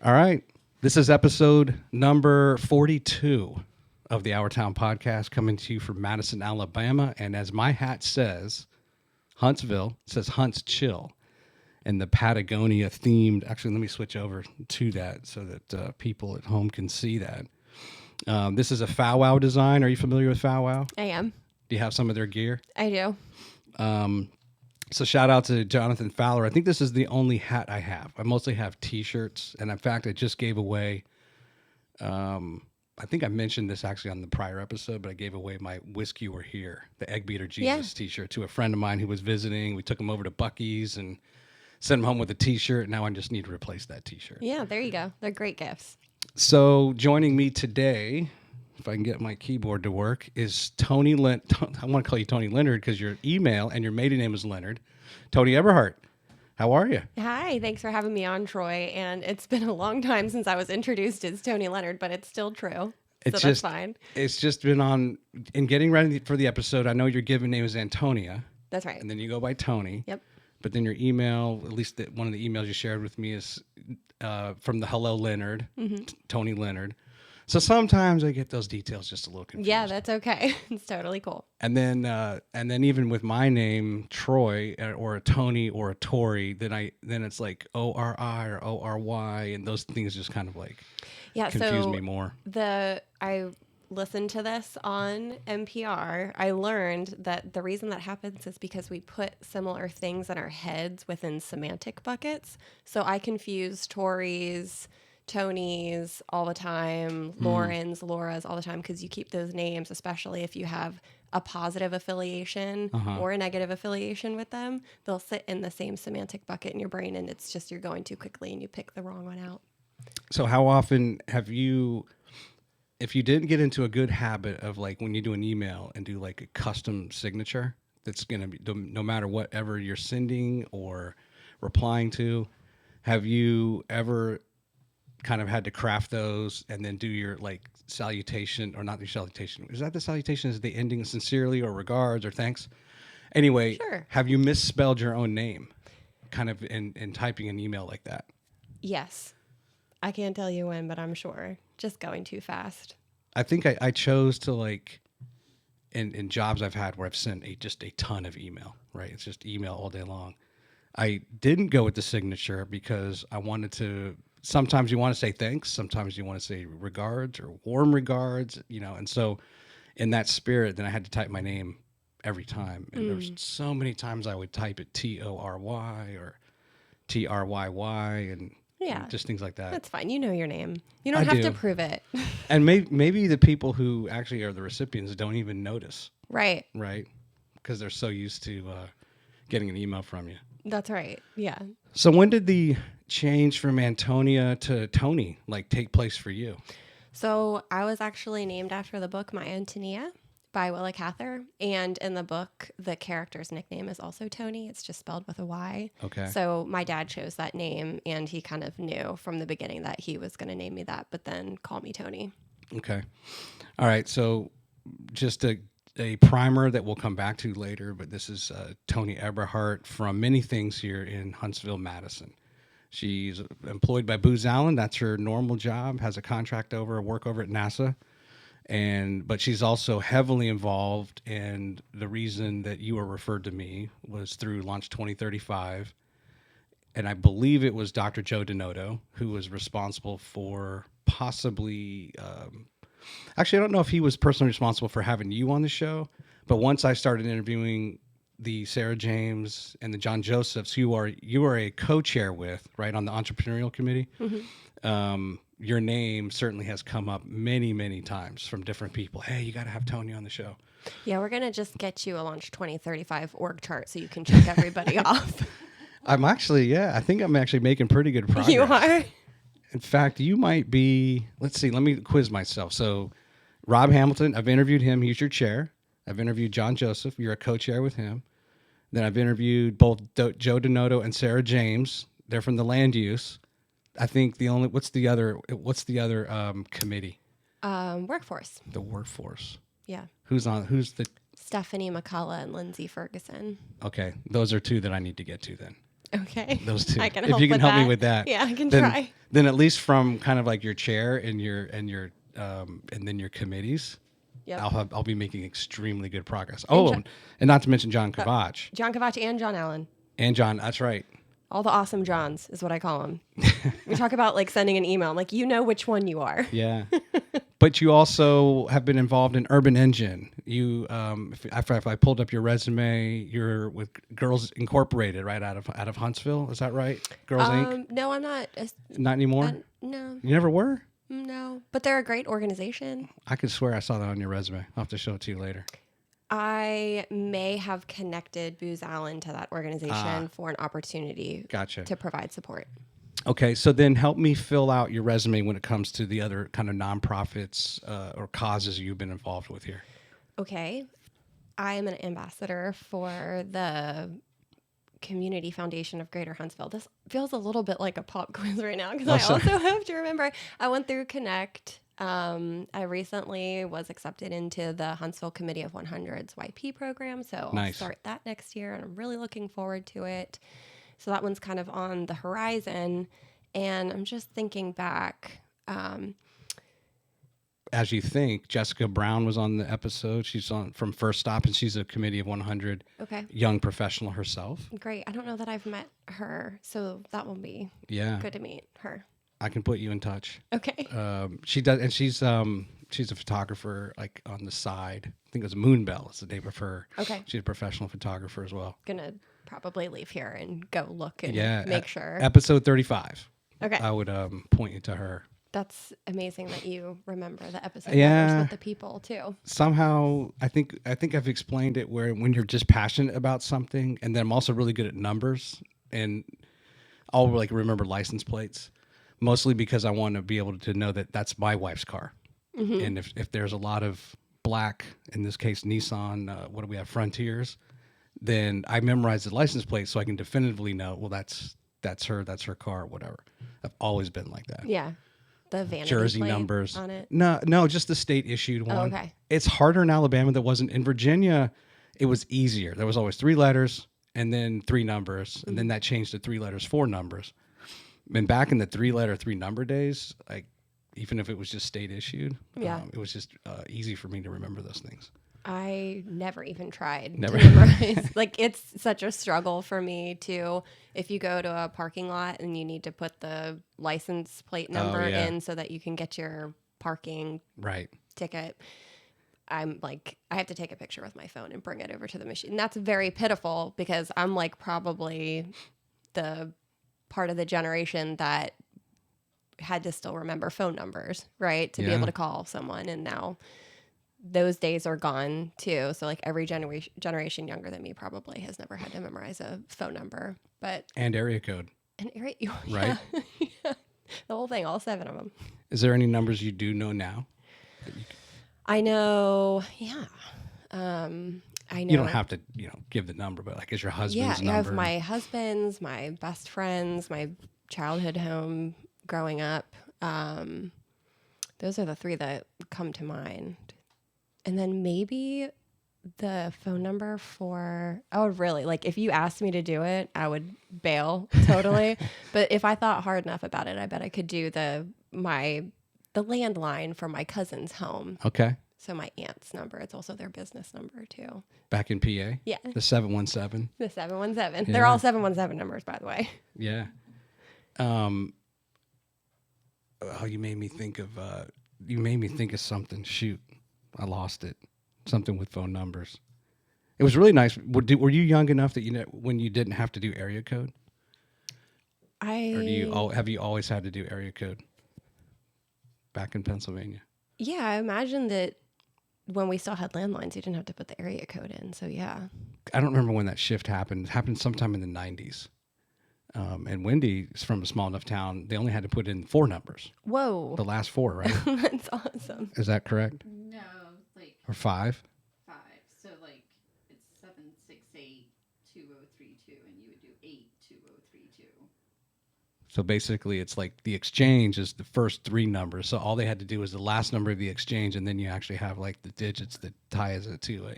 All right. This is episode number 42 of the Our Town podcast, coming to you from Madison, Alabama. And as my hat says, Huntsville, it says Hunt's Chill. And the Patagonia themed, actually, let me switch over to that so that people at home can see that. This is a Fow Wow design. Are you familiar with Fow Wow? I am. Do you have some of their gear? I do. So shout out to Jonathan Fowler. I think this is the only hat I have. I mostly have T-shirts. And in fact, I just gave away, I think I mentioned this actually on the prior episode, but I gave away my Whiskey We're Here, the Egg Beater Jesus T-shirt to a friend of mine who was visiting. We took him over to Buc-ee's and sent him home with a T-shirt. Now I just need to replace that T-shirt. Yeah, there you go. They're great gifts. So joining me today, if I can get my keyboard to work, is Toni I want to call you Toni Leonard because your email and your maiden name is Leonard. Toni Eberhart. How are you? Hi, thanks for having me on, Troy. And it's been a long time since I was introduced as Toni Leonard, but it's still true. That's fine. It's just been on, in getting ready for the episode, I know your given name is Antonia. That's right. And then you go by Toni. Yep. But then your email, at least one of the emails you shared with me is from the Hello Leonard, Toni Leonard. So sometimes I get those details just a little confused. Yeah, that's okay. It's totally cool. And then even with my name, Troy, or a Toni or a Tori, then it's like O-R-I or O-R-Y, and those things just kind of like confuse me more. I listened to this on NPR. I learned that the reason that happens is because we put similar things in our heads within semantic buckets. So I confuse Tories, Tonys all the time, Laurens, Laura's all the time, because you keep those names, especially if you have a positive affiliation or a negative affiliation with them, they'll sit in the same semantic bucket in your brain, and it's just you're going too quickly and you pick the wrong one out. So how often have you, if you didn't get into a good habit of like when you do an email and do like a custom signature that's going to be no matter whatever you're sending or replying to, have you ever kind of had to craft those and then do your like salutation, or not your salutation? Is that the salutation? Is the ending sincerely or regards or thanks? Anyway, sure. Have you misspelled your own name kind of in typing an email like that? Yes. I can't tell you when, but I'm sure. Just going too fast. I think I chose to like, in jobs I've had where I've sent just a ton of email, right? It's just email all day long. I didn't go with the signature because I wanted to, sometimes you want to say thanks, sometimes you want to say regards or warm regards, and so in that spirit, then I had to type my name every time. And there was so many times I would type it T-O-R-Y or T-R-Y-Y and just things like that. That's fine. You know your name. You don't have to prove it. And maybe the people who actually are the recipients don't even notice. Right. Right? Because they're so used to getting an email from you. That's right. Yeah. So when did the change from Antonia to Toni take place for you? So I was actually named after the book My Antonia by Willa Cather. And in the book, the character's nickname is also Toni. It's just spelled with a Y. Okay. So my dad chose that name, and he kind of knew from the beginning that he was going to name me that, but then call me Toni. Okay. All right. So just a primer that we'll come back to later, but this is Toni Eberhart from many things here in Huntsville, Madison. She's employed by Booz Allen. That's her normal job, has a contract work over at NASA. But she's also heavily involved, and the reason that you were referred to me was through Launch 2035. And I believe it was Dr. Joe Denoto who was responsible for possibly, actually, I don't know if he was personally responsible for having you on the show, but once I started interviewing the Sarah James and the John Josephs, you are a co-chair with, right, on the entrepreneurial committee. Your name certainly has come up many, many times from different people. Hey, you got to have Toni on the show. Yeah, we're going to just get you a Launch 2035 org chart so you can check everybody off. I think I'm actually making pretty good progress. You are? In fact, you might be, let's see, let me quiz myself. So Rob Hamilton, I've interviewed him. He's your chair. I've interviewed John Joseph. You're a co-chair with him. Then I've interviewed both Joe Denoto and Sarah James. They're from the land use. I think what's the other committee? Workforce. The workforce. Yeah. Who's the? Stephanie McCullough and Lindsay Ferguson. Okay. Those are two that I need to get to then. Okay. Those two. I can If help you can with help me that. with that. Yeah, I can then, try. Then at least from kind of like your chair and and then your committees, Yep. I'll be making extremely good progress. And Oh, and not to mention John Kovach John Kovach and John Allen. and John. That's right. All the awesome Johns is what I call them. We talk about like sending an email. I'm like, you know which one you are. Yeah. But you also have been involved in Urban Engine. You, if I pulled up your resume, you're with Girls Incorporated, right out of Huntsville. Is that right? Girls Inc. No, I'm not. Not anymore. No, You never were. no. But they're a great organization. I could swear I saw that on your resume. I'll have to show it to you later. I may have connected Booz Allen to that organization for an opportunity Gotcha. to provide support. Okay, so then help me fill out your resume when it comes to the other kind of nonprofits or causes you've been involved with here. Okay. I am an ambassador for the Community Foundation of Greater Huntsville. This feels a little bit like a pop quiz right now because I also have to remember I went through Connect. I recently was accepted into the Huntsville Committee of 100's YP program, so I'll start that next year, and I'm really looking forward to it. So that one's kind of on the horizon, and I'm just thinking back. As you think, Jessica Brown was on the episode. She's on from First Stop, and she's a Committee of 100 young professional herself. Great. I don't know that I've met her, so that will be good to meet her. I can put you in touch. Okay. She does, and she's a photographer, like on the side. I think it was Moonbell is the name of her. Okay. She's a professional photographer as well. Gonna probably leave here and go look and make sure. Episode 35. Okay. I would point you to her. That's amazing that you remember the episode numbers with the people too. Somehow, I think I've explained it where when you're just passionate about something, and then I'm also really good at numbers, and I'll like remember license plates. Mostly because I want to be able to know that that's my wife's car. Mm-hmm. And if there's a lot of black, in this case, Nissan, what do we have, Frontiers, then I memorize the license plate so I can definitively know, well, that's her car, whatever. I've always been like that. Yeah. The vanity Jersey plate numbers on it. No, just the state issued one. Oh, okay. It's harder in Alabama than it wasn't. In Virginia, it was easier. There was always 3 letters and then 3 numbers. And then that changed to 3 letters, 4 numbers. And back in the 3-letter, 3-number days, like even if it was just state issued, it was just easy for me to remember those things. I never even tried to memorize. Like it's such a struggle for me to, if you go to a parking lot and you need to put the license plate number in so that you can get your parking ticket. I'm like, I have to take a picture with my phone and bring it over to the machine. And that's very pitiful because I'm like probably the part of the generation that had to still remember phone numbers, right? To be able to call someone. And now those days are gone too. So like every generation younger than me probably has never had to memorize a phone number, and area code. And area, right? Yeah. The whole thing, all 7 of them. Is there any numbers you do know now? I know. Yeah. I know. You don't have to, give the number, but like, is your husband's number? Yeah, I have my husband's, my best friends, my childhood home growing up. Those are the 3 that come to mind. And then maybe the phone number for, I would really, like, if you asked me to do it, I would bail totally. But if I thought hard enough about it, I bet I could do the landline for my cousin's home. Okay. So my aunt's number, it's also their business number too. Back in PA? Yeah. The 717. The 717. Yeah. They're all 717 numbers, by the way. Yeah. You made me think of something. Shoot, I lost it. Something with phone numbers. It was really nice. Were you young enough that when you didn't have to do area code? Or have you always had to do area code back in Pennsylvania? Yeah, I imagine that when we still had landlines, you didn't have to put the area code in. So yeah. I don't remember when that shift happened. It happened sometime in the 90s. And Wendy is from a small enough town. They only had to put in 4 numbers. Whoa. The last 4, right? That's awesome. Is that correct? No, like... Or 5? 5. So, like, it's 768-2032, and you would do 82032. So basically, it's like the exchange is the first 3 numbers. So all they had to do was the last number of the exchange, and then you actually have like the digits that ties it to a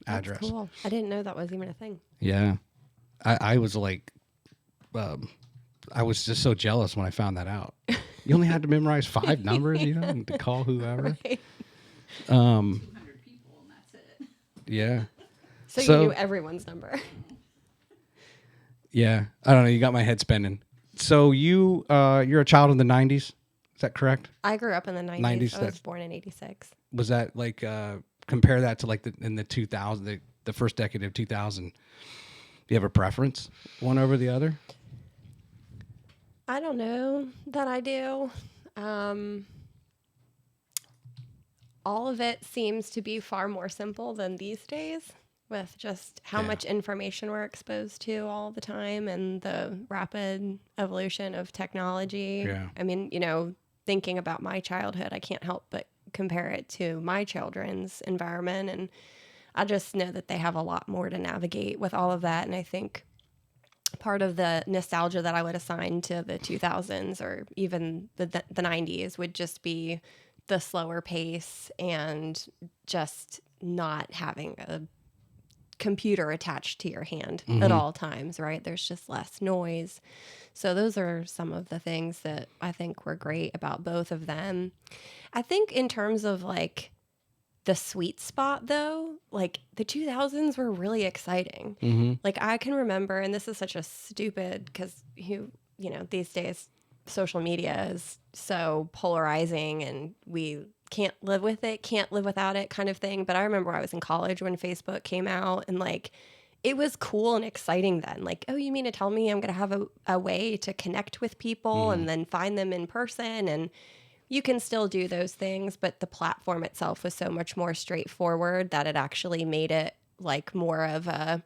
address. That's cool. I didn't know that was even a thing. Yeah, I was like I was just so jealous when I found that out. You only had to memorize 5 numbers, and to call whoever. Right. 200 people, and that's it. Yeah. So, So- you knew everyone's number. Yeah. I don't know. You got my head spinning. So you're a child in the 90s. Is that correct? I grew up in the 90s. 90s, I was that's- born in 86. Was that like, compare that to like in the 2000, the first decade of 2000? Do you have a preference one over the other? I don't know that I do. All of it seems to be far more simple than these days, with just how Yeah. much information we're exposed to all the time and the rapid evolution of technology. Yeah. I mean, thinking about my childhood, I can't help but compare it to my children's environment. And I just know that they have a lot more to navigate with all of that. And I think part of the nostalgia that I would assign to the 2000s or even the 90s would just be the slower pace and just not having a computer attached to your hand at all times, right? There's just less noise. So those are some of the things that I think were great about both of them. I think in terms of like the sweet spot though, like the 2000s were really exciting. Mm-hmm. Like I can remember, and this is such a stupid, because these days social media is so polarizing and we can't live with it, can't live without it kind of thing. But I remember I was in college when Facebook came out, and like it was cool and exciting then. Like, oh, you mean to tell me I'm going to have a way to connect with people and then find them in person? And you can still do those things, but the platform itself was so much more straightforward that it actually made it like more of a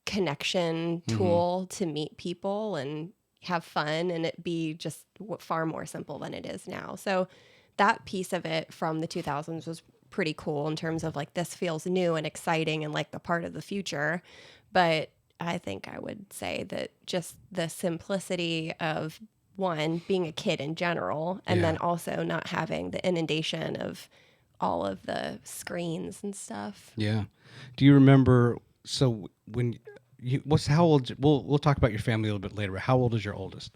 connection tool to meet people and have fun, and it be just far more simple than it is now. So that piece of it from the 2000s was pretty cool in terms of like, this feels new and exciting and like the part of the future. But I think I would say that just the simplicity of one, being a kid in general, and then also not having the inundation of all of the screens and stuff. Yeah. Do you remember? So when how old? We'll talk about your family a little bit later. But how old is your oldest?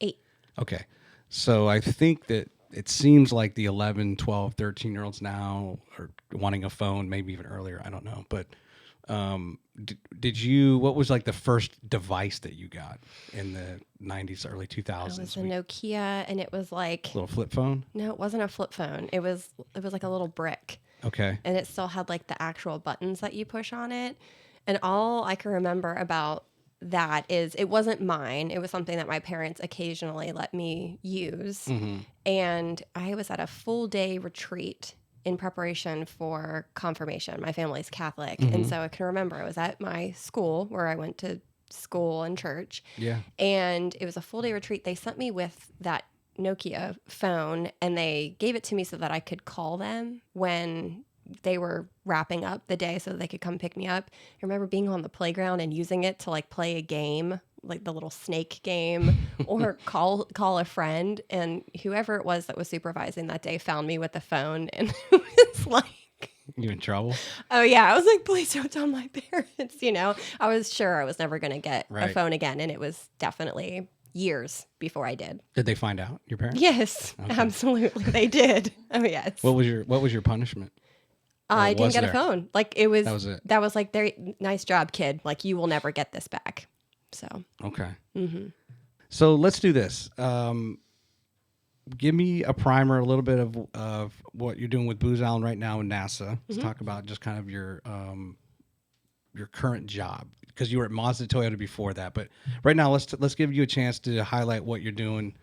8. Okay. So I think that it seems like the 11, 12, 13-year-olds now are wanting a phone, maybe even earlier. I don't know. But what was like the first device that you got in the 90s, early 2000s? It was a Nokia, and it was like, little flip phone? no, it wasn't a flip phone. It was like a little brick. Okay. And it still had like the actual buttons that you push on it. And all I can remember about that is it wasn't mine. It was something that my parents occasionally let me use. And I was at a full day retreat in preparation for confirmation. My family's Catholic. And so I can remember I was at my school where I went to school and church. Yeah. And it was a full day retreat. They sent me with that Nokia phone, and they gave it to me so that I could call them when they were wrapping up the day so that they could come pick me up. I remember being on the playground and using it to like play a game, like the little snake game, or call a friend. And whoever it was that was supervising that day found me with the phone, and it was like, You in trouble? oh yeah, I was like, please don't tell my parents. I was sure I was never going to get a Right. phone again, and it was definitely years before I did. Did they find out, your parents? Yes, absolutely, they did. Oh yes. What was your punishment? I didn't was get a there? phone. Like it was. That was it. That was like, nice job, kid. Like you will never get this back. So. Okay. So let's do this. Give me a primer, a little bit of what you're doing with Booz Allen right now in NASA. Let's talk about just kind of your current job, because you were at Mazda Toyota before that. But right now, let's give you a chance to highlight what you're doing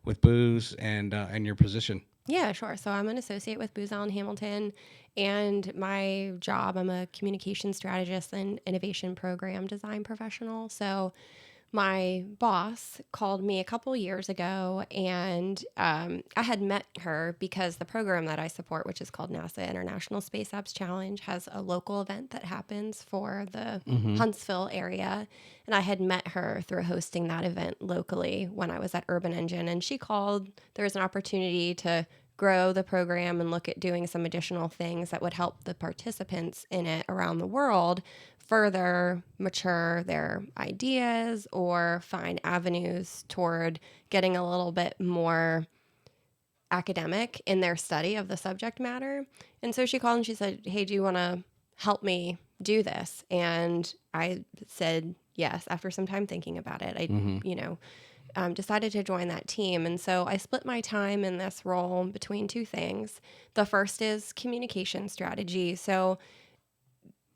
with Booz and your position. Yeah, sure. So I'm an associate with Booz Allen Hamilton, and my job, I'm a communication strategist and innovation program design professional. So my boss called me a couple years ago, and I had met her because the program that I support, which is called NASA International Space Apps Challenge, has a local event that happens for the Huntsville area. And I had met her through hosting that event locally when I was at Urban Engine. And she called. There was an opportunity to grow the program and look at doing some additional things that would help the participants in it around the world further mature their ideas or find avenues toward getting a little bit more academic in their study of the subject matter. And so she called and she said, "Hey, do you want to help me do this?" And I said yes. After some time thinking about it, I decided to join that team. And so I split my time in this role between two things. The first is communication strategy. So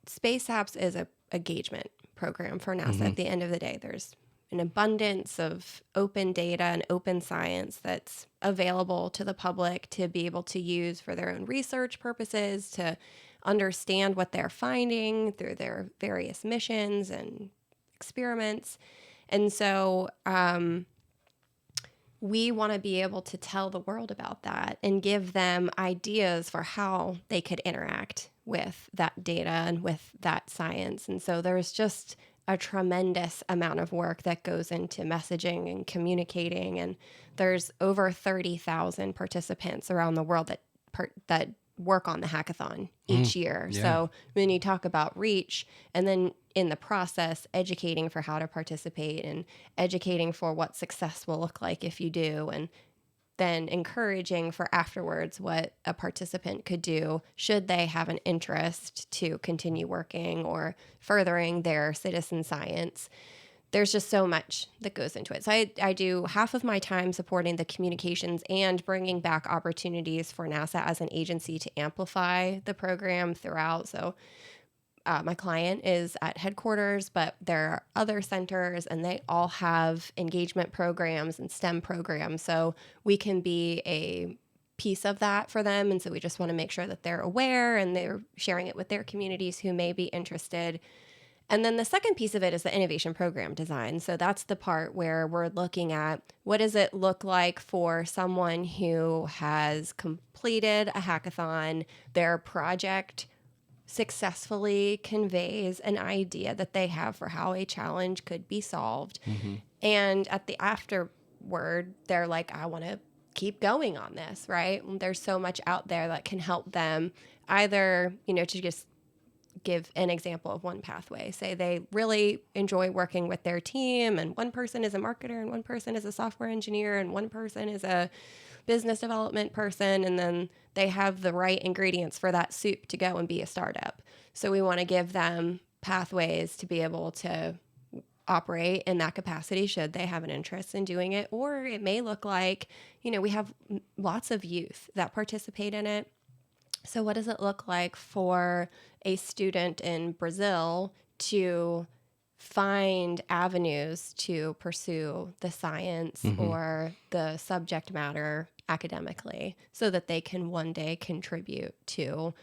Space Apps is a engagement program for NASA. At the end of the day, there's an abundance of open data and open science that's available to the public to be able to use for their own research purposes, to understand what they're finding through their various missions and experiments. And so we want to be able to tell the world about that and give them ideas for how they could interact with that data and with that science. And so there's just a tremendous amount of work that goes into messaging and communicating. And there's over 30,000 participants around the world that work on the hackathon each year. Yeah. So when you talk about reach, and then in the process, educating for how to participate and educating for what success will look like if you do, and then encouraging for afterwards what a participant could do should they have an interest to continue working or furthering their citizen science. There's just so much that goes into it. So I do half of my time supporting the communications and bringing back opportunities for NASA as an agency to amplify the program throughout. So my client is at headquarters, but there are other centers and they all have engagement programs and STEM programs. So we can be a piece of that for them. And so we just want to make sure that they're aware and they're sharing it with their communities who may be interested. And then the second piece of it is the innovation program design. So that's the part where we're looking at what does it look like for someone who has completed a hackathon, their project successfully conveys an idea that they have for how a challenge could be solved. And at the afterward, they're like, I want to keep going on this, right? There's so much out there that can help them either, to just give an example of one pathway. Say they really enjoy working with their team and one person is a marketer and one person is a software engineer and one person is a business development person, and then they have the right ingredients for that soup to go and be a startup. So we want to give them pathways to be able to operate in that capacity should they have an interest in doing it. Or it may look like, we have lots of youth that participate in it. So what does it look like for a student in Brazil to find avenues to pursue the science or the subject matter academically so that they can one day contribute to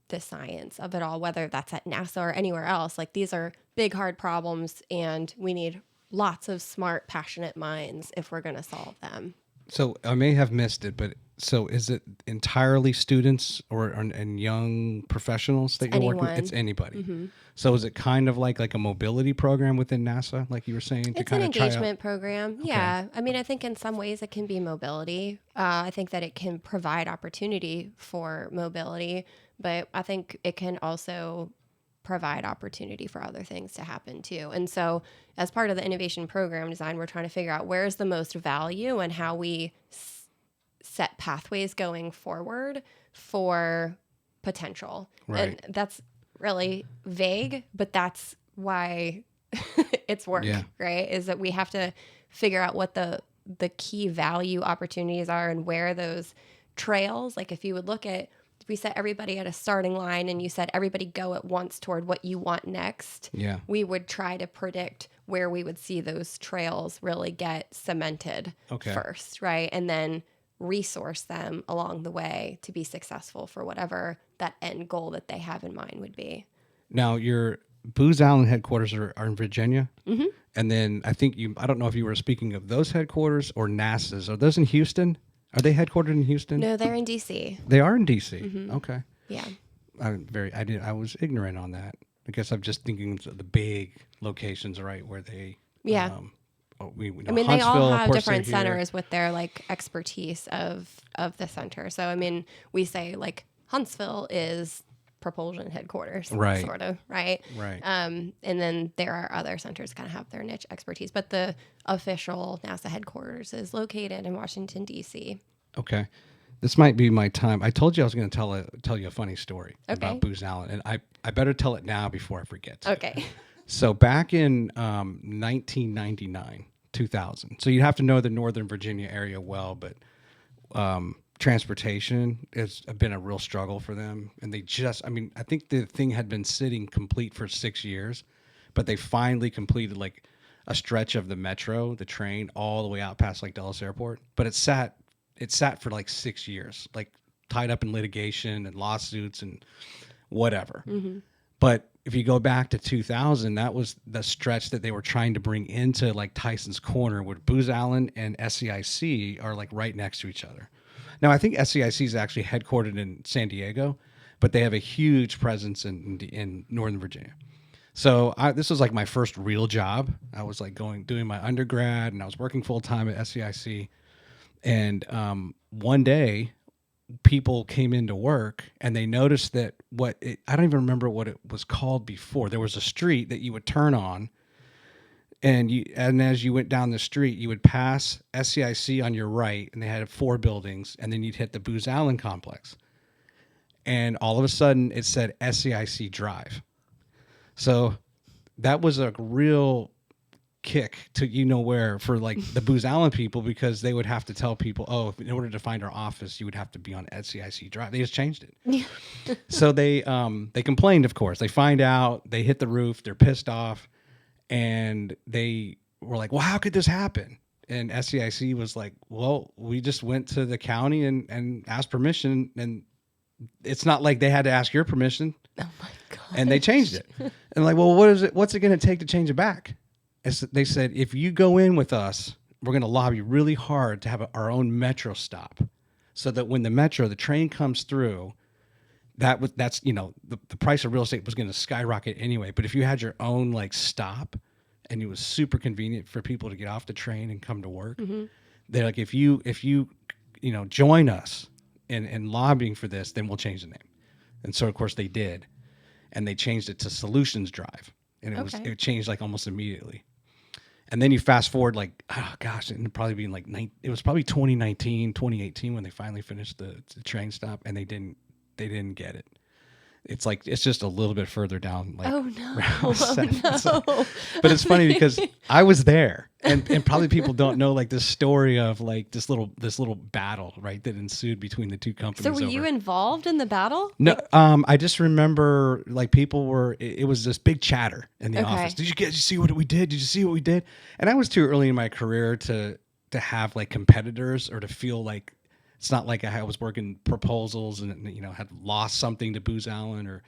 the science of it all, whether that's at NASA or anywhere else? Like, these are big, hard problems, and we need lots of smart, passionate minds if we're going to solve them. So I may have missed it, but so is it entirely students and young professionals that you're working with? Anyone. It's anybody. So is it kind of like a mobility program within NASA, like you were saying? It's an engagement program. Yeah. I mean, I think in some ways it can be mobility. I think that it can provide opportunity for mobility, but I think it can also provide opportunity for other things to happen too. And so as part of the innovation program design, we're trying to figure out where's the most value and how we set pathways going forward for potential. Right. And that's really vague, but that's why it's work, right? Is that we have to figure out what the key value opportunities are and where those trails, like if you would look at, if we set everybody at a starting line and you said everybody go at once toward what you want next, we would try to predict where we would see those trails really get cemented first, right? And then resource them along the way to be successful for whatever that end goal that they have in mind would be. Now, your Booz Allen headquarters are in Virginia. And then I don't know if you were speaking of those headquarters or NASA's. Are those in Houston? Are they headquartered in Houston? No, they're in DC. They are in DC. Okay. Yeah. I was ignorant on that. I guess I'm just thinking of the big locations, right, where they. Yeah. We know I mean, Huntsville, they all of have course, different they're here. centers with their like expertise of the center. So I mean, we say like Huntsville is propulsion headquarters, Right. sort of, right? Right. And then there are other centers kind of have their niche expertise, but the official NASA headquarters is located in Washington, D.C. Okay. This might be my time. I told you I was going to tell you a funny story Okay. about Booz Allen, and I better tell it now before I forget to. Okay. So back in 1999, 2000. So you have to know the Northern Virginia area well, but transportation has been a real struggle for them. And they just, I mean, I think the thing had been sitting complete for 6 years, but they finally completed like a stretch of the metro, the train, all the way out past like Dulles Airport. But it sat for like 6 years, like tied up in litigation and lawsuits and whatever. Mm-hmm. But if you go back to 2000, that was the stretch that they were trying to bring into like Tyson's Corner, where Booz Allen and SAIC are like right next to each other. Now, I think SAIC is actually headquartered in San Diego, but they have a huge presence in Northern Virginia. So this was like my first real job. I was like doing my undergrad, and I was working full time at SAIC. And one day, people came into work, and they noticed that I don't even remember what it was called before. There was a street that you would turn on, and as you went down the street, you would pass SAIC on your right, and they had 4 buildings, and then you'd hit the Booz Allen complex. And all of a sudden, it said SAIC Drive. So that was a real kick to where for like the Booz Allen people, because they would have to tell people, oh, in order to find our office, you would have to be on SAIC Drive. They just changed it. So they complained, of course. They find out, they hit the roof, they're pissed off, and they were like, well, how could this happen? And SAIC was like, well, we just went to the county and asked permission, and it's not like they had to ask your permission. Oh my God. And they changed it. And like, well, what's it going to take to change it back? They said, if you go in with us, we're going to lobby really hard to have our own metro stop, so that when the train comes through, the price of real estate was going to skyrocket anyway. But if you had your own like stop, and it was super convenient for people to get off the train and come to work, Mm-hmm. they're like, if you join us in lobbying for this, then we'll change the name. And so of course they did, and they changed it to Solutions Drive, and it changed like almost immediately. And then you fast forward like, oh gosh, it probably being like it was probably 2019, 2018 when they finally finished the train stop, and they didn't get it. It's just a little bit further down. Like, Oh no! no. But it's funny because I was there, and probably people don't know like this story of like this little battle, right, that ensued between the two companies. So were you involved in the battle? No, I just remember like people were. It was this big chatter in the office. Did you see what we did? Did you see what we did? And I was too early in my career to have like competitors, or to feel like. It's not like I was working proposals and had lost something to Booz Allen, or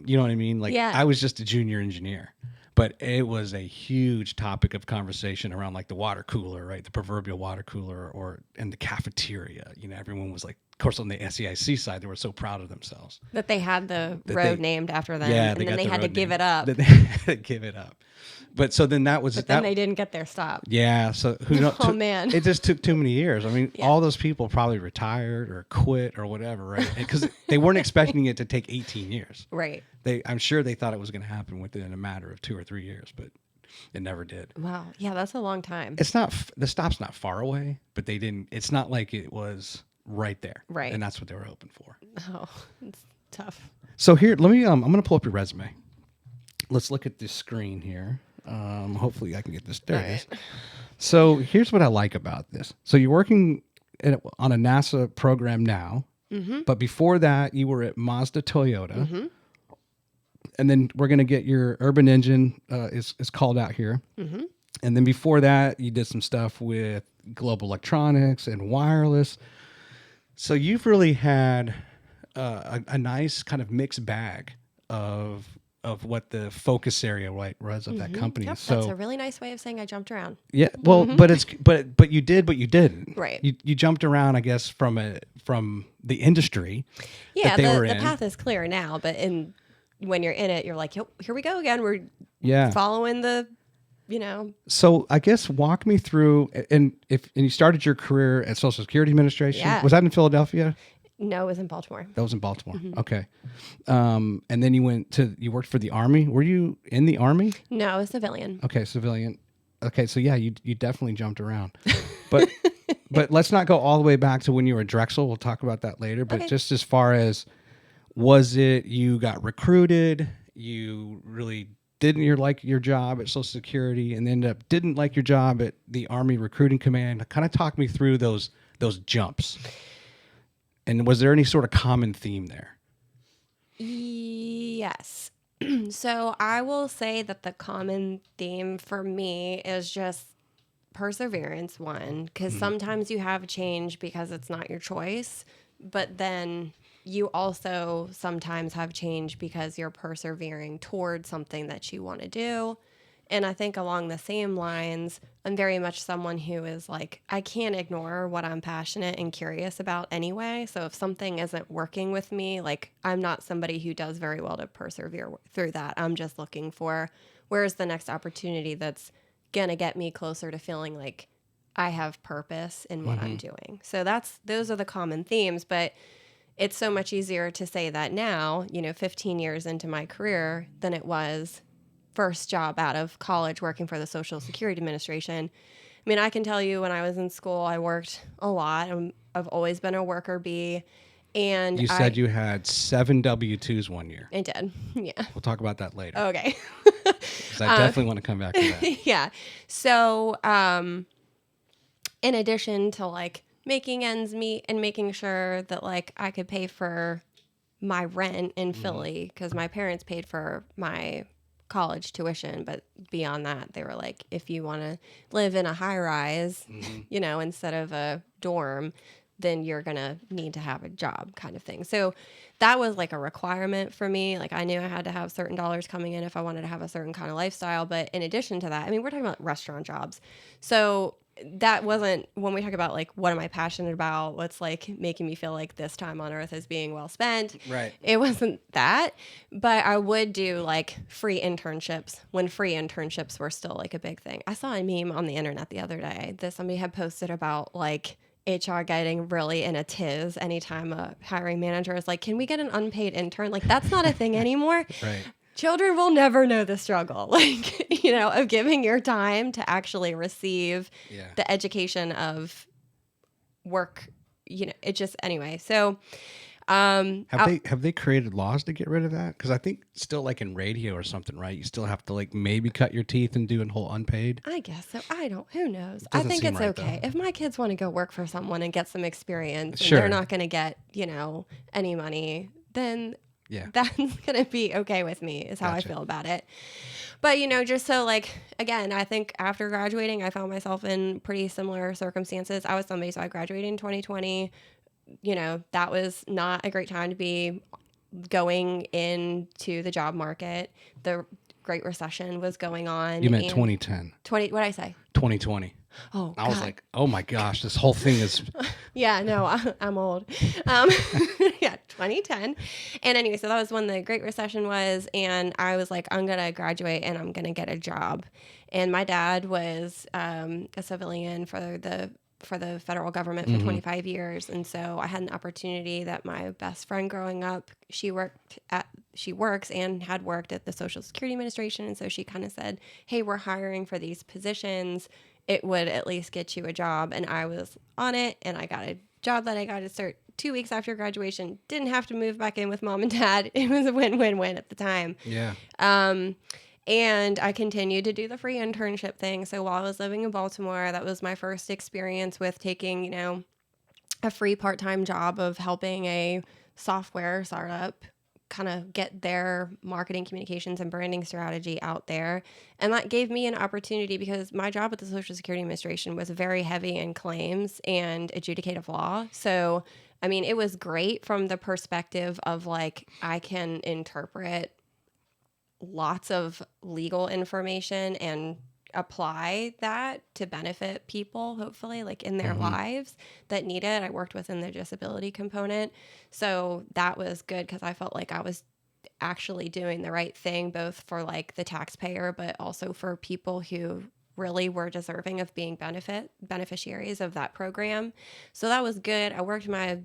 you know what I mean? Like, yeah. I was just a junior engineer, but it was a huge topic of conversation around like the water cooler, right? The proverbial water cooler, and the cafeteria. Everyone was like, of course, on the SAIC side, they were so proud of themselves that they had the road named after them, yeah, and then they had to give it up. They had to give it up. But so then that was. But then they didn't get their stop. Yeah. So who knows? Oh man! It just took too many years. I mean, all those people probably retired or quit or whatever, right? Because they weren't expecting it to take 18 years. Right. I'm sure they thought it was going to happen within a matter of 2 or 3 years, but it never did. Wow. Yeah, that's a long time. It's not. The stop's not far away, but they didn't. It's not like it was right there. Right. And that's what they were hoping for. Oh, it's tough. So here, let me. I'm going to pull up your resume. Let's look at this screen here. Hopefully I can get this. There it is. So here's what I like about this. So you're working on a NASA program now, Mm-hmm. but before that you were at Mazda Toyota. Mm-hmm. And then we're going to get your urban engine is called out here. Mm-hmm. And then before that you did some stuff with Global Electronics and wireless. So you've really had a nice kind of mixed bag of what the focus area was of that company. Yep, So that's a really nice way of saying I jumped around. yeah, well, but you did, but you didn't. Right. You jumped around, I guess, from the industry. Yeah, that they were the in. path is clear now, but when you're in it, you're like, here we go again. We're Yeah. following the, So I guess walk me through, and you started your career at Social Security Administration. Yeah. Was that in Philadelphia? No, it was in Baltimore. That was in Baltimore. Okay. And then you worked for the Army. Were you in the Army? No, it was civilian. Okay, civilian. Okay, so yeah, you definitely jumped around. But but let's not go all the way back to when you were at Drexel. We'll talk about that later. But Okay. just as far as, was it you got recruited, you really didn't like your job at Social Security, and ended up didn't like your job at the Army Recruiting Command? Kind of talk me through those jumps. And was there any sort of common theme there? Yes. So I will say that the common theme for me is just perseverance, one, because sometimes you have change because it's not your choice, but then you also sometimes have change because you're persevering towards something that you want to do. And I think along the same lines, I'm very much someone who is like, I can't ignore what I'm passionate and curious about anyway. So if something isn't working with me, like I'm not somebody who does very well to persevere through that. I'm just looking for where's the next opportunity that's going to get me closer to feeling like I have purpose in what I'm doing. So those are the common themes, but it's so much easier to say that now, 15 years into my career than it was first job out of college working for the Social Security Administration. I mean, I can tell you when I was in school, I worked a lot. I've always been a worker bee. And You said you had 7 W-2s one year. I did. Yeah. We'll talk about that later. Okay. 'Cause I definitely want to come back to that. Yeah. So, in addition to like making ends meet and making sure that like I could pay for my rent in Philly, because my parents paid for my college tuition, but beyond that, they were like, if you want to live in a high rise, instead of a dorm, then you're going to need to have a job kind of thing. So that was like a requirement for me. Like I knew I had to have certain dollars coming in if I wanted to have a certain kind of lifestyle. But in addition to that, I mean, we're talking about restaurant jobs. So that wasn't, when we talk about like, what am I passionate about? What's like making me feel like this time on earth is being well spent. Right. It wasn't that, but I would do like free internships when free internships were still like a big thing. I saw a meme on the internet the other day that somebody had posted about like HR getting really in a tiz anytime a hiring manager is like, can we get an unpaid intern? Like that's not a thing anymore. Right. Children will never know the struggle, like, of giving your time to actually receive the education of work, it just, anyway. So, have they created laws to get rid of that? Because I think still like in radio or something, right? You still have to like maybe cut your teeth and do a whole unpaid. I guess so. Who knows? I think it's right, okay. though. If my kids want to go work for someone and get some experience Sure. and they're not going to get, any money, then Yeah. that's going to be okay with me is how Gotcha. I feel about it. But, just so like, again, I think after graduating, I found myself in pretty similar circumstances. I was somebody, so I graduated in 2020. That was not a great time to be going into the job market. The Great Recession was going on. You meant and 2010. What did I say? 2020. Oh, I was God. like, oh my gosh, this whole thing is. Yeah, no, I'm old. Yeah, 2010. And anyway, so that was when the Great Recession was. And I was like, I'm going to graduate and I'm going to get a job. And my dad was a civilian for the federal government for 25 years. And so I had an opportunity that my best friend growing up, she works and had worked at the Social Security Administration. And so she kind of said, hey, we're hiring for these positions. It would at least get you a job. And I was on it, and I got a job that I got to start 2 weeks after graduation. Didn't have to move back in with mom and dad. It was a win-win-win at the time. Yeah. And I continued to do the free internship thing. So while I was living in Baltimore, that was my first experience with taking, a free part-time job of helping a software startup kind of get their marketing, communications, and branding strategy out there. And that gave me an opportunity because my job at the Social Security Administration was very heavy in claims and adjudicative law. So, I mean, it was great from the perspective of like, I can interpret lots of legal information and apply that to benefit people, hopefully, like in their lives that need it. I worked within the disability component. So that was good because I felt like I was actually doing the right thing, both for like the taxpayer, but also for people who really were deserving of being beneficiaries of that program. So that was good. I worked my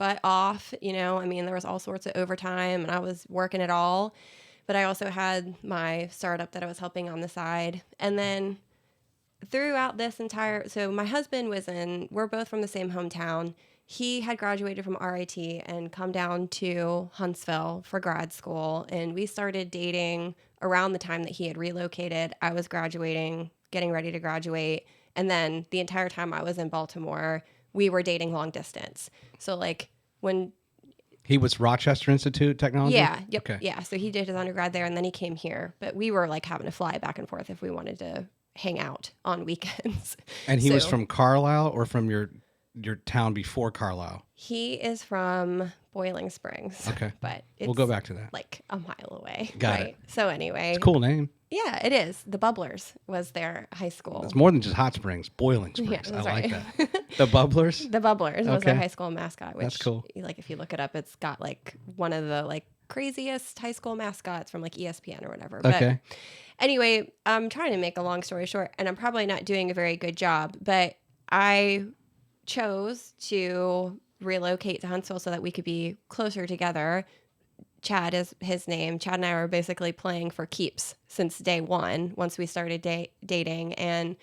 butt off, you know. I mean, there was all sorts of overtime and I was working it all. But I also had my startup that I was helping on the side. And then throughout this entire, so my husband we're both from the same hometown. He had graduated from RIT and come down to Huntsville for grad school. And we started dating around the time that he had relocated. I was graduating, getting ready to graduate. And then the entire time I was in Baltimore, we were dating long distance. So like when He was Rochester Institute Technology? yeah, yep, Okay. yeah. So he did his undergrad there, and then he came here. But we were like having to fly back and forth if we wanted to hang out on weekends. And he was So from Carlisle or from your town before Carlisle? he is from Boiling Springs. Okay. But it's We'll go back to that. like a mile away. Got right? it. So anyway, Cool name. yeah, it is. The Bubblers was their high school. It's more than just hot springs, boiling springs. Yeah, I that's like right. that. The Bubblers? The Bubblers was their Okay. high school mascot, which That's cool. like if you look it up, it's got like one of the like craziest high school mascots from like ESPN or whatever. Okay. But anyway, I'm trying to make a long story short, and I'm probably not doing a very good job, but I chose to relocate to Huntsville so that we could be closer together. Chad is his name. Chad and I were basically playing for keeps since day one, once we started dating. And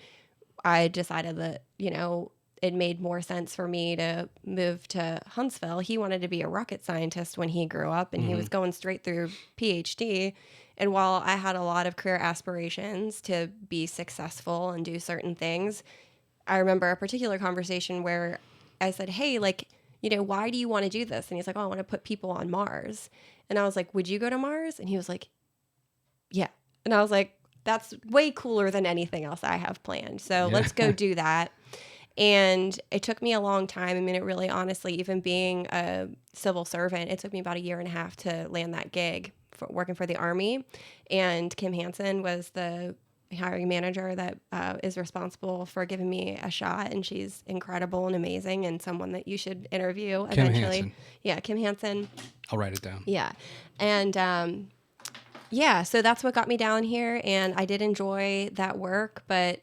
I decided that, you know, it made more sense for me to move to Huntsville. He wanted to be a rocket scientist when he grew up, and he was going straight through PhD. And while I had a lot of career aspirations to be successful and do certain things, I remember a particular conversation where I said, hey, like, you know, why do you want to do this? And he's like, oh, I want to put people on Mars. And I was like, would you go to Mars? And he was like, yeah. And I was like, that's way cooler than anything else I have planned. So let's go do that. And it took me a long time. I mean, it really, honestly, even being a civil servant, it took me about 1.5 years to land that gig for working for the Army. And Kim Hansen was the hiring manager that is responsible for giving me a shot. And she's incredible and amazing and someone that you should interview Kim eventually. Hansen. Yeah, Kim Hansen. I'll write it down. Yeah. And yeah, so that's what got me down here. And I did enjoy that work. But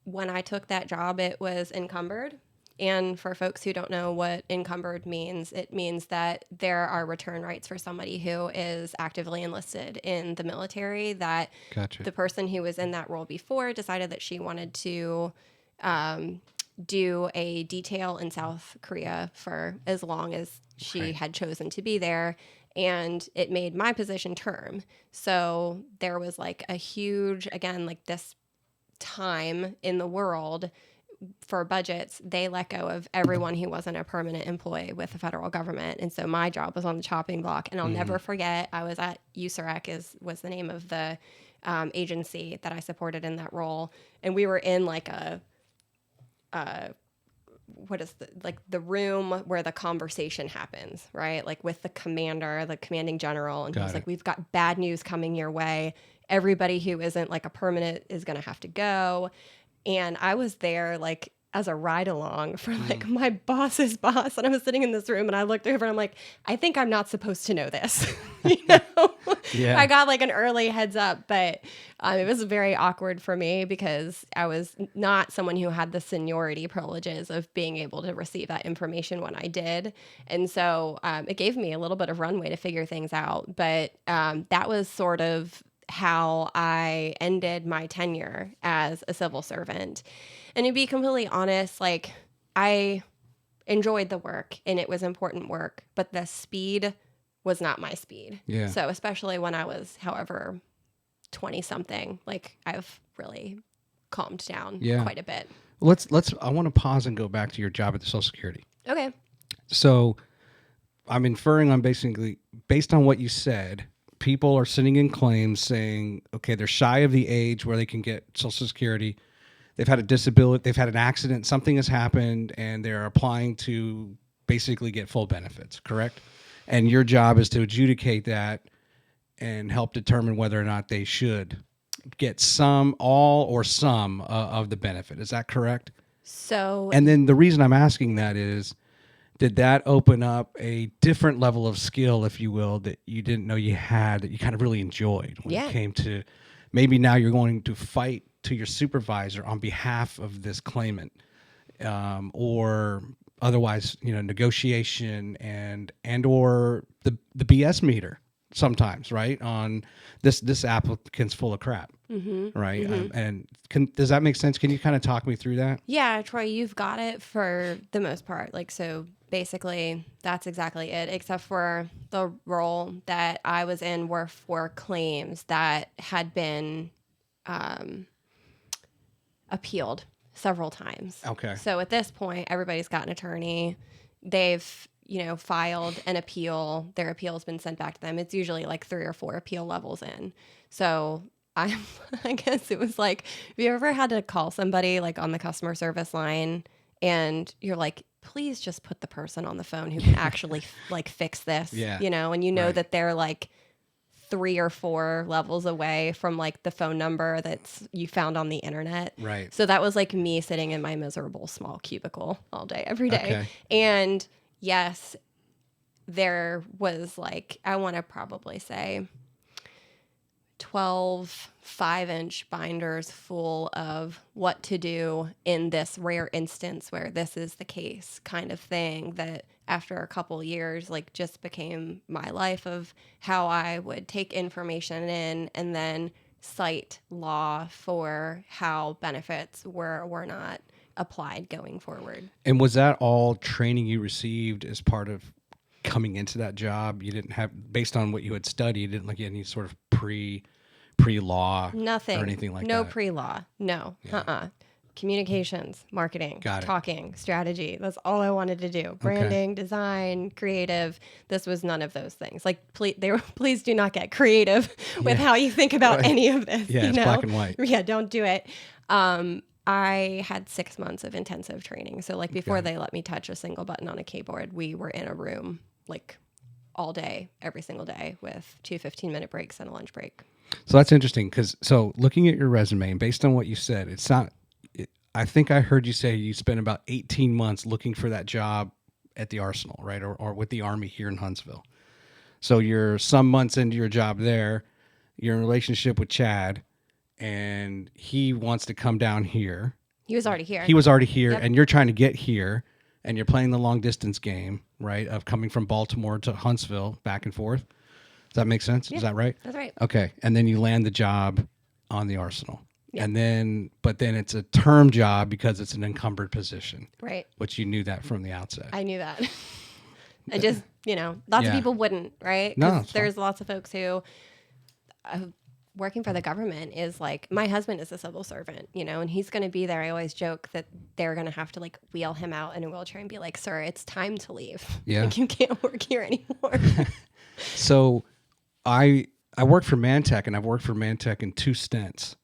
when I took that job, it was encumbered. And for folks who don't know what encumbered means, it means that there are return rights for somebody who is actively enlisted in the military, that Gotcha. the person who was in that role before decided that she wanted to do a detail in South Korea for as long as she Right. had chosen to be there. And it made my position term. So there was like a huge, again, like this time in the world for budgets, they let go of everyone who wasn't a permanent employee with the federal government. And so my job was on the chopping block. And I'll never forget, I was at USAREC was the name of the agency that I supported in that role. And we were in like what is the room where the conversation happens, right? Like with the commander, the commanding general. And Got he's it. like, we've got bad news coming your way. Everybody who isn't like a permanent is going to have to go. And I was there like as a ride along for like my boss's boss. And I was sitting in this room and I looked over and I'm like, I think I'm not supposed to know this. You know? Yeah. I got like an early heads up, but it was very awkward for me because I was not someone who had the seniority privileges of being able to receive that information when I did. And so it gave me a little bit of runway to figure things out. But that was sort of how I ended my tenure as a civil servant. And to be completely honest, like I enjoyed the work and it was important work, but the speed was not my speed. Yeah. So especially when I was, however, 20 something, like I've really calmed down Yeah. quite a bit. Let's I want to pause and go back to your job at the Social Security. Okay. So I'm inferring on basically based on what you said, people are sitting in claims saying, okay, they're shy of the age where they can get Social Security. They've had a disability, they've had an accident, something has happened, and they're applying to basically get full benefits, correct? And your job is to adjudicate that and help determine whether or not they should get some, all, or some of the benefit. Is that correct? So And then the reason I'm asking that is, did that open up a different level of skill, if you will, that you didn't know you had, that you kind of really enjoyed when Yeah. it came to maybe now you're going to fight to your supervisor on behalf of this claimant, or otherwise, negotiation and or the BS meter sometimes, right? On this applicant's full of crap, right? Does that make sense? Can you kind of talk me through that? Yeah, Troy, you've got it for the most part. Like, so basically that's exactly it, except for the role that I was in were for claims that had been appealed several times. Okay. So at this point, everybody's got an attorney. They've, filed an appeal. Their appeal's been sent back to them. It's usually like 3 or 4 appeal levels in. So I guess it was like, have you ever had to call somebody like on the customer service line and you're like, please just put the person on the phone who can actually like fix this, Yeah. And you know Right. that they're like 3 or 4 levels away from like the phone number that's you found on the internet. Right. So that was like me sitting in my miserable small cubicle all day, every day. Okay. And yes, there was like, I want to probably say 12 5-inch binders full of what to do in this rare instance where this is the case kind of thing that after a couple years like just became my life of how I would take information in and then cite law for how benefits were or were not applied going forward. And was that all training you received as part of coming into that job? You didn't have, based on what you had studied, you didn't like any sort of pre-law Nothing. or anything like no that? No pre-law. No. Communications, marketing, Got it. talking, strategy. That's all I wanted to do. Branding, design, creative. This was none of those things. Like, please do not get creative with how you think about any of this. Yeah, it's black and white. Yeah, don't do it. I had 6 months of intensive training. So like before they let me touch a single button on a keyboard, we were in a room like all day, every single day with 2 15-minute breaks and a lunch break. So that's interesting because looking at your resume and based on what you said, I think I heard you say you spent about 18 months looking for that job at the Arsenal, right? Or with the Army here in Huntsville. So you're some months into your job there, you're in a relationship with Chad, and he wants to come down here. He was already here. Yep. And you're trying to get here, and you're playing the long distance game, right? Of coming from Baltimore to Huntsville, back and forth. Does that make sense? Yeah, Is that right? That's right. Okay. And then you land the job on the Arsenal. Yeah. But then it's a term job because it's an encumbered position. Right. Which you knew that from the outset. I knew that. I just, lots of people wouldn't, right? No, there's lots of folks who working for the government is like, my husband is a civil servant, and he's going to be there. I always joke that they're going to have to like wheel him out in a wheelchair and be like, sir, it's time to leave. Yeah. Like, you can't work here anymore. So I worked for Mantech, and I've worked for Mantech in 2 stints.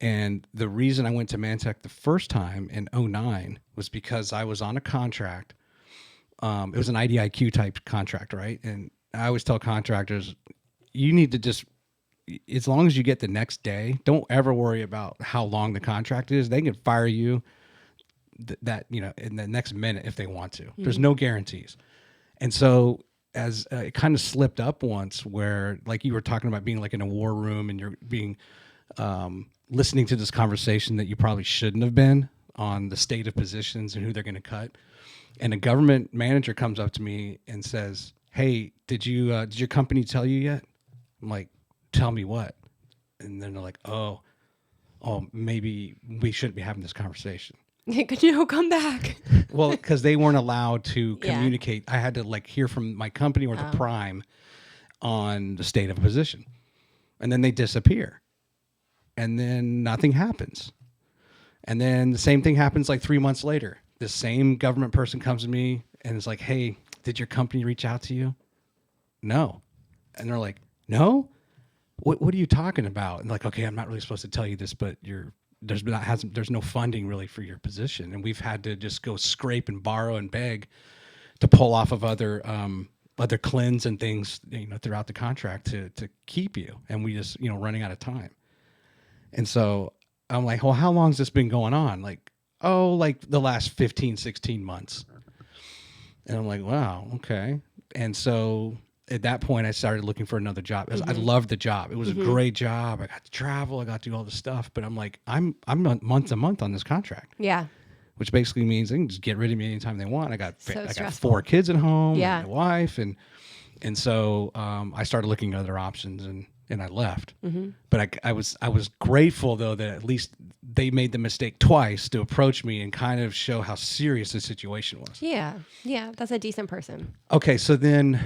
And the reason I went to Mantech the first time in 2009 was because I was on a contract. It was an IDIQ type contract, right? And I always tell contractors, you need to just, as long as you get the next day, don't ever worry about how long the contract is. They can fire you in the next minute if they want to. Mm-hmm. There's no guarantees. And so as it kind of slipped up once where like you were talking about being like in a war room and you're being listening to this conversation that you probably shouldn't have been on the state of positions and who they're going to cut. And a government manager comes up to me and says, hey, did your company tell you yet? I'm like, tell me what? And then they're like, oh, maybe we shouldn't be having this conversation. Could you come back? Well, because they weren't allowed to communicate. I had to like hear from my company or the prime on the state of a position. And then they disappear. And then nothing happens. And then the same thing happens like 3 months later. The same government person comes to me and is like, hey, did your company reach out to you? No. And they're like, no? What are you talking about? And like, okay, I'm not really supposed to tell you this, but there's no funding really for your position. And we've had to just go scrape and borrow and beg to pull off of other cleanse and things, throughout the contract to keep you. And we just, running out of time. And so I'm like, well, how long has this been going on? Like, like the last 15, 16 months. And I'm like, wow, okay. And so at that point, I started looking for another job. I loved the job. It was a great job. I got to travel. I got to do all this stuff. But I'm like, I'm month to month on this contract. Yeah. which basically means they can just get rid of me anytime they want. I got stressful. 4 kids at home, Yeah. and a wife, and so I started looking at other options, and I left. But I was grateful though that at least they made the mistake twice to approach me and kind of show how serious the situation was. Yeah. Yeah. That's a decent person. Okay, so then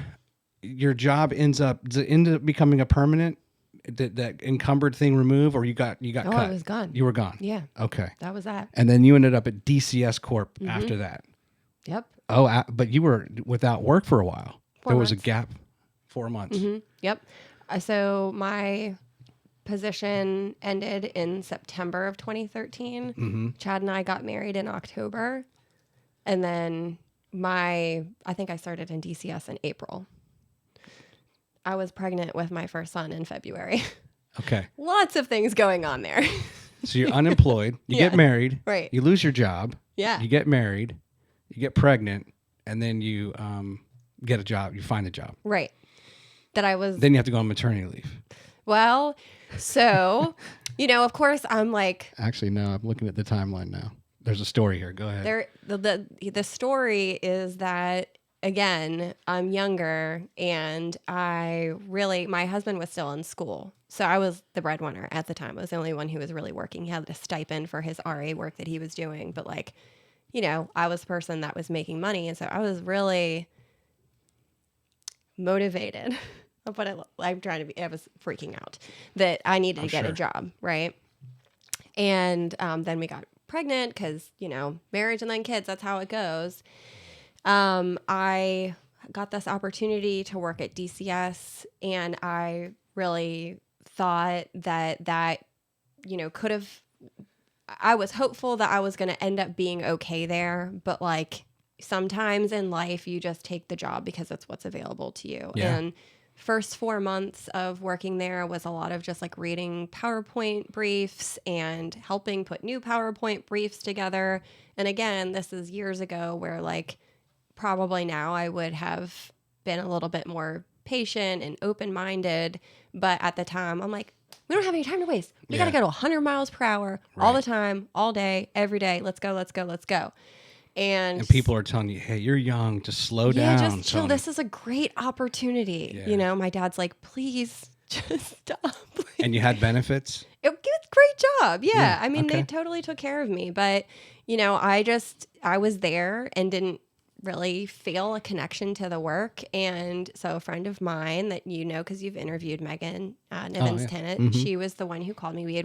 your job does it end up becoming a permanent? That encumbered thing removed, or you got cut? I was gone. You were gone. Yeah. Okay. That was that. And then you ended up at DCS Corp after that. Yep. Oh, but you were without work for a while. 4 There was a months. gap. 4 months. Yep. So my position ended in September of 2013. Chad and I got married in October. And then I think I started in DCS in April. I was pregnant with my first son in February. Okay. Lots of things going on there. So you're unemployed. You get married. Right. You lose your job. Yeah. You get married. You get pregnant, and then you get a job. You find a job. Right. That I was. Then you have to go on maternity leave. Well, so, of course, I'm like. Actually, no. I'm looking at the timeline now. There's a story here. Go ahead. The story is that, again, I'm younger and my husband was still in school. So I was the breadwinner at the time. I was the only one who was really working. He had a stipend for his RA work that he was doing. But I was the person that was making money. And so I was really motivated. I was freaking out that I needed to get a job. Right. And then we got pregnant because, marriage and then kids, that's how it goes. I got this opportunity to work at DCS, and I really thought that could have, I was hopeful that I was going to end up being okay there, but sometimes in life you just take the job because it's what's available to you. Yeah. And first 4 months of working there was a lot of just reading PowerPoint briefs and helping put new PowerPoint briefs together. And again, this is years ago where probably now I would have been a little bit more patient and open-minded. But at the time, I'm like, we don't have any time to waste. We got to go to 100 miles per hour all the time, all day, every day. Let's go, let's go, let's go. And people are telling you, hey, you're young. Just slow down. Yeah, just chill. Toni. This is a great opportunity. Yeah. My dad's like, please just stop. And you had benefits? It was a great job. Yeah. I mean, okay. they totally took care of me. But, I was there and didn't really feel a connection to the work. And so a friend of mine that because you've interviewed Megan, Niven's tenant, she was the one who called me. We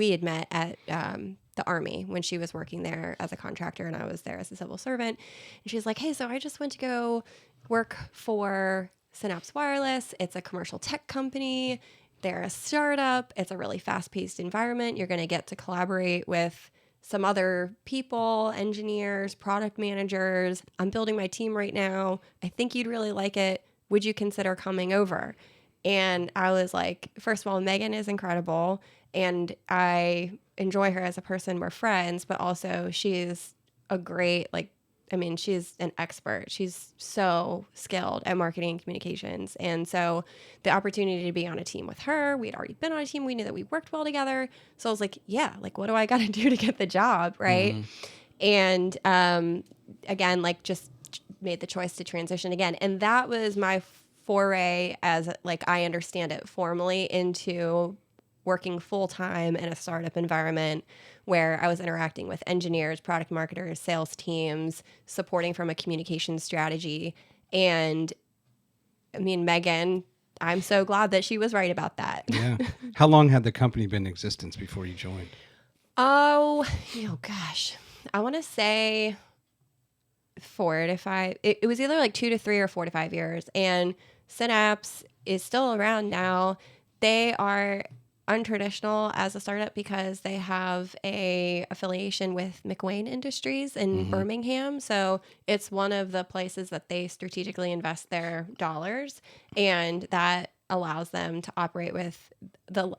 had met at the Army when she was working there as a contractor and I was there as a civil servant. And she's like, hey, so I just went to go work for Synapse Wireless. It's a commercial tech company. They're a startup. It's a really fast-paced environment. You're going to get to collaborate with some other people, engineers, product managers. I'm building my team right now. I think you'd really like it. Would you consider coming over? And I was like, first of all, Megan is incredible. And I enjoy her as a person. We're friends, but also she's a great, she's an expert. She's so skilled at marketing and communications. And so the opportunity to be on a team with her, we had already been on a team. We knew that we worked well together. So I was like, yeah, what do I got to do to get the job? Right. And again, just made the choice to transition again. And that was my foray as I understand it formally into working full-time in a startup environment where I was interacting with engineers, product marketers, sales teams, supporting from a communication strategy. And Megan, I'm so glad that she was right about that. Yeah. How long had the company been in existence before you joined? Oh, gosh. I want to say 4 to 5. It was either 2 to 3 or 4 to 5 years. And Synapse is still around now. They are untraditional as a startup because they have a affiliation with McWane Industries in Birmingham. So it's one of the places that they strategically invest their dollars, and that allows them to operate with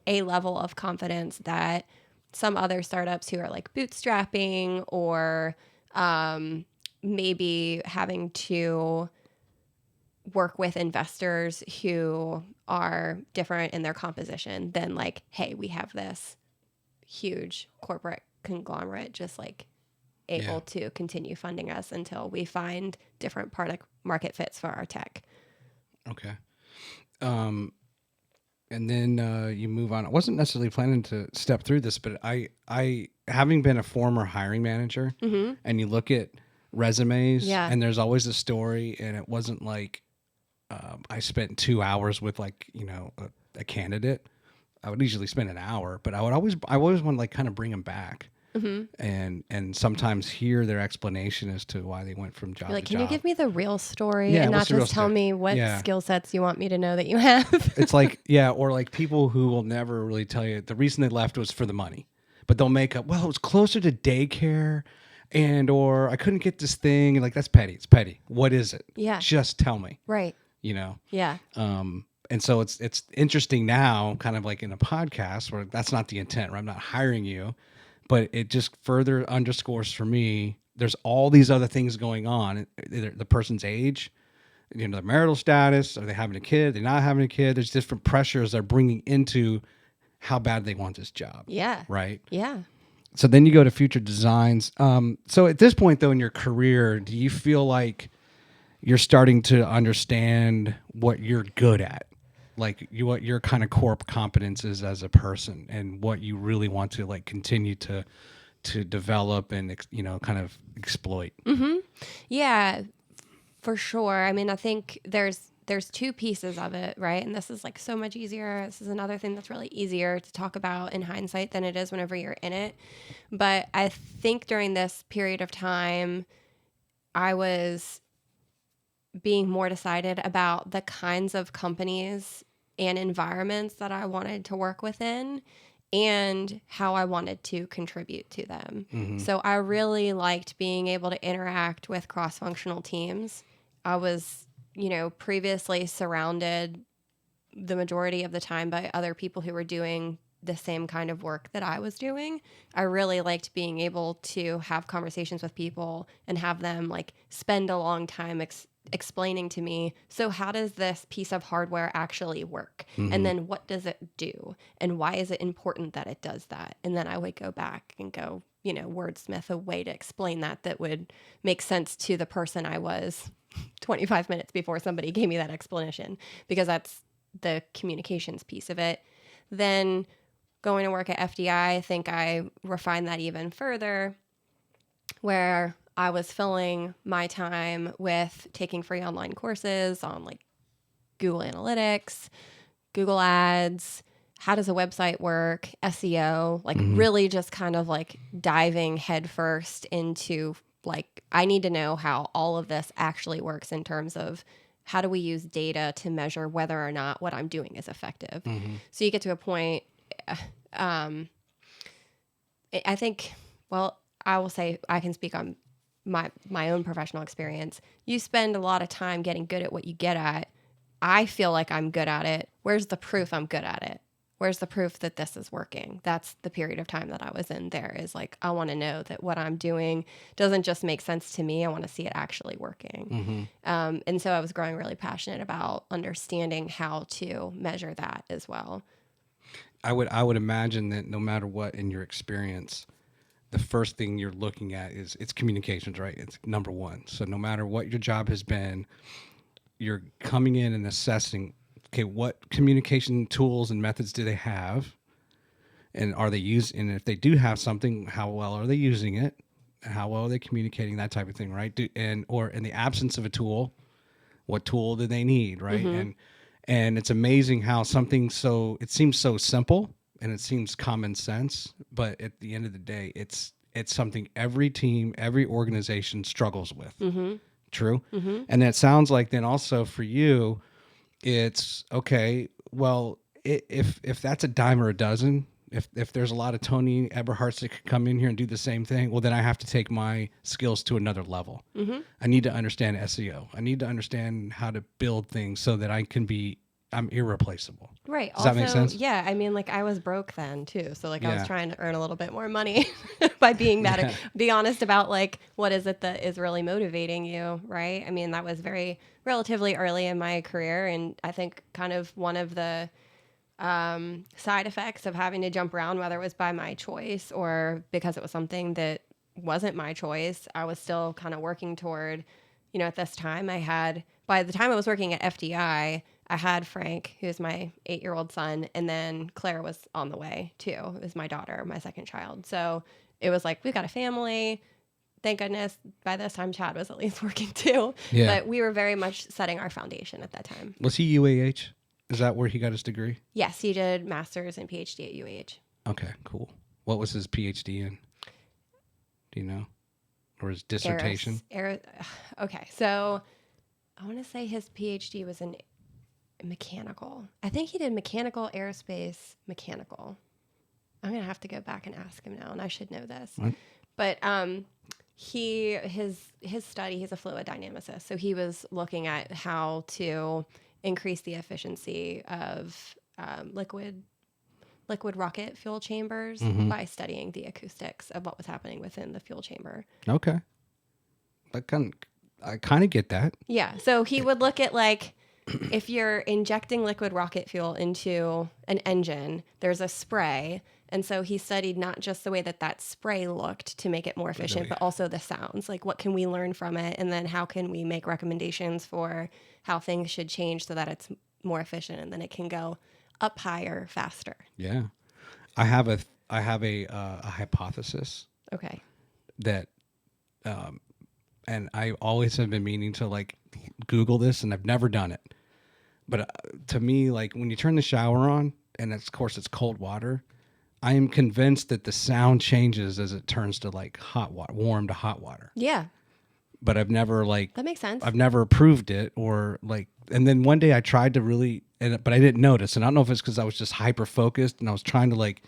a level of confidence that some other startups who are bootstrapping or maybe having to work with investors who are different in their composition than hey, we have this huge corporate conglomerate just able to continue funding us until we find different product market fits for our tech. Okay. And then you move on. I wasn't necessarily planning to step through this, but I having been a former hiring manager, and you look at resumes, and there's always a story, and it wasn't like I spent 2 hours with like a candidate. I would usually spend an hour, but I always want to like kind of bring them back. And sometimes hear their explanation as to why they went from job You're like, to can job. you give me the real story Yeah, and not what's the real just tell story? me what Yeah. skill sets you want me to know that you have? It's like, or like people who will never really tell you the reason they left was for the money, but they'll make up, well, it was closer to daycare or I couldn't get this thing. And like, that's petty. It's petty. What is it? Yeah. Just tell me, Right. Yeah. And so it's interesting now, kind of like in a podcast where that's not the intent, right? I'm not hiring you, but it just further underscores for me, there's all these other things going on. Either the person's age, their marital status, are they having a kid? They're not having a kid. There's different pressures they're bringing into how bad they want this job. Yeah. Right. Yeah. So then you go to future designs. So at this point, though, in your career, do you feel like you're starting to understand what you're good at? Like what your kind of core competence is as a person and what you really want to like continue to develop and, kind of exploit. Yeah, for sure. I mean, I think there's two pieces of it, right? And this is like so much easier. This is another thing that's really easier to talk about in hindsight than it is whenever you're in it. But I think during this period of time, I was being more decided about the kinds of companies and environments that I wanted to work within and how I wanted to contribute to them. So I really liked being able to interact with cross-functional teams. I was, previously surrounded the majority of the time by other people who were doing the same kind of work that I was doing. I really liked being able to have conversations with people and have them like spend a long time explaining to me, so how does this piece of hardware actually work? And then what does it do? And why is it important that it does that? And then I would go back and go, wordsmith a way to explain that would make sense to the person I was 25 minutes before somebody gave me that explanation, because that's the communications piece of it. Then going to work at FDI, I think I refined that even further, where I was filling my time with taking free online courses on like Google Analytics, Google Ads, how does a website work, SEO, like really just kind of like diving headfirst into like, I need to know how all of this actually works in terms of how do we use data to measure whether or not what I'm doing is effective. So you get to a point, I think, well, I will say I can speak on my own professional experience. You spend a lot of time getting good at what you get at. I feel like I'm good at it. Where's the proof I'm good at it? Where's the proof that this is working? That's the period of time that I was in there, is like, I want to know that what I'm doing doesn't just make sense to me. I want to see it actually working. And so I was growing really passionate about understanding how to measure that as well. I would imagine that no matter what in your experience, the first thing you're looking at is it's communications, right? It's number one. So no matter what your job has been, you're coming in and assessing, okay, what communication tools and methods do they have? And are they using, and if they do have something, how well are they using it? How well are they communicating, that type of thing, right? Or in the absence of a tool, what tool do they need, right? And it's amazing how something it seems so simple and it seems common sense, but at the end of the day, it's something every team, every organization struggles with. True? And that sounds like then also for you, it's okay, well, if that's a dime or a dozen, if there's a lot of Toni Eberharts that could come in here and do the same thing, well, then I have to take my skills to another level. I need to understand SEO. I need to understand how to build things so that I'm irreplaceable. Right. Does that make sense? Yeah. I mean, like I was broke then too. So like I was trying to earn a little bit more money by being that, be honest about like, what is it that is really motivating you? Right. I mean, that was relatively early in my career. And I think kind of one of the side effects of having to jump around, whether it was by my choice or because it was something that wasn't my choice. I was still kind of working toward, at this time by the time I was working at FDI, I had Frank, who's my 8-year-old son, and then Claire was on the way too. It was my daughter, my second child. So it was like, we've got a family. Thank goodness by this time Chad was at least working too. Yeah. But we were very much setting our foundation at that time. Was he UAH? Is that where he got his degree? Yes, he did master's and PhD at UAH. Okay, cool. What was his PhD in? Do you know? Or his dissertation? Okay, so I want to say his PhD was in mechanical. I think he did mechanical, aerospace, mechanical. I'm going to have to go back and ask him now, and I should know this. What? But his study, he's a fluid dynamicist, so he was looking at how to increase the efficiency of liquid rocket fuel chambers by studying the acoustics of what was happening within the fuel chamber. Okay. I kind of get that. Yeah. So he would look at like, if you're injecting liquid rocket fuel into an engine, there's a spray. And so he studied not just the way that spray looked to make it more efficient, but also the sounds. Like, what can we learn from it? And then how can we make recommendations for how things should change so that it's more efficient and then it can go up higher, faster. Yeah. I have a hypothesis Okay. that, and I always have been meaning to like Google this, and I've never done it. But to me, like when you turn the shower on, and of course it's cold water, I am convinced that the sound changes as it turns to like hot water, warm to hot water. Yeah. But I've never That makes sense. I've never proved it or like, and then one day I tried to really, but I didn't notice. And I don't know if it's because I was just hyper focused and I was trying to like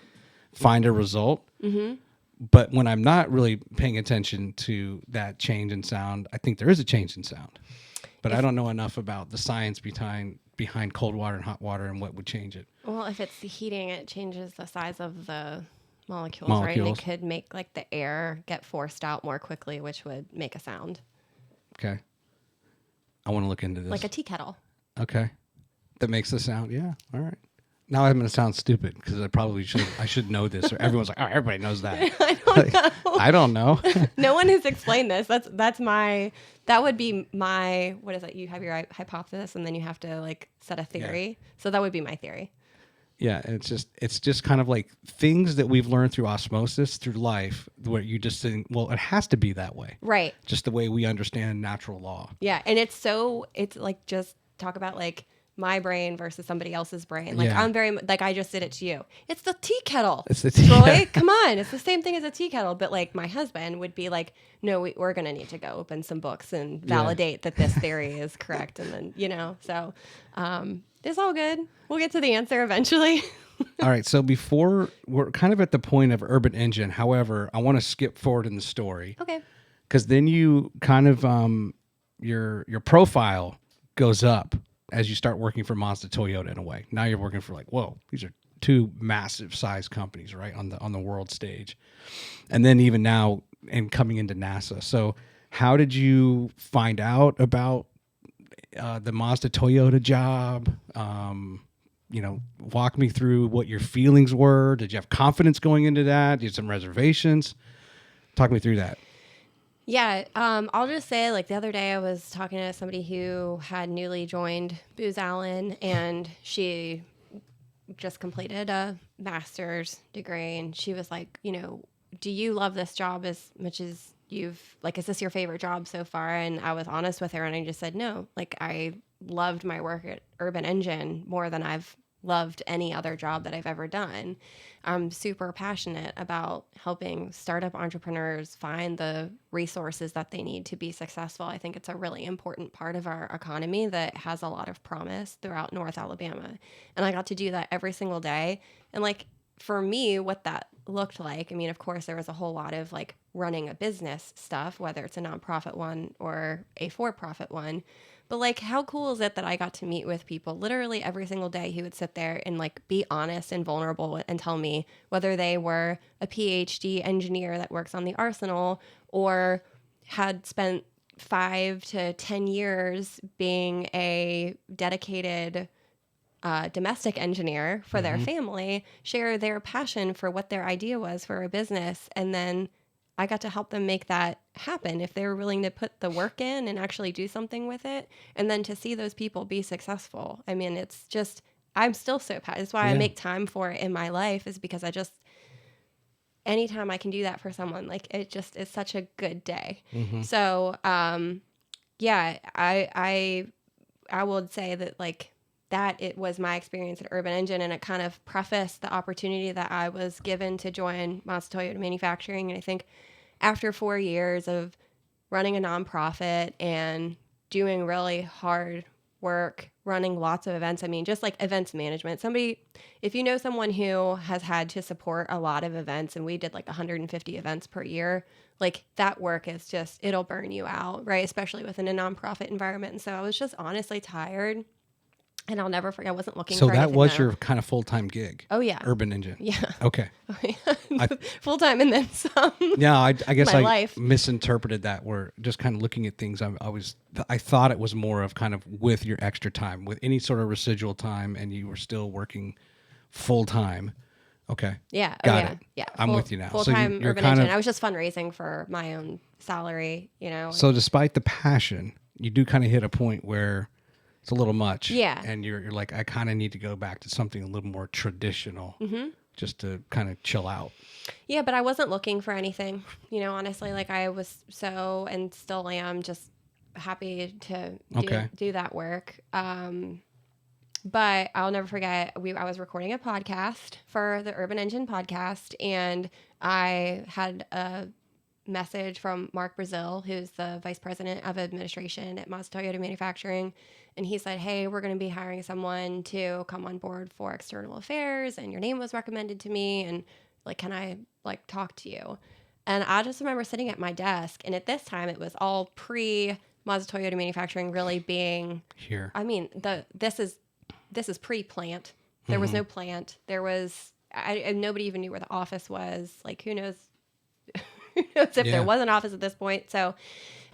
find a result. Mm-hmm. But when I'm not really paying attention to that change in sound, I think there is a change in sound. But I don't know enough about the science behind cold water and hot water and what would change it. Well, if it's heating, it changes the size of the molecules, right? And it could make like the air get forced out more quickly, which would make a sound. Okay. I want to look into this. Like a tea kettle. Okay. That makes the sound. Yeah. All right. Now I'm going to sound stupid because I should know this. Or everyone's like, oh, everybody knows that. I don't know. No one has explained this. That would be my, what is it? You have your hypothesis and then you have to like set a theory. Yeah. So that would be my theory. Yeah. It's just kind of like things that we've learned through osmosis, through life, where you just think, well, it has to be that way. Right. Just the way we understand natural law. Yeah. And it's like, just talk about like, my brain versus somebody else's brain. Like, yeah. I'm very, like, I just did it to you. It's the tea kettle. It's the tea Troy, come on. It's the same thing as a tea kettle. But, like, my husband would be like, no, we're going to need to go open some books and validate that this theory is correct. And then, so it's all good. We'll get to the answer eventually. All right. So before, we're kind of at the point of Urban Engine. However, I want to skip forward in the story. Okay. Because then you kind of, your profile goes up as you start working for Mazda Toyota in a way. Now you're working for like, whoa, these are two massive size companies, right? On the world stage. And then even now and coming into NASA. So how did you find out about the Mazda Toyota job? Walk me through what your feelings were. Did you have confidence going into that? Did you have some reservations? Talk me through that. Yeah, I'll just say, like, the other day I was talking to somebody who had newly joined Booz Allen, and she just completed a master's degree, and she was like, do you love this job as much as is this your favorite job so far? And I was honest with her, and I just said, no, like, I loved my work at Urban Engine more than I've loved any other job that I've ever done. I'm super passionate about helping startup entrepreneurs find the resources that they need to be successful. I think it's a really important part of our economy that has a lot of promise throughout North Alabama. And I got to do that every single day. And like, for me, what that looked like, I mean, of course, there was a whole lot of like running a business stuff, whether it's a nonprofit one or a for-profit one. But like, how cool is it that I got to meet with people literally every single day who would sit there and like be honest and vulnerable and tell me whether they were a PhD engineer that works on the Arsenal or had spent 5 to 10 years being a dedicated domestic engineer for their family, share their passion for what their idea was for a business, and then I got to help them make that happen if they were willing to put the work in and actually do something with it. And then to see those people be successful. I mean, it's just, I'm still so passionate. That's why I make time for it in my life, is because I just, anytime I can do that for someone, like it just is such a good day. So, yeah, I would say that like that it was my experience at Urban Engine, and it kind of prefaced the opportunity that I was given to join Mazda Toyota Manufacturing. And I think after 4 years of running a nonprofit and doing really hard work, running lots of events, I mean, just like events management, if you know someone who has had to support a lot of events, and we did like 150 events per year, like that work is just, it'll burn you out, right? Especially within a nonprofit environment. And so I was just honestly tired, and I'll never forget, I wasn't looking So for that anything was now. your kind of full-time gig? Oh, yeah. Urban Engine? Yeah. Okay. Full time and then some. Yeah, I guess My I life. misinterpreted that. Where just kind of looking at things, I thought it was more of kind of with your extra time, with any sort of residual time, and you were still working full time. Okay. Yeah. Got yeah. it. Yeah. I'm with you now. Full So time you're Urban kind Engine. of, I was just fundraising for my own salary, you know. so despite the passion, you do kind of hit a point where it's a little much. Yeah. And you're like, I kind of need to go back to something a little more traditional, just to kind of chill out. Yeah, but I wasn't looking for anything, you know, honestly. Like I was so, and still am, just happy to do that work. But I'll never forget, I was recording a podcast for the Urban Engine podcast, and I had a message from Mark Brazil, who's the vice president of administration at Mazda Toyota Manufacturing. And he said, hey, we're going to be hiring someone to come on board for external affairs, and your name was recommended to me, and like, can I like talk to you? And I just remember sitting at my desk, and at this time it was all pre Mazda Toyota Manufacturing really being Here. I mean, this is pre-plant. There was no plant. There was nobody even knew where the office was. Like, who knows? Who knows if there was an office at this point? So,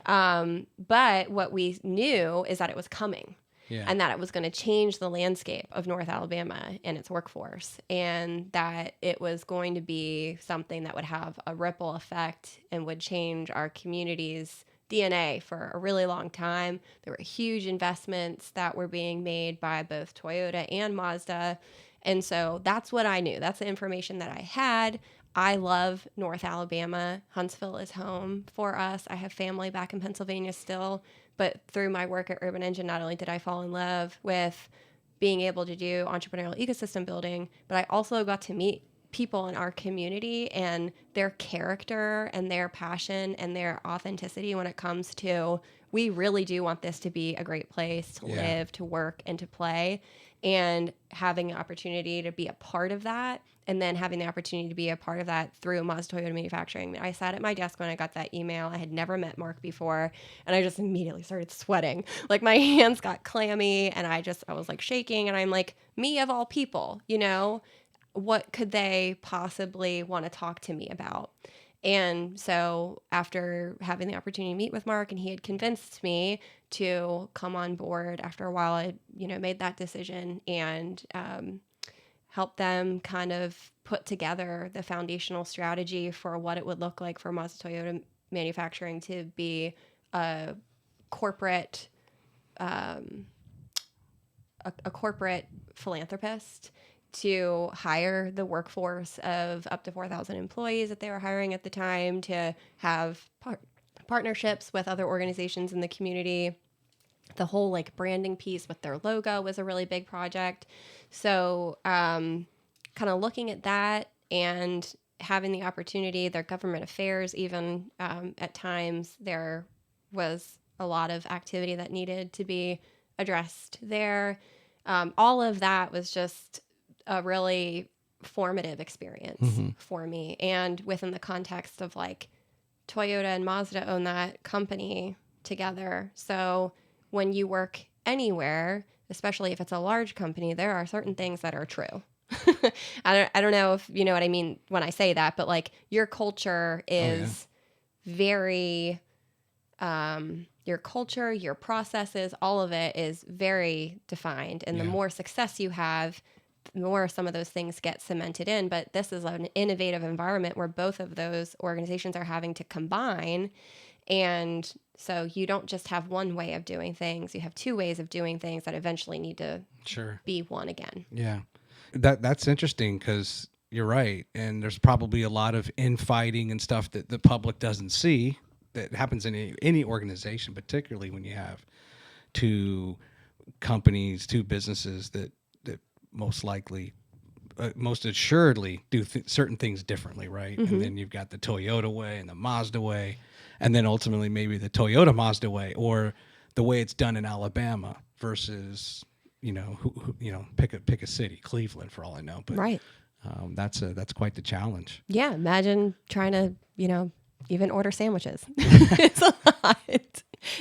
but what we knew is that it was coming, and that it was going to change the landscape of North Alabama and its workforce, and that it was going to be something that would have a ripple effect and would change our community's DNA for a really long time. There were huge investments that were being made by both Toyota and Mazda. And so that's what I knew. That's the information that I had. I love North Alabama. Huntsville is home for us. I have family back in Pennsylvania still. But through my work at Urban Engine, not only did I fall in love with being able to do entrepreneurial ecosystem building, but I also got to meet people in our community and their character and their passion and their authenticity when it comes to, we really do want this to be a great place to live, to work, and to play. And having an opportunity to be a part of that, and then having the opportunity to be a part of that through Mazda Toyota Manufacturing. I sat at my desk when I got that email. I had never met Mark before, and I just immediately started sweating. Like my hands got clammy, and I was like shaking, and I'm like, me of all people, you know? What could they possibly want to talk to me about? And so after having the opportunity to meet with Mark, and he had convinced me to come on board, after a while I, made that decision and help them kind of put together the foundational strategy for what it would look like for Mazda Toyota Manufacturing to be a corporate, a corporate philanthropist, to hire the workforce of up to 4,000 employees that they were hiring at the time, to have partnerships with other organizations in the community. The whole like branding piece with their logo was a really big project. So kind of looking at that and having the opportunity, their government affairs, even at times there was a lot of activity that needed to be addressed there. All of that was just a really formative experience for me. And within the context of like Toyota and Mazda own that company together. So when you work anywhere, especially if it's a large company, there are certain things that are true. I don't know if you know what I mean when I say that, but like your culture is very, your culture, your processes, all of it is very defined. And the more success you have, more some of those things get cemented in. But this is an innovative environment where both of those organizations are having to combine. And so you don't just have one way of doing things. You have two ways of doing things that eventually need to be one again. Yeah. That's interesting because you're right. And there's probably a lot of infighting and stuff that the public doesn't see that happens in any organization, particularly when you have two companies, two businesses that most likely, most assuredly do certain things differently, right? Mm-hmm. And then you've got the Toyota way and the Mazda way, and then ultimately maybe the Toyota Mazda way, or the way it's done in Alabama versus, pick a city, Cleveland for all I know. But right. That's quite the challenge. Yeah. Imagine trying to, even order sandwiches. It's a lot.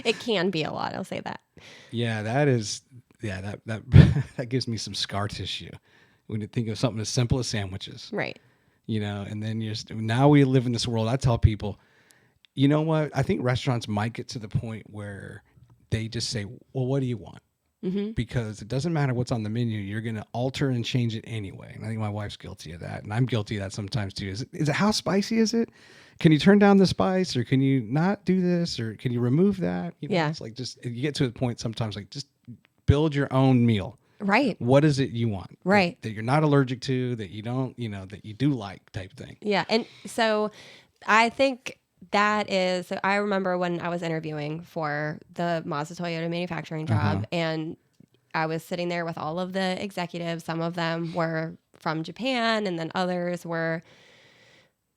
It can be a lot. I'll say that. Yeah, that that gives me some scar tissue when you think of something as simple as sandwiches. Right. And then now we live in this world. I tell people, you know what? I think restaurants might get to the point where they just say, well, what do you want? Mm-hmm. Because it doesn't matter what's on the menu. You're going to alter and change it anyway. And I think my wife's guilty of that. And I'm guilty of that sometimes too. Is it how spicy is it? Can you turn down the spice, or can you not do this, or can you remove that? Yeah. It's like you get to a point sometimes like just build your own meal. Right. What is it you want? Right. That you're not allergic to, that you don't, that you do like type thing. Yeah. And so I think so I remember when I was interviewing for the Mazda Toyota manufacturing job, and I was sitting there with all of the executives. Some of them were from Japan, and then others were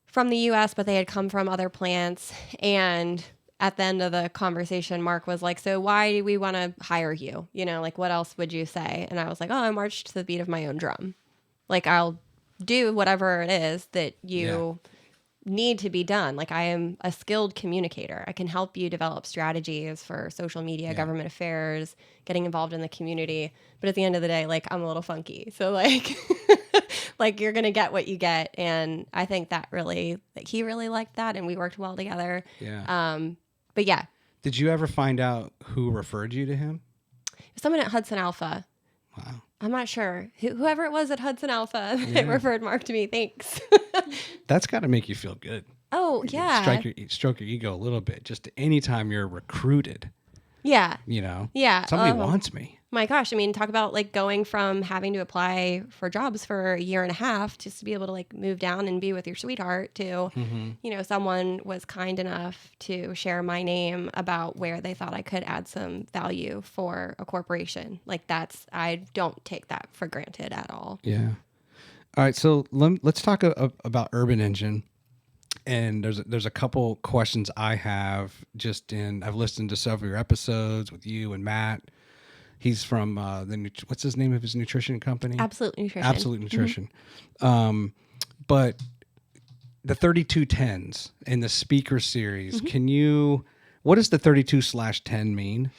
from the US, but they had come from other plants. And at the end of the conversation, Mark was like, so why do we want to hire you? What else would you say? And I was like, I march to the beat of my own drum. I'll do whatever it is that you need to be done. I am a skilled communicator. I can help you develop strategies for social media, government affairs, getting involved in the community. But at the end of the day, I'm a little funky. So you're going to get what you get. And I think that he really liked that. And we worked well together. Yeah. But yeah. Did you ever find out who referred you to him? Someone at Hudson Alpha. Wow. I'm not sure. Whoever it was at Hudson Alpha that referred Mark to me, thanks. That's got to make you feel good. Oh, yeah. Stroke your ego a little bit. Just anytime you're recruited. Yeah. Yeah. Somebody wants me. My gosh. I mean, talk about going from having to apply for jobs for a year and a half just to be able to move down and be with your sweetheart to, someone was kind enough to share my name about where they thought I could add some value for a corporation. I don't take that for granted at all. Yeah. All right. So let's talk about Urban Engine. And there's a couple questions I have I've listened to several of your episodes with you and Matt. He's from what's his name of his nutrition company? Absolute Nutrition. Absolute Nutrition. But the 3210s in the speaker series, what does the 32/10 mean?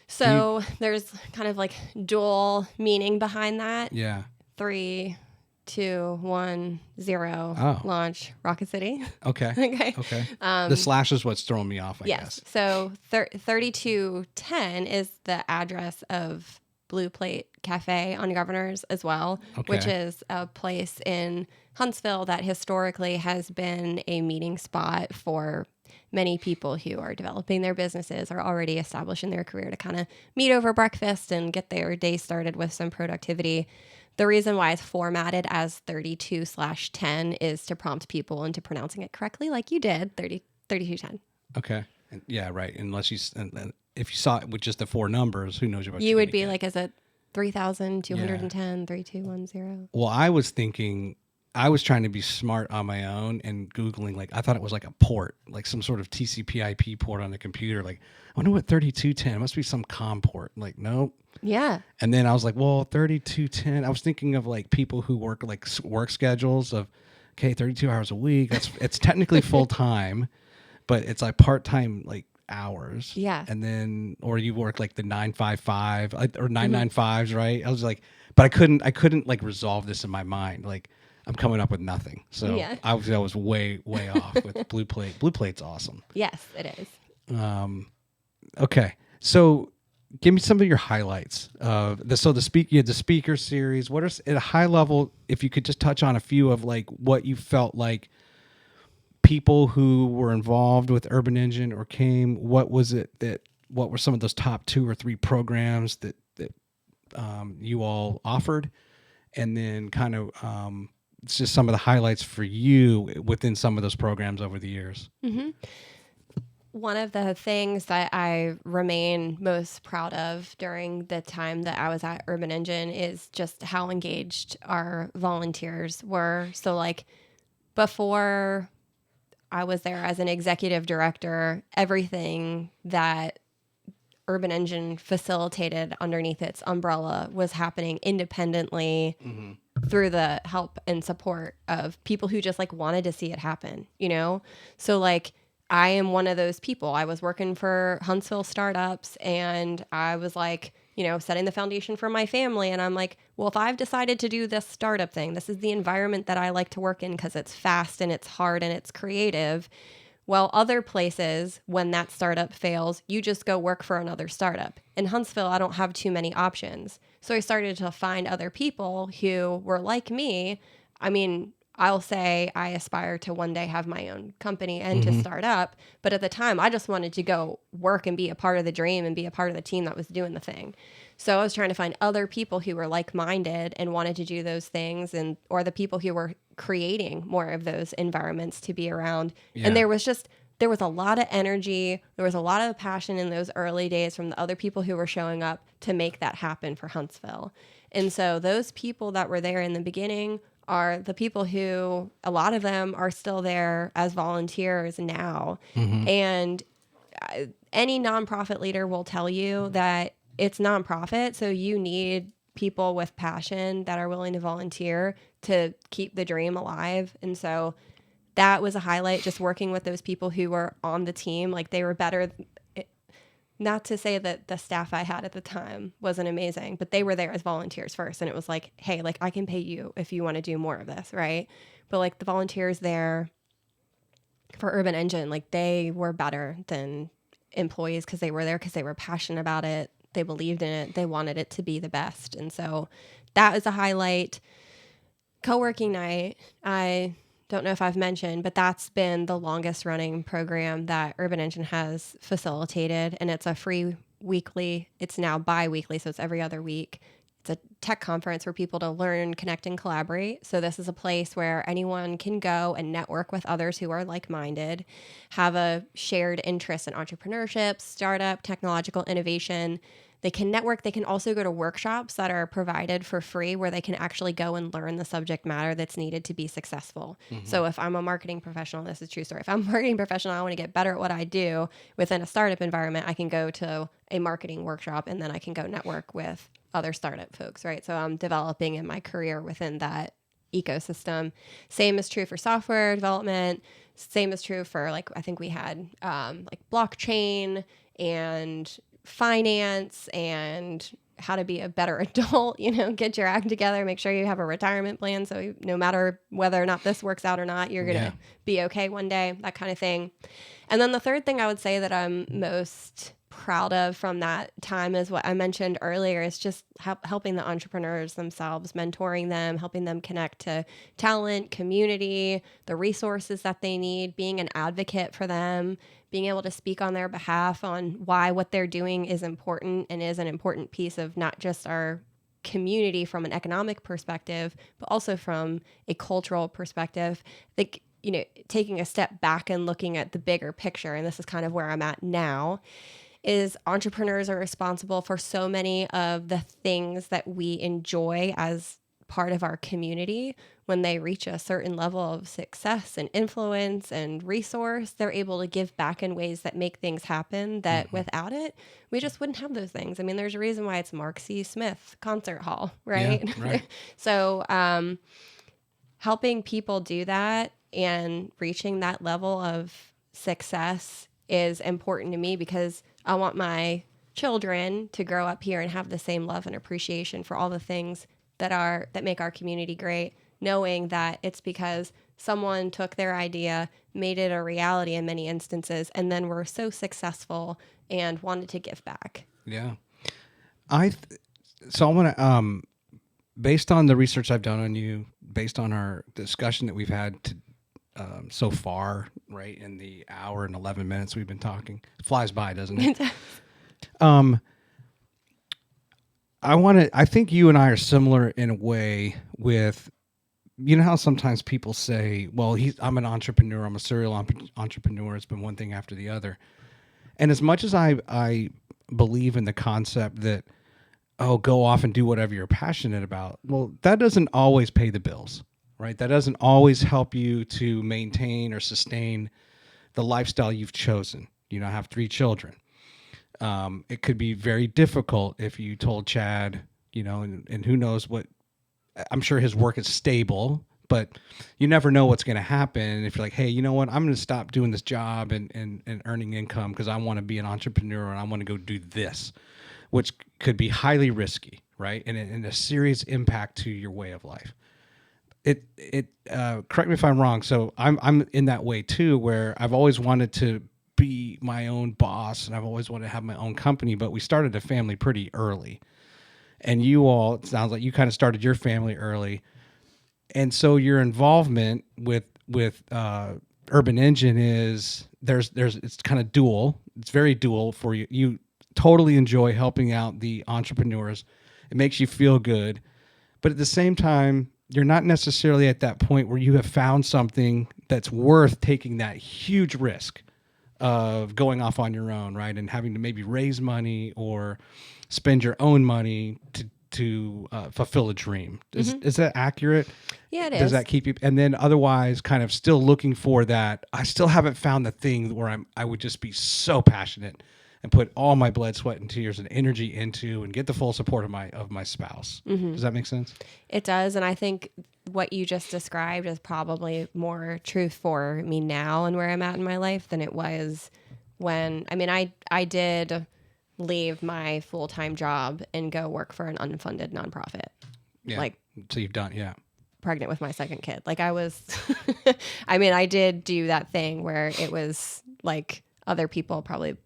So there's kind of dual meaning behind that. Yeah. 3, 2, 1, 0, launch Rocket City. Okay. Okay. The slash is what's throwing me off, I guess. So 3210 is the address of Blue Plate Cafe on Governors as well, which is a place in Huntsville that historically has been a meeting spot for many people who are developing their businesses or already established in their career to kind of meet over breakfast and get their day started with some productivity. The reason why it's formatted as 32/10 is to prompt people into pronouncing it correctly, like you did, 3210. Okay. Yeah, right. Unless if you saw it with just the four numbers, who knows what you would be is it 3,210, 3210? Well, I was trying to be smart on my own and Googling, I thought it was a port, some sort of TCP/IP port on the computer. I wonder what 3210, it must be some COM port. Nope. Yeah. And then I was 3210. I was thinking of people who work work schedules of, 32 hours a week. It's technically full time, but it's part-time hours. Yeah. And then, or you work the 955 or 995s, right? I was but I couldn't resolve this in my mind. I'm coming up with nothing. So I was way off with Blue Plate. Blue Plate's awesome. Yes, it is. Okay. So give me some of your highlights of the, so the speak, you had the speaker series. What are, at a high level, if you could just touch on a few of like what you felt like people who were involved with Urban Engine or came, what was it that, what were some of those top 2 or 3 programs that you all offered? And then kind of it's just some of the highlights for you within some of those programs over the years. Mm-hmm. One of the things that I remain most proud of during the time that I was at Urban Engine is just how engaged our volunteers were. So like before I was there as an executive director, everything that Urban Engine facilitated underneath its umbrella was happening independently through the help and support of people who just like wanted to see it happen, you know? So like I am one of those people. I was working for Huntsville startups and I was like, you know, setting the foundation for my family. And I'm like, well, if I've decided to do this startup thing, this is the environment that I like to work in because it's fast and it's hard and it's creative. Well, other places, when that startup fails, you just go work for another startup. In Huntsville, I don't have too many options. So I started to find other people who were like me. I mean, I'll say I aspire to one day have my own company and to start up. But at the time, I just wanted to go work and be a part of the dream and be a part of the team that was doing the thing. So I was trying to find other people who were like-minded and wanted to do those things, and or the people who were creating more of those environments to be around. Yeah. And there was a lot of energy. There was a lot of passion in those early days from the other people who were showing up to make that happen for Huntsville. And so those people that were there in the beginning are the people who, a lot of them are still there as volunteers now. And any nonprofit leader will tell you that it's nonprofit, so you need people with passion that are willing to volunteer to keep the dream alive. And so that was a highlight, just working with those people who were on the team. Like they were better. Not to say that the staff I had at the time wasn't amazing, but they were there as volunteers first. And it was like, hey, like I can pay you if you want to do more of this, right? But like the volunteers there for Urban Engine, like they were better than employees because they were there because they were passionate about it. They believed in it. They wanted it to be the best. And so that was a highlight. Co-working night, I don't know if I've mentioned, but that's been the longest running program that Urban Engine has facilitated. And it's a free weekly, it's now bi-weekly, so it's every other week. It's a tech conference for people to learn, connect, and collaborate. So this is a place where anyone can go and network with others who are like-minded, have a shared interest in entrepreneurship, startup, technological innovation. They can network. They can also go to workshops that are provided for free where they can actually go and learn the subject matter that's needed to be successful. So if I'm a marketing professional, this is a true story. If I'm a marketing professional, I want to get better at what I do within a startup environment, I can go to a marketing workshop and then I can go network with other startup folks, right? So I'm developing in my career within that ecosystem. Same is true for software development. Same is true for like, I think we had like blockchain and finance and how to be a better adult, you know, get your act together, make sure you have a retirement plan. So no matter whether or not this works out or not, you're going to be okay one day, that kind of thing. And then the third thing I would say that I'm most proud of from that time is what I mentioned earlier, is just helping the entrepreneurs themselves, mentoring them, helping them connect to talent, community, the resources that they need, being an advocate for them, being able to speak on their behalf on why what they're doing is important and is an important piece of not just our community from an economic perspective, but also from a cultural perspective. Like, you know, taking a step back and looking at the bigger picture, and this is kind of where I'm at now, is entrepreneurs are responsible for so many of the things that we enjoy as part of our community. When they reach a certain level of success and influence and resource, they're able to give back in ways that make things happen that without it, we just wouldn't have those things. I mean, there's a reason why it's Mark C. Smith Concert Hall, right? Yeah, right. So helping people do that and reaching that level of success is important to me because I want my children to grow up here and have the same love and appreciation for all the things that make our community great, knowing that it's because someone took their idea, made it a reality in many instances, and then were so successful and wanted to give back. Yeah. So I want to, based on the research I've done on you, based on our discussion that we've had so far, right, in the hour and 11 minutes we've been talking, it flies by, doesn't it? I think you and I are similar in a way with, you know how sometimes people say, well, I'm an entrepreneur, I'm a serial entrepreneur. It's been one thing after the other. And as much as I believe in the concept that, oh, go off and do whatever you're passionate about, well, that doesn't always pay the bills, right? That doesn't always help you to maintain or sustain the lifestyle you've chosen. You know, I have 3 children. It could be very difficult if you told Chad, you know, and who knows what, I'm sure his work is stable, but you never know what's going to happen. If you're like, hey, you know what, I'm going to stop doing this job and earning income because I want to be an entrepreneur and I want to go do this, which could be highly risky, right? And a serious impact to your way of life. Correct me if I'm wrong. So I'm in that way too, where I've always wanted to be my own boss and I've always wanted to have my own company, but we started a family pretty early. And you all, it sounds like you kind of started your family early. And so your involvement with Urban Engine is it's kind of dual. It's very dual for you. You totally enjoy helping out the entrepreneurs. It makes you feel good. But at the same time, you're not necessarily at that point where you have found something that's worth taking that huge risk of going off on your own, right? And having to maybe raise money or spend your own money to fulfill a dream. Is that accurate? Yeah, it is. Does that keep you? And then otherwise, kind of still looking for that. I still haven't found the thing where I would just be so passionate and put all my blood, sweat, and tears and energy into, and get the full support of my spouse. Does that make sense? It does, and I think what you just described is probably more truth for me now and where I'm at in my life than it was when. I mean, I did leave my full-time job and go work for an unfunded nonprofit. Yeah. Like, so you've done, yeah. Pregnant with my second kid. Like I was, I mean, I did do that thing where it was like other people probably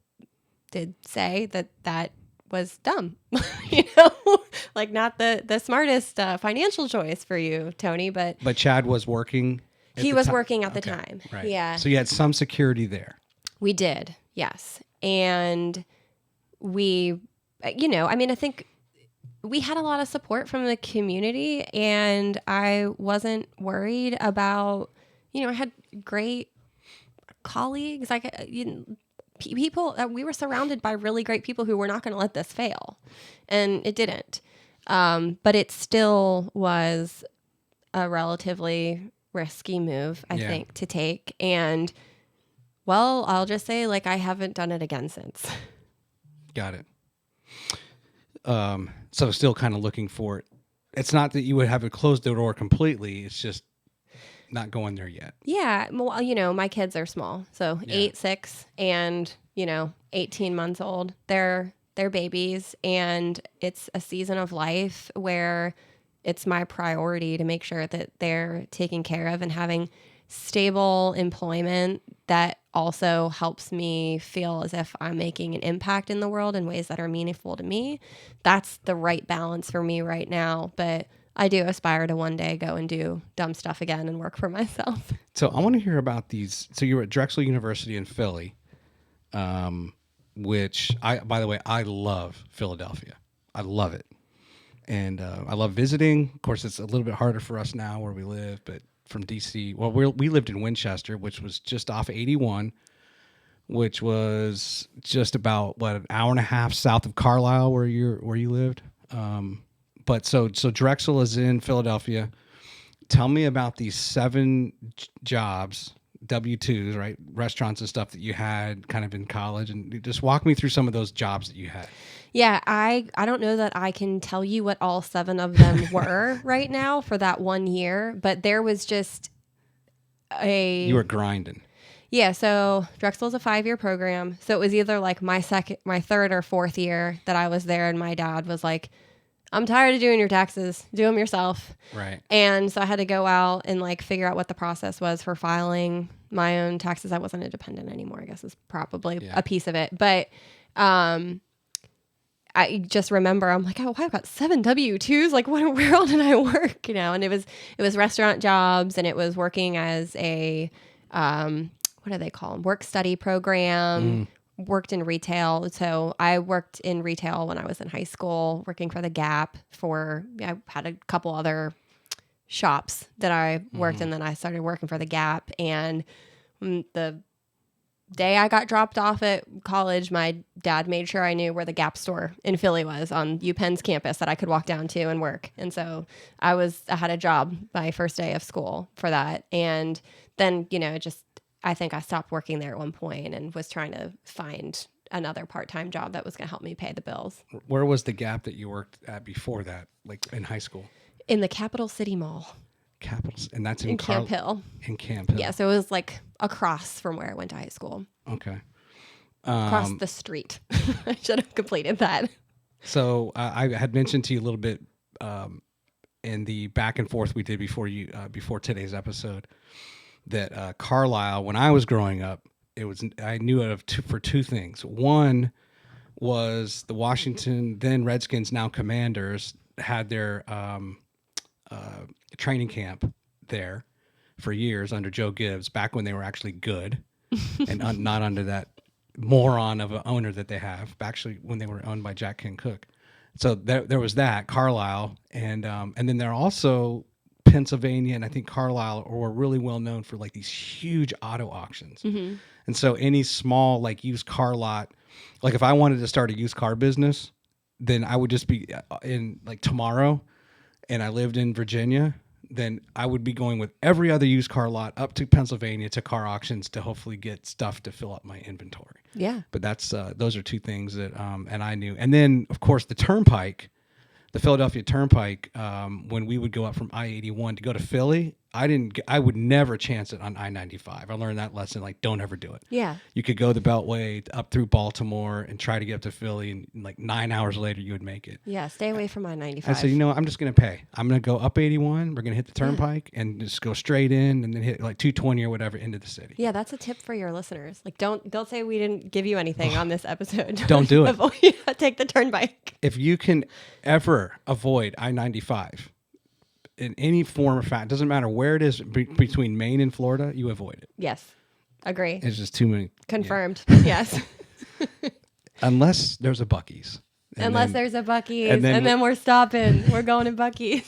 did say that was dumb, you know, like not the smartest financial choice for you, Toni, but Chad was working. He was working at the time. Right. Yeah. So you had some security there. We did. Yes. And we, you know, I mean, I think we had a lot of support from the community and I wasn't worried about, you know, I had great colleagues. Like, people, we were surrounded by really great people who were not going to let this fail. And it didn't. But it still was a relatively risky move, I think, to take. And, well, I'll just say, like, I haven't done it again since. Got it. So still kind of looking for it. It's not that you would have it closed the door completely. It's just not going there yet. Yeah. Well, you know, my kids are small. So 8, 6, and, you know, 18 months old. They're babies. And it's a season of life where it's my priority to make sure that they're taken care of and having stable employment that also helps me feel as if I'm making an impact in the world in ways that are meaningful to me. That's the right balance for me right now. But I do aspire to one day go and do dumb stuff again and work for myself. So I want to hear about these. So you were at Drexel University in Philly, which by the way, I love Philadelphia. I love it. And I love visiting. Of course, it's a little bit harder for us now where we live, but from DC, well, we lived in Winchester, which was just off 81, which was just about an hour and a half south of Carlisle, where you lived. But so Drexel is in Philadelphia. Tell me about these 7 jobs, W-2s, right, restaurants and stuff that you had kind of in college, and just walk me through some of those jobs that you had. Yeah, I don't know that I can tell you what all 7 of them were right now for that 1 year, but there was just You were grinding. Yeah, so Drexel is a 5-year program. So it was either like my 3rd or 4th year that I was there, and my dad was like, I'm tired of doing your taxes. Do them yourself. Right. And so I had to go out and like figure out what the process was for filing my own taxes. I wasn't a dependent anymore, I guess is probably a piece of it. But I just remember I'm like, oh, I've got 7 W-2s. Like, where all did I work? And it was restaurant jobs, and it was working as a what do they call them? Work study program. Worked in retail. So I worked in retail when I was in high school, working for the Gap. I had a couple other shops that I worked in. Then I started working for the Gap, and the day I got dropped off at college, my dad made sure I knew where the Gap store in Philly was on UPenn's campus that I could walk down to and work. And so I had a job my first day of school for that. And then, I think I stopped working there at one point and was trying to find another part-time job that was going to help me pay the bills. Where was the Gap that you worked at before that, like in high school? In the Capital City Mall. Capitals, and that's in Camp Hill. In Camp Hill. Yeah, so it was like across from where I went to high school. Okay. Across the street. I should have completed that. So I had mentioned to you a little bit in the back and forth we did before today's episode that Carlisle, when I was growing up, I knew it for two things. One was the Washington, then Redskins, now Commanders, had their training camp there for years under Joe Gibbs, back when they were actually good and not under that moron of an owner that they have, actually when they were owned by Jack King Cook. So there was that, Carlisle, and then they're also Pennsylvania, and I think Carlisle were really well known for like these huge auto auctions. Mm-hmm. And so any small like used car lot, like if I wanted to start a used car business, then I would just be in like tomorrow, and I lived in Virginia, then I would be going with every other used car lot up to Pennsylvania to car auctions to hopefully get stuff to fill up my inventory. Yeah. But that's those are two things that and I knew. And then of course the Turnpike, the Philadelphia Turnpike, when we would go up from I-81 to go to Philly, I would never chance it on I-95. I learned that lesson, like, don't ever do it. Yeah. You could go the Beltway up through Baltimore and try to get up to Philly, and like 9 hours later, you would make it. Yeah, stay away from I-95. I said, I'm just going to pay. I'm going to go up 81. We're going to hit the Turnpike and just go straight in and then hit like 220 or whatever into the city. Yeah, that's a tip for your listeners. Like, don't say we didn't give you anything on this episode. Don't do it. Take the Turnpike. If you can ever avoid I-95, in any form or fact, doesn't matter where it is between Maine and Florida, you avoid it. Yes, agree. It's just too many. Confirmed. Yes. Unless there's a Buc-ee's. There's a Buc-ee's, and then we're stopping. We're going to Buc-ee's.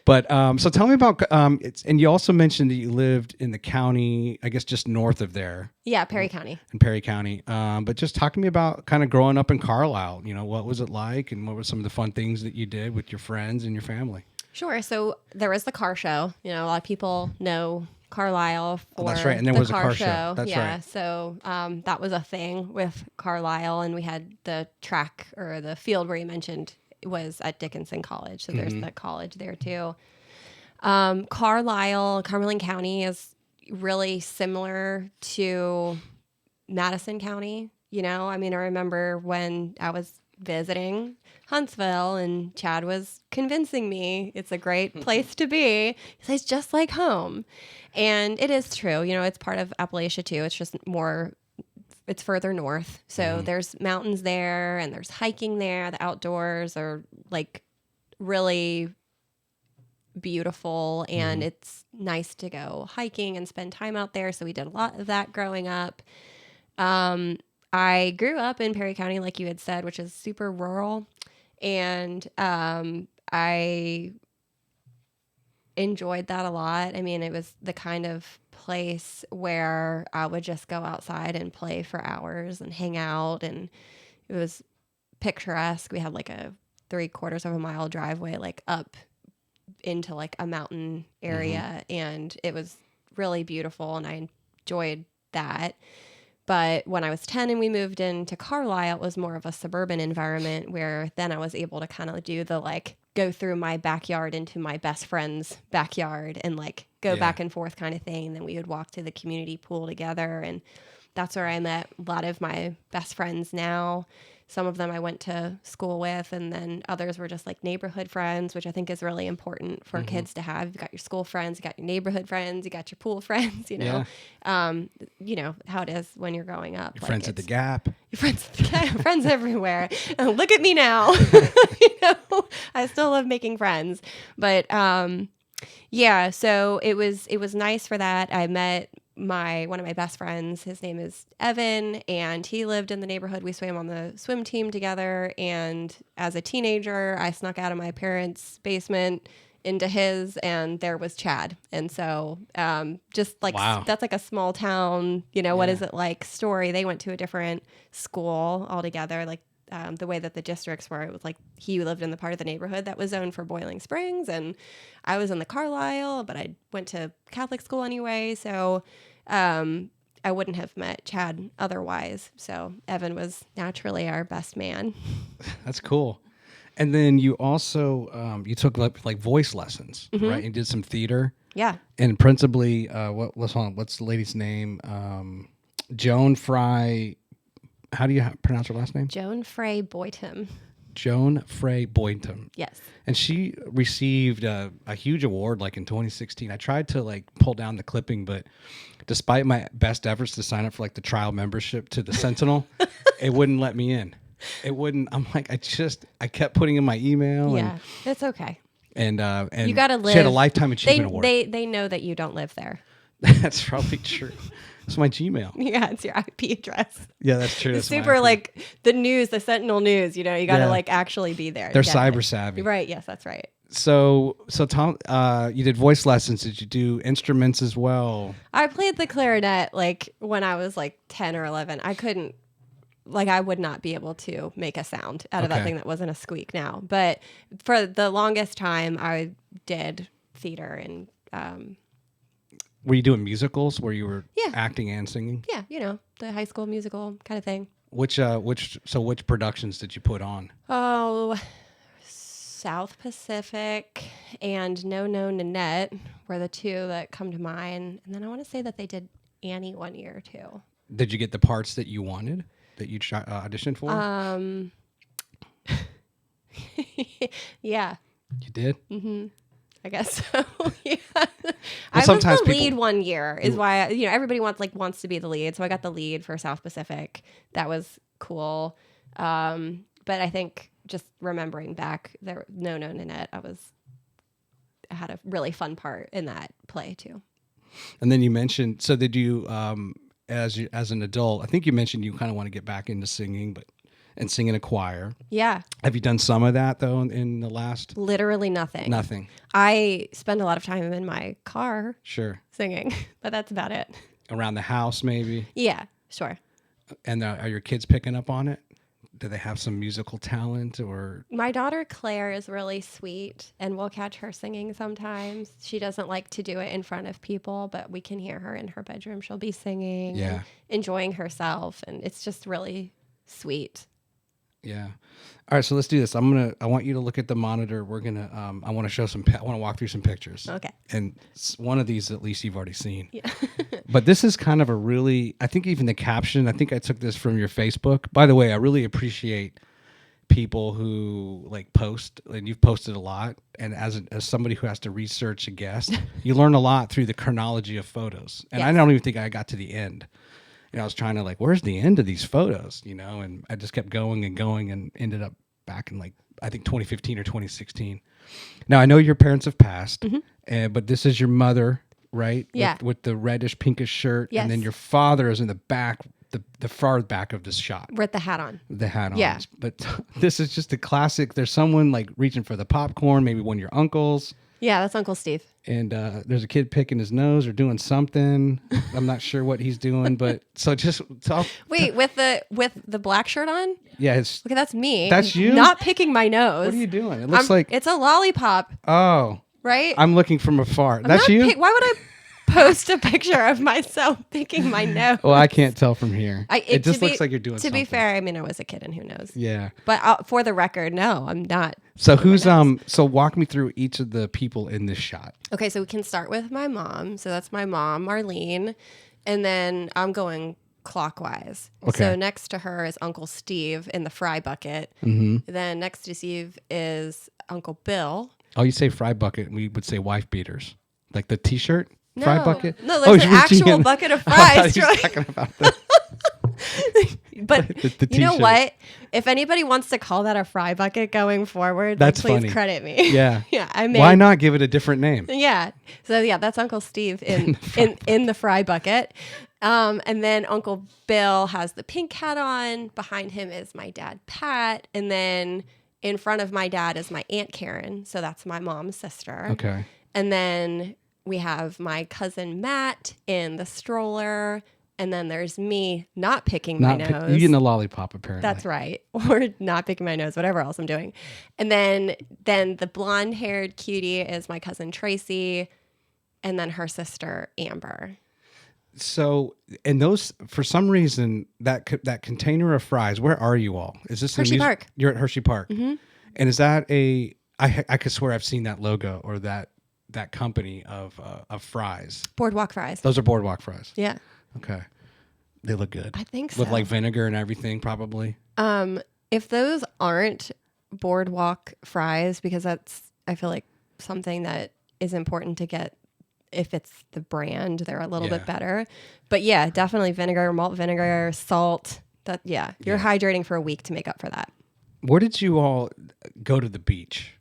But so tell me about and you also mentioned that you lived in the county, I guess just north of there. Yeah, Perry County. In Perry County. But just talk to me about kind of growing up in Carlisle. What was it like, and what were some of the fun things that you did with your friends and your family? Sure. So there was the car show. A lot of people know Carlisle for that's right. And there was a car show. That's right. So that was a thing with Carlisle, and we had the track or the field where you mentioned was at Dickinson College. So there's the college there too. Carlisle, Cumberland County is really similar to Madison County. I remember when I was visiting Huntsville and Chad was convincing me it's a great place to be. He says, just like home. And it is true. It's part of Appalachia too. It's just it's further north. So there's mountains there and there's hiking there. The outdoors are like really beautiful, and it's nice to go hiking and spend time out there. So we did a lot of that growing up. I grew up in Perry County, like you had said, which is super rural. And I enjoyed that a lot. It was the kind of place where I would just go outside and play for hours and hang out. And it was picturesque. We had like a 3/4 of a mile driveway, like up into like a mountain area. And it was really beautiful. And I enjoyed that. But when I was 10 and we moved into Carlisle, it was more of a suburban environment where then I was able to kind of do the like go through my backyard into my best friend's backyard and like go back and forth kind of thing. And then we would walk to the community pool together. And That's where I met a lot of my best friends now. Some of them I went to school with, and then others were just like neighborhood friends, which I think is really important for kids to have. You got your school friends, you got your neighborhood friends, you got your pool friends, you know how it is when you're growing up. Your friends at the Gap. Your friends at the Gap, friends everywhere. And look at me now. I still love making friends. But yeah, so it was nice for that. I met one of my best friends. His name is Evan, and he lived in the neighborhood. We swam on the swim team together, and as a teenager I snuck out of my parents' basement into his, and there was Chad. And so just like that's like a small town, what is it like story. They went to a different school altogether, like the way that the districts were. It was like he lived in the part of the neighborhood that was zoned for Boiling Springs, and I was in the Carlisle, but I went to Catholic school anyway, so I wouldn't have met Chad otherwise. So Evan was naturally our best man. That's cool. And then you also you took like voice lessons, right? You did some theater. Yeah. And principally, what's the lady's name? Joan Fry. How do you pronounce her last name? Joan Frey Boyton. Joan Frey Boynton. Yes. And she received a huge award like in 2016. I tried to like pull down the clipping, but despite my best efforts to sign up for like the trial membership to the Sentinel, it wouldn't let me in. It wouldn't. I'm like, I kept putting in my email. Yeah, it's okay. And you got to live. She had a lifetime achievement award. They know that you don't live there. That's probably true. It's my Gmail. Yeah, it's your IP address. Yeah, that's true. It's super like the news, the Sentinel News. You got to like actually be there. They're cyber savvy. Right. Yes, that's right. So Tom, you did voice lessons. Did you do instruments as well? I played the clarinet like when I was like 10 or 11. I couldn't, like, I would not be able to make a sound out of that thing that wasn't a squeak now. But for the longest time, I did theater and. Were you doing musicals where you were acting and singing? Yeah, the high school musical kind of thing. Which productions did you put on? Oh, South Pacific and No No Nanette were the two that come to mind. And then I want to say that they did Annie one year too. Did you get the parts that you wanted, that you auditioned for? Yeah. You did? Mm-hmm. I guess so. Yeah. Well, I was the lead one year is why, everybody wants to be the lead. So I got the lead for South Pacific. That was cool. But I think just remembering back there, No Nanette, I had a really fun part in that play too. And then you mentioned, so did you, as an adult, I think you mentioned you kind of want to get back into singing, and sing in a choir. Yeah. Have you done some of that though in the last? Literally nothing. Nothing. I spend a lot of time in my car. Sure. Singing, but that's about it. Around the house, maybe. Yeah, sure. And are your kids picking up on it? Do they have some musical talent or? My daughter Claire is really sweet, and we'll catch her singing sometimes. She doesn't like to do it in front of people, but we can hear her in her bedroom. She'll be singing, and enjoying herself, and it's just really sweet. Yeah. All right, so let's do this. I want you to look at the monitor. We're gonna. I want to walk through some pictures. Okay. And one of these, at least, you've already seen. Yeah. But this is kind of a really. I think even the caption. I think I took this from your Facebook. By the way, I really appreciate people who like post, and you've posted a lot. And as somebody who has to research a guest, you learn a lot through the chronology of photos. And I don't even think I got to the end. I was trying to where's the end of these photos, and I just kept going and ended up back in I think 2015 or 2016. Now I know your parents have passed, but this is your mother, right? Yeah. With the reddish pinkish shirt. Yes. And then your father is in the back, the far back of this shot. With the hat on. The hat on. Yeah. But this is just a classic. There's someone reaching for the popcorn, maybe one of your uncles. Yeah, that's Uncle Steve. And there's a kid picking his nose or doing something. I'm not sure what he's doing, but so just talk. Wait, with the black shirt on? Yeah, it's Okay, that's me. That's you? Not picking my nose. What are you doing? It looks like it's a lollipop, oh, right? I'm looking from afar. I'm That's not you. why would I post a picture of myself picking my nose? Well, I can't tell from here. It just to looks be- like you're doing To something. be fair, I mean, I was a kid, and who knows? Yeah. But for the record, no, I'm not. So so walk me through each of the people in this shot. Okay, so we can start with my mom. So that's my mom, Marlene, and then I'm going clockwise. Okay. So next to her is Uncle Steve in the fry bucket. Mm-hmm. Then next to Steve is Uncle Bill. Oh, you say fry bucket. We would say wife beaters. Like the T-shirt fry bucket? No, there's an you're reaching actual in. bucket of I thought fries. he was talking about that. But The you know T-shirt. what? If anybody wants to call that a fry bucket going forward, That's please funny. credit me. Yeah. Yeah, I made. Why not give it a different name? Yeah. So yeah, that's Uncle Steve in the fry bucket. And then Uncle Bill has the pink hat on. Behind him is my dad, Pat. And then in front of my dad is my Aunt Karen. So that's my mom's sister. Okay. And then we have my cousin Matt in the stroller. And then there's me not picking my nose. You getting a lollipop, apparently. That's right. Or not picking my nose, whatever else I'm doing. And then the blonde-haired cutie is my cousin Tracy, and then her sister Amber. So, and those, for some reason, that container of fries, where are you all? Is this Hershey Park. You're at Hershey Park. Mm-hmm. And is that I could swear I've seen that logo or that company of fries. Boardwalk fries. Those are Boardwalk fries. Yeah. Okay. They look good. I think so. With like vinegar and everything, probably. If those aren't Boardwalk fries, because that's, I feel like, something that is important to get. If it's the brand, they're a little bit better. But yeah, definitely vinegar, malt vinegar, salt. You're hydrating for a week to make up for that. Where did you all go to the beach?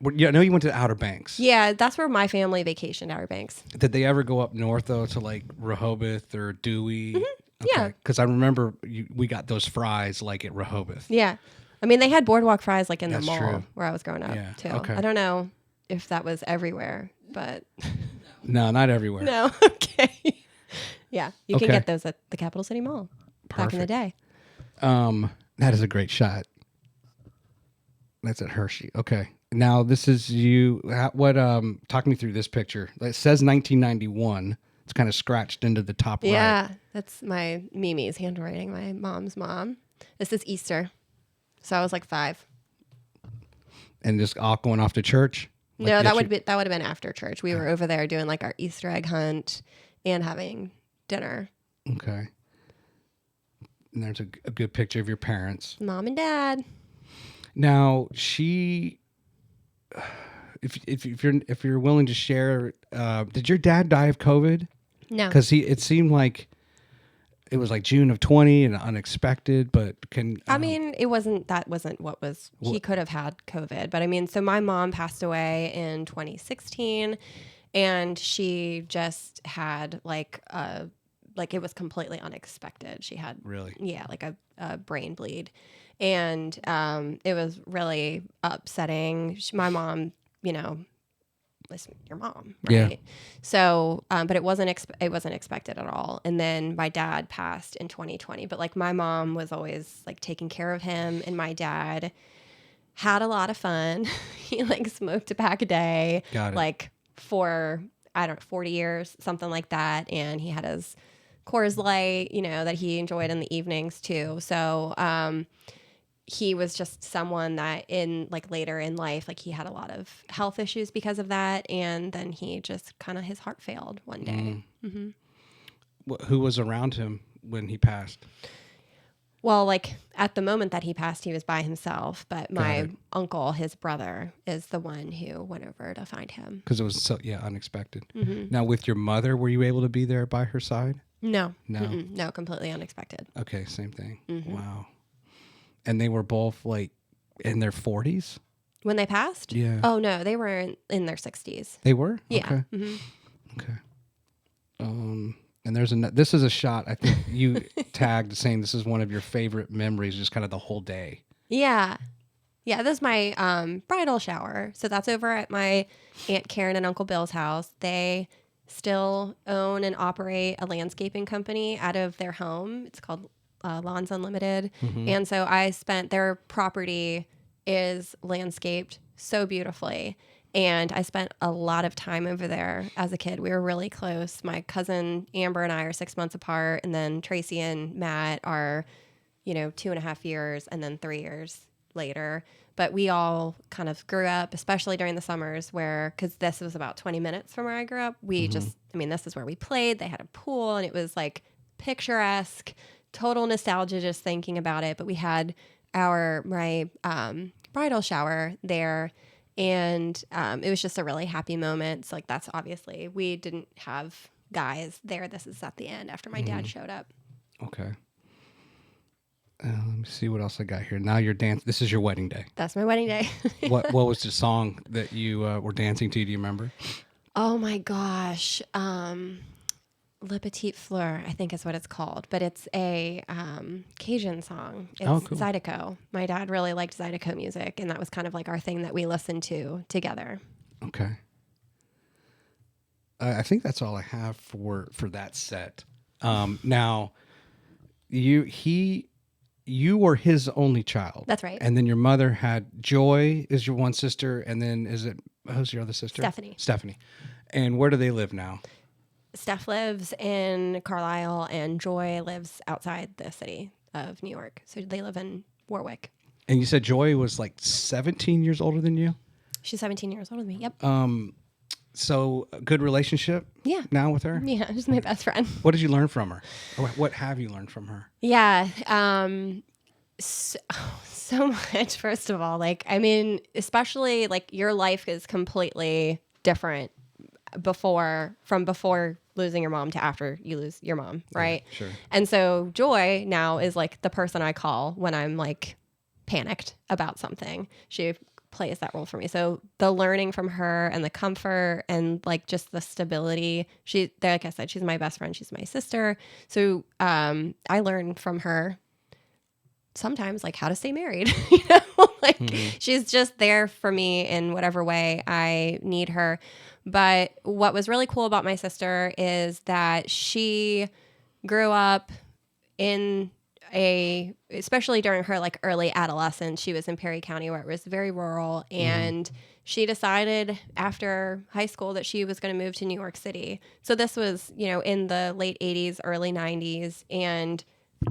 I know you went to Outer Banks. Yeah, that's where my family vacationed, Outer Banks. Did they ever go up north, though, to like Rehoboth or Dewey? Mm-hmm. Yeah. Because I remember we got those fries like at Rehoboth. Yeah. I mean, they had Boardwalk fries like in That's the mall true. where I was growing up, Yeah, too. okay. I don't know if that was everywhere, but... No, not everywhere. No, okay. Yeah, you can Okay. get those at the Capital City Mall back in the day. That is a great shot. That's at Hershey. Okay. Now this is you. Talk me through this picture. It says 1991. It's kind of scratched into the top right. Yeah, that's my Mimi's handwriting, my mom's mom. This is Easter. So I was like 5. And just all going off to church. No, that would have been after church. We were over there doing like our Easter egg hunt and having dinner. Okay. And there's a good picture of your parents. Mom and Dad. Now if you're willing to share, did your dad die of COVID? No. Because it seemed like it was like June of 20 and unexpected, but I mean, that wasn't what was, he could have had COVID. But I mean, so my mom passed away in 2016 and she just had like it was completely unexpected. She had really, like a brain bleed. And it was really upsetting. My mom, listen, your mom, right? Yeah. So, but it wasn't expected at all. And then my dad passed in 2020. But like my mom was always like taking care of him, and my dad had a lot of fun. He like smoked a pack a day, Got it. like for 40 years, something like that. And he had his Coors Light, that he enjoyed in the evenings too. So, he was just someone that later in life, like he had a lot of health issues because of that. And then he just his heart failed one day. Mm-hmm. Who was around him when he passed? Well, like at the moment that he passed, he was by himself. But my uncle, his brother, is the one who went over to find him. Because it was unexpected. Mm-hmm. Now with your mother, were you able to be there by her side? No. No. Mm-mm. No, completely unexpected. Okay, same thing. Mm-hmm. Wow. And they were both like in their 40s? When they passed? Yeah. Oh, no, they were in their 60s. They were? Yeah. Okay. Mm-hmm. Okay. And this is a shot I think you tagged saying this is one of your favorite memories, just kind of the whole day. Yeah. Yeah, this is my bridal shower. So that's over at my Aunt Karen and Uncle Bill's house. They still own and operate a landscaping company out of their home. It's called Lawns Unlimited. Mm-hmm. And so their property is landscaped so beautifully. And I spent a lot of time over there as a kid. We were really close. My cousin Amber and I are 6 months apart. And then Tracy and Matt are, 2.5 years and then 3 years later. But we all kind of grew up, especially during the summers because this was about 20 minutes from where I grew up. We this is where we played. They had a pool and it was like picturesque, total nostalgia just thinking about it. But we had my bridal shower there, and it was just a really happy moment. So like that's obviously, we didn't have guys there. This is at the end after my dad showed up. Okay. Let me see what else I got here. Now you're dancing. This is your wedding day. That's my wedding day. What was the song that you were dancing to? Do you remember? Oh my gosh. Le Petit Fleur, I think is what it's called, but it's a Cajun song. It's cool. Zydeco. My dad really liked Zydeco music, and that was kind of like our thing that we listened to together. Okay. I think that's all I have for that set. Now, you were his only child. That's right. And then your mother had Joy is your one sister, and then who's your other sister? Stephanie. And where do they live now? Steph lives in Carlisle, and Joy lives outside the city of New York. So they live in Warwick. And you said Joy was like 17 years older than you? She's 17 years older than me. Yep. So a good relationship Yeah. now with her? Yeah, she's my best friend. What did you learn from her? Or what have you learned from her? Yeah. So much, first of all. Like, I mean, especially like your life is completely different before losing your mom to after you lose your mom, right? Yeah, sure. And so Joy now is like the person I call when I'm like panicked about something. She plays that role for me. So the learning from her and the comfort and like just the stability, like I said, she's my best friend. She's my sister. So I learned from her sometimes like how to stay married, like she's just there for me in whatever way I need her. But what was really cool about my sister is that she grew up especially during her like early adolescence, she was in Perry County where it was very rural, and she decided after high school that she was going to move to New York City. So this was, in the late 80s, early 90s, and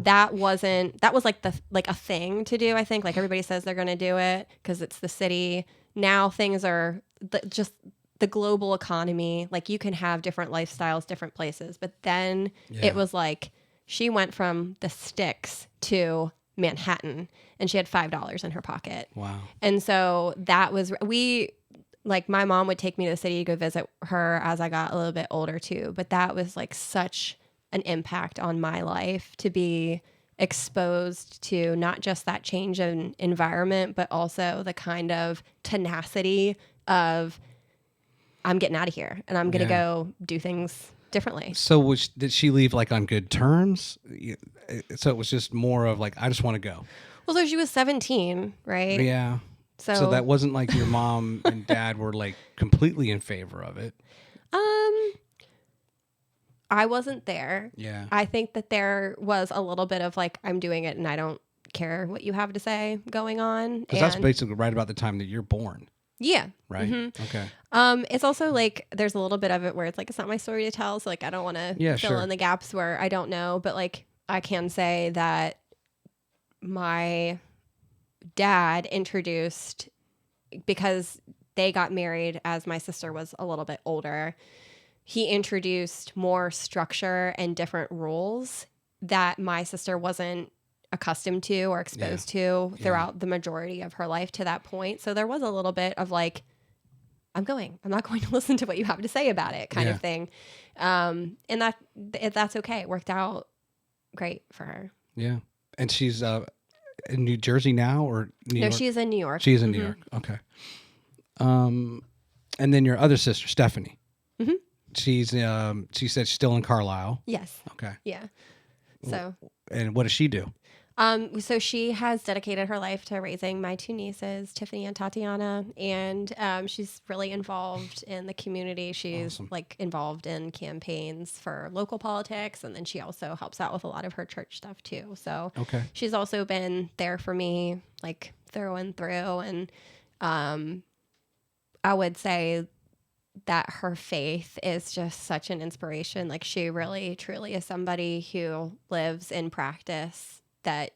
that was like a thing to do. I think like everybody says they're going to do it because it's the city. Now things are just the global economy. Like you can have different lifestyles, different places, but then it was like she went from the sticks to Manhattan, and she had $5 in her pocket. Wow. And so that was, my mom would take me to the city to go visit her as I got a little bit older too. But that was like such an impact on my life to be exposed to not just that change in environment, but also the kind of tenacity of I'm getting out of here and I'm going to go do things differently. So did she leave like on good terms? So it was just more of like, I just want to go. Well, so she was 17, right? Yeah. So that wasn't like your mom and dad were like completely in favor of it. I wasn't there. Yeah. I think that there was a little bit of like, I'm doing it and I don't care what you have to say going on. Because that's basically right about the time that you're born. Yeah. Right. Mm-hmm. Okay. It's also like there's a little bit of it where it's like it's not my story to tell, so like I don't want to fill in the gaps where I don't know, but like I can say that my dad introduced, because they got married as my sister was a little bit older, he introduced more structure and different rules that my sister wasn't accustomed to or exposed to throughout the majority of her life to that point. So there was a little bit of like, I'm not going to listen to what you have to say about it kind of thing. And that's okay. It worked out great for her. Yeah. And she's in New Jersey now or New York? No, she's in New York. She's in New York. Okay. And then your other sister, Stephanie. Mm-hmm. She said she's still in Carlisle. Yes. Okay. Yeah. So. And what does she do? So she has dedicated her life to raising my two nieces, Tiffany and Tatiana, and she's really involved in the community. She's like involved in campaigns for local politics, and then she also helps out with a lot of her church stuff too. So she's also been there for me like through and through, and I would say that her faith is just such an inspiration. Like she really, truly is somebody who lives in practice that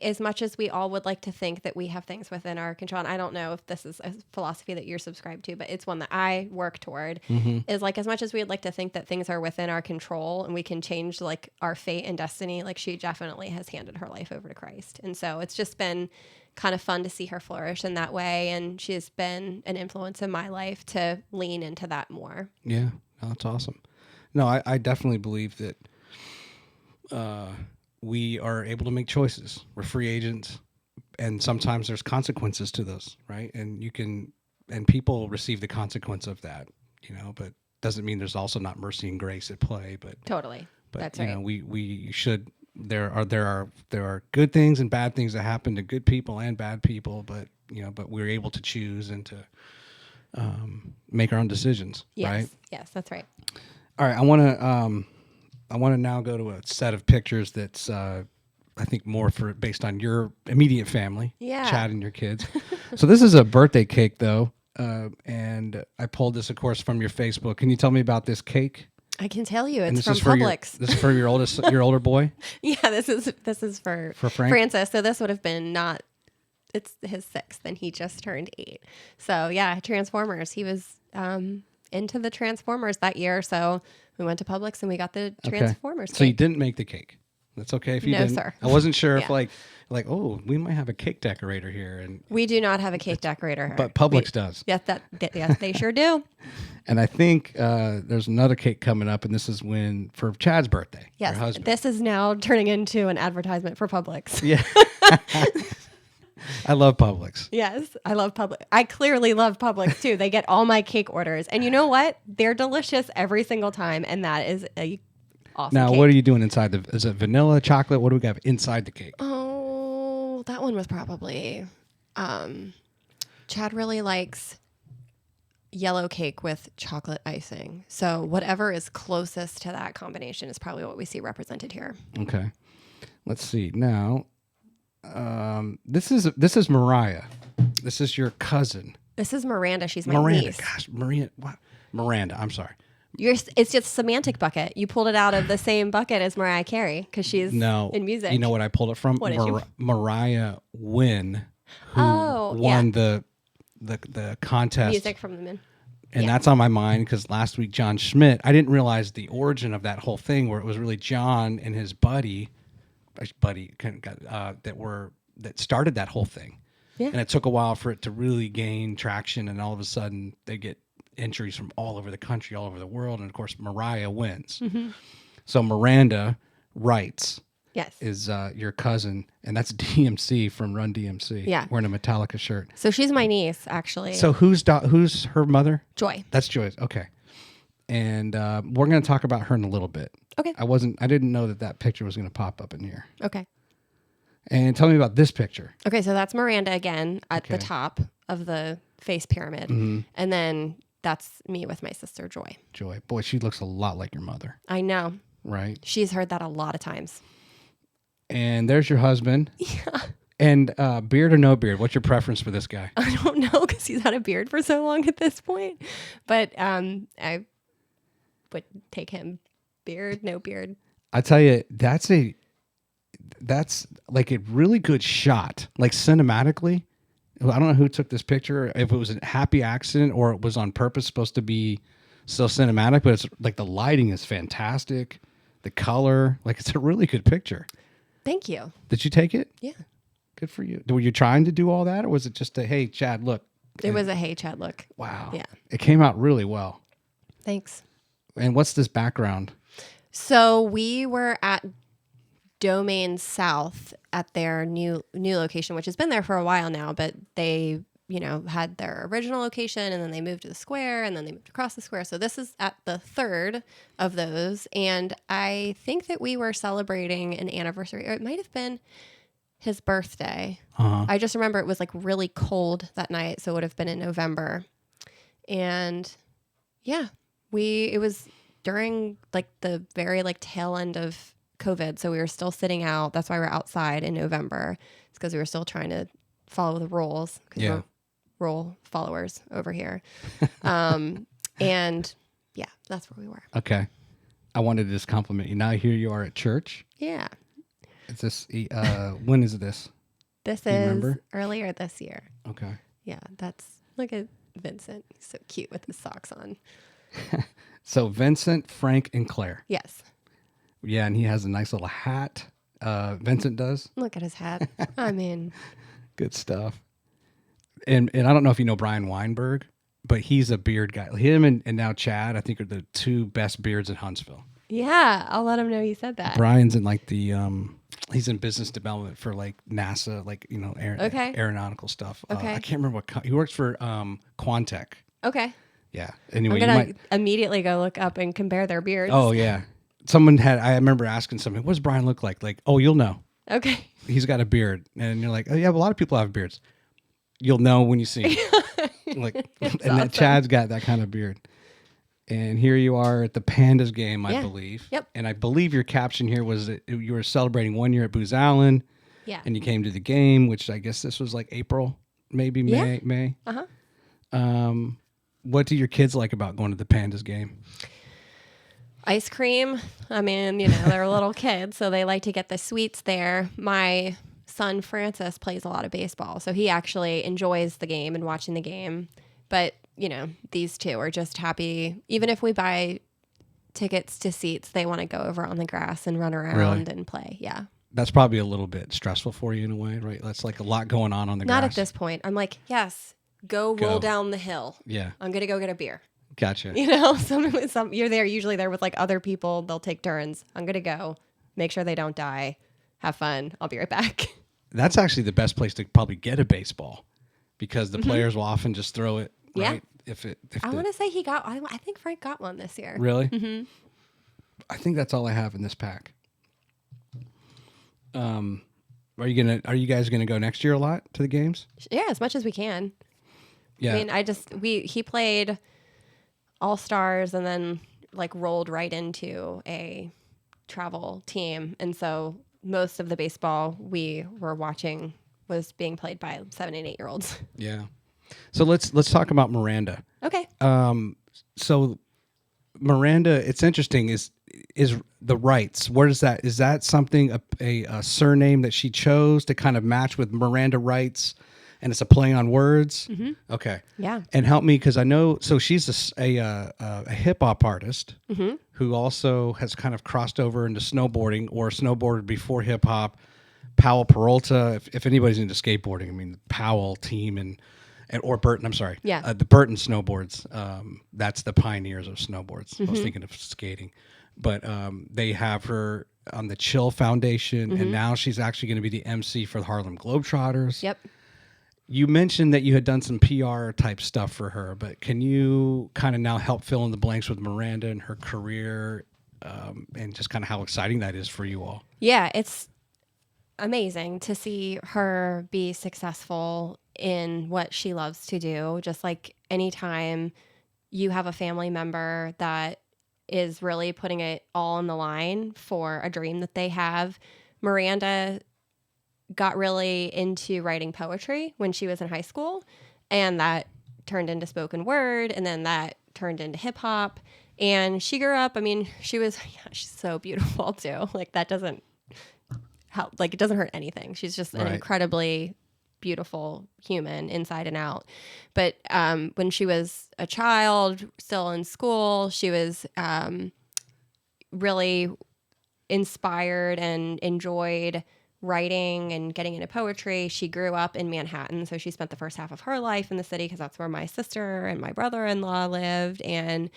as much as we all would like to think that we have things within our control, and I don't know if this is a philosophy that you're subscribed to, but it's one that I work toward, is like, as much as we'd like to think that things are within our control and we can change like our fate and destiny, like she definitely has handed her life over to Christ. And so it's just been kind of fun to see her flourish in that way. And she's been an influence in my life to lean into that more. Yeah, no, that's awesome. No, I definitely believe that we are able to make choices. We're free agents, and sometimes there's consequences to those, right? And people receive the consequence of that, but doesn't mean there's also not mercy and grace at play. But Totally. That's you right. know, we should. There are good things and bad things that happen to good people and bad people, but we're able to choose and to make our own decisions, Yes. right? Yes, that's right. All right, I want to now go to a set of pictures that's I think more based on your immediate family, Yeah. Chad and your kids. So this is a birthday cake though, and I pulled this, of course, from your Facebook. Can you tell me about this cake? I can tell you, And it's this from is for Publix. this is for your older boy. Yeah, this is for Frank? Francis. So this would have been it's his 6th, and he just turned 8. So yeah, Transformers. He was into the Transformers that year, so we went to Publix and we got the Transformers. So you cake. didn't make the cake. That's okay if you No, didn't. sir. I wasn't sure if Yeah. like we might have a cake decorator here, and We do not have a cake decorator, but Publix does. Yes, yes, they sure do. And I think there's another cake coming up, and this is for Chad's birthday. Yes, your husband. this is now turning into an advertisement for Publix. Yeah. I love Publix. Yes, I love Publix. I clearly love Publix too. They get all my cake orders, and you know what? They're delicious every single time, and that is a awesome. Now, cake. what are you doing inside is it vanilla, chocolate? What do we have inside the cake? Oh, that one was probably. Chad really likes yellow cake with chocolate icing. So whatever is closest to that combination is probably what we see represented here. Okay. Let's see. Now, this is Mariah. This is your cousin. This is Miranda. She's my Miranda. niece. Gosh, Miranda. I'm sorry. It's just semantic bucket. You pulled it out of the same bucket as Mariah Carey because she's in music. You know what I pulled it from? What did you? Mariah Wynn, who won the contest. Music from the men. And that's on my mind because last week John Schmidt, I didn't realize the origin of that whole thing where it was really John and his buddy that started that whole thing. Yeah. And it took a while for it to really gain traction, and all of a sudden they get entries from all over the country, all over the world, and of course Mariah wins. Mm-hmm. So Miranda Wrights Yes. is your cousin, and that's DMC from Run DMC. Yeah. Wearing a Metallica shirt. So she's my niece, actually. So who's her mother? Joy. That's Joy's. Okay. And we're going to talk about her in a little bit. Okay. I didn't know that picture was going to pop up in here. Okay. And tell me about this picture. Okay, so that's Miranda again at the Okay. top of the face pyramid. Mm-hmm. And then that's me with my sister, Joy. Joy. Boy, she looks a lot like your mother, I know. right? She's heard that a lot of times. And there's your husband. Yeah. And beard or no beard? What's your preference for this guy? I don't know because he's had a beard for so long at this point. But I would take him beard, no beard. I tell you, that's like a really good shot, like cinematically. I don't know who took this picture, if it was a happy accident or it was on purpose supposed to be so cinematic, but it's like the lighting is fantastic. The color, like it's a really good picture. Thank you. Did you take it? Yeah. Good for you. Were you trying to do all that, or was it just hey, Chad, look? It was a hey, Chad, look. Wow. Yeah. It came out really well. Thanks. And what's this background? So we were at Domain South at their new location, which has been there for a while now, but they, had their original location and then they moved to the square and then they moved across the square. So this is at the 3rd of those. And I think that we were celebrating an anniversary, or it might have been his birthday. Uh-huh. I just remember it was like really cold that night. So it would have been in November. And yeah, it was during like the very like tail end of COVID. So we were still sitting out. That's why we're outside in November. It's because we were still trying to follow the rules. Because Yeah. we're rule followers over here. And yeah, that's where we were. Okay. I wanted to just compliment you. Now here you are at church. Yeah. Is this when is this? This Do you is remember? earlier this year. Okay. Yeah, look at Vincent. He's so cute with his socks on. So Vincent, Frank, and Claire. Yes. Yeah, and he has a nice little hat. Vincent does. Look at his hat. I mean, Good stuff. And I don't know if you know Brian Weinberg, but he's a beard guy. Him and now Chad, I think, are the two best beards in Huntsville. yeah, I'll let him know you said that. Brian's in like the he's in business development for like NASA, like Okay. aeronautical stuff. Okay. I can't remember he works for Quantech. Okay. Yeah. I'm Anyway, going to immediately go look up and compare their beards. Oh yeah. I remember asking someone, what does Brian look like? Like, oh, you'll know. Okay. He's got a beard. And you're like, oh yeah, but a lot of people have beards. You'll know when you see him. Like, and awesome. that Chad's got that kind of beard. And here you are at the Pandas game, I Yeah. believe. Yep. And I believe your caption here was that you were celebrating 1 year at Booz Allen. Yeah. And you came to the game, which I guess this was like April, maybe Yeah. May. Uh-huh. What do your kids like about going to the Pandas game? Ice cream. I mean, they're little kids, so they like to get the sweets there. My son Francis plays a lot of baseball, so he actually enjoys the game and watching the game. But, these two are just happy. Even if we buy tickets to seats, they want to go over on the grass and run around and play. Yeah. That's probably a little bit stressful for you in a way, right? That's like a lot going on the Not grass. at this point. I'm like, yes, go roll down the hill. Yeah. I'm going to go get a beer. Gotcha. You're usually there with like other people. They'll take turns. I'm going to go make sure they don't die. Have fun. I'll be right back. That's actually the best place to probably get a baseball because the players will often just throw it, Yeah. right? I want to say I think Frank got one this year. Really? Mm-hmm. I think that's all I have in this pack. Are you guys gonna go next year a lot to the games? Yeah, as much as we can. Yeah. I mean, he played All Stars and then like rolled right into a travel team. And so most of the baseball we were watching was being played by 7 and 8 year olds. Yeah. So let's talk about Miranda. Okay. So Miranda, it's interesting is the rights. Where is that? Is that something a surname that she chose to kind of match with Miranda rights, and it's a play on words? Mm-hmm. Okay. Yeah. And help me because I know. So she's a hip hop artist who also has kind of crossed over into snowboarding or snowboarded before hip hop. Powell Peralta. If anybody's into skateboarding, I mean the Powell team or Burton. I'm sorry. Yeah. The Burton snowboards. That's the pioneers of snowboards. I was thinking of skating, but they have her on the Chill Foundation, and now she's actually going to be the MC for the Harlem Globetrotters. Yep. You mentioned that you had done some PR type stuff for her, but can you kind of now help fill in the blanks with Miranda and her career, and just kind of how exciting that is for you all? Yeah, it's amazing to see her be successful in what she loves to do. Just like anytime you have a family member that is really putting it all on the line for a dream that they have. Miranda got really into writing poetry when she was in high school, and that turned into spoken word, and then that turned into hip hop. And she grew up, I mean, she's so beautiful too. Like that doesn't help, like it doesn't hurt anything. She's just an incredibly beautiful human inside and out. But when she was a child, still in school, she was really inspired and enjoyed writing and getting into poetry. She grew up in Manhattan, so she spent the first half of her life in the city because that's where my sister and my brother-in-law lived. And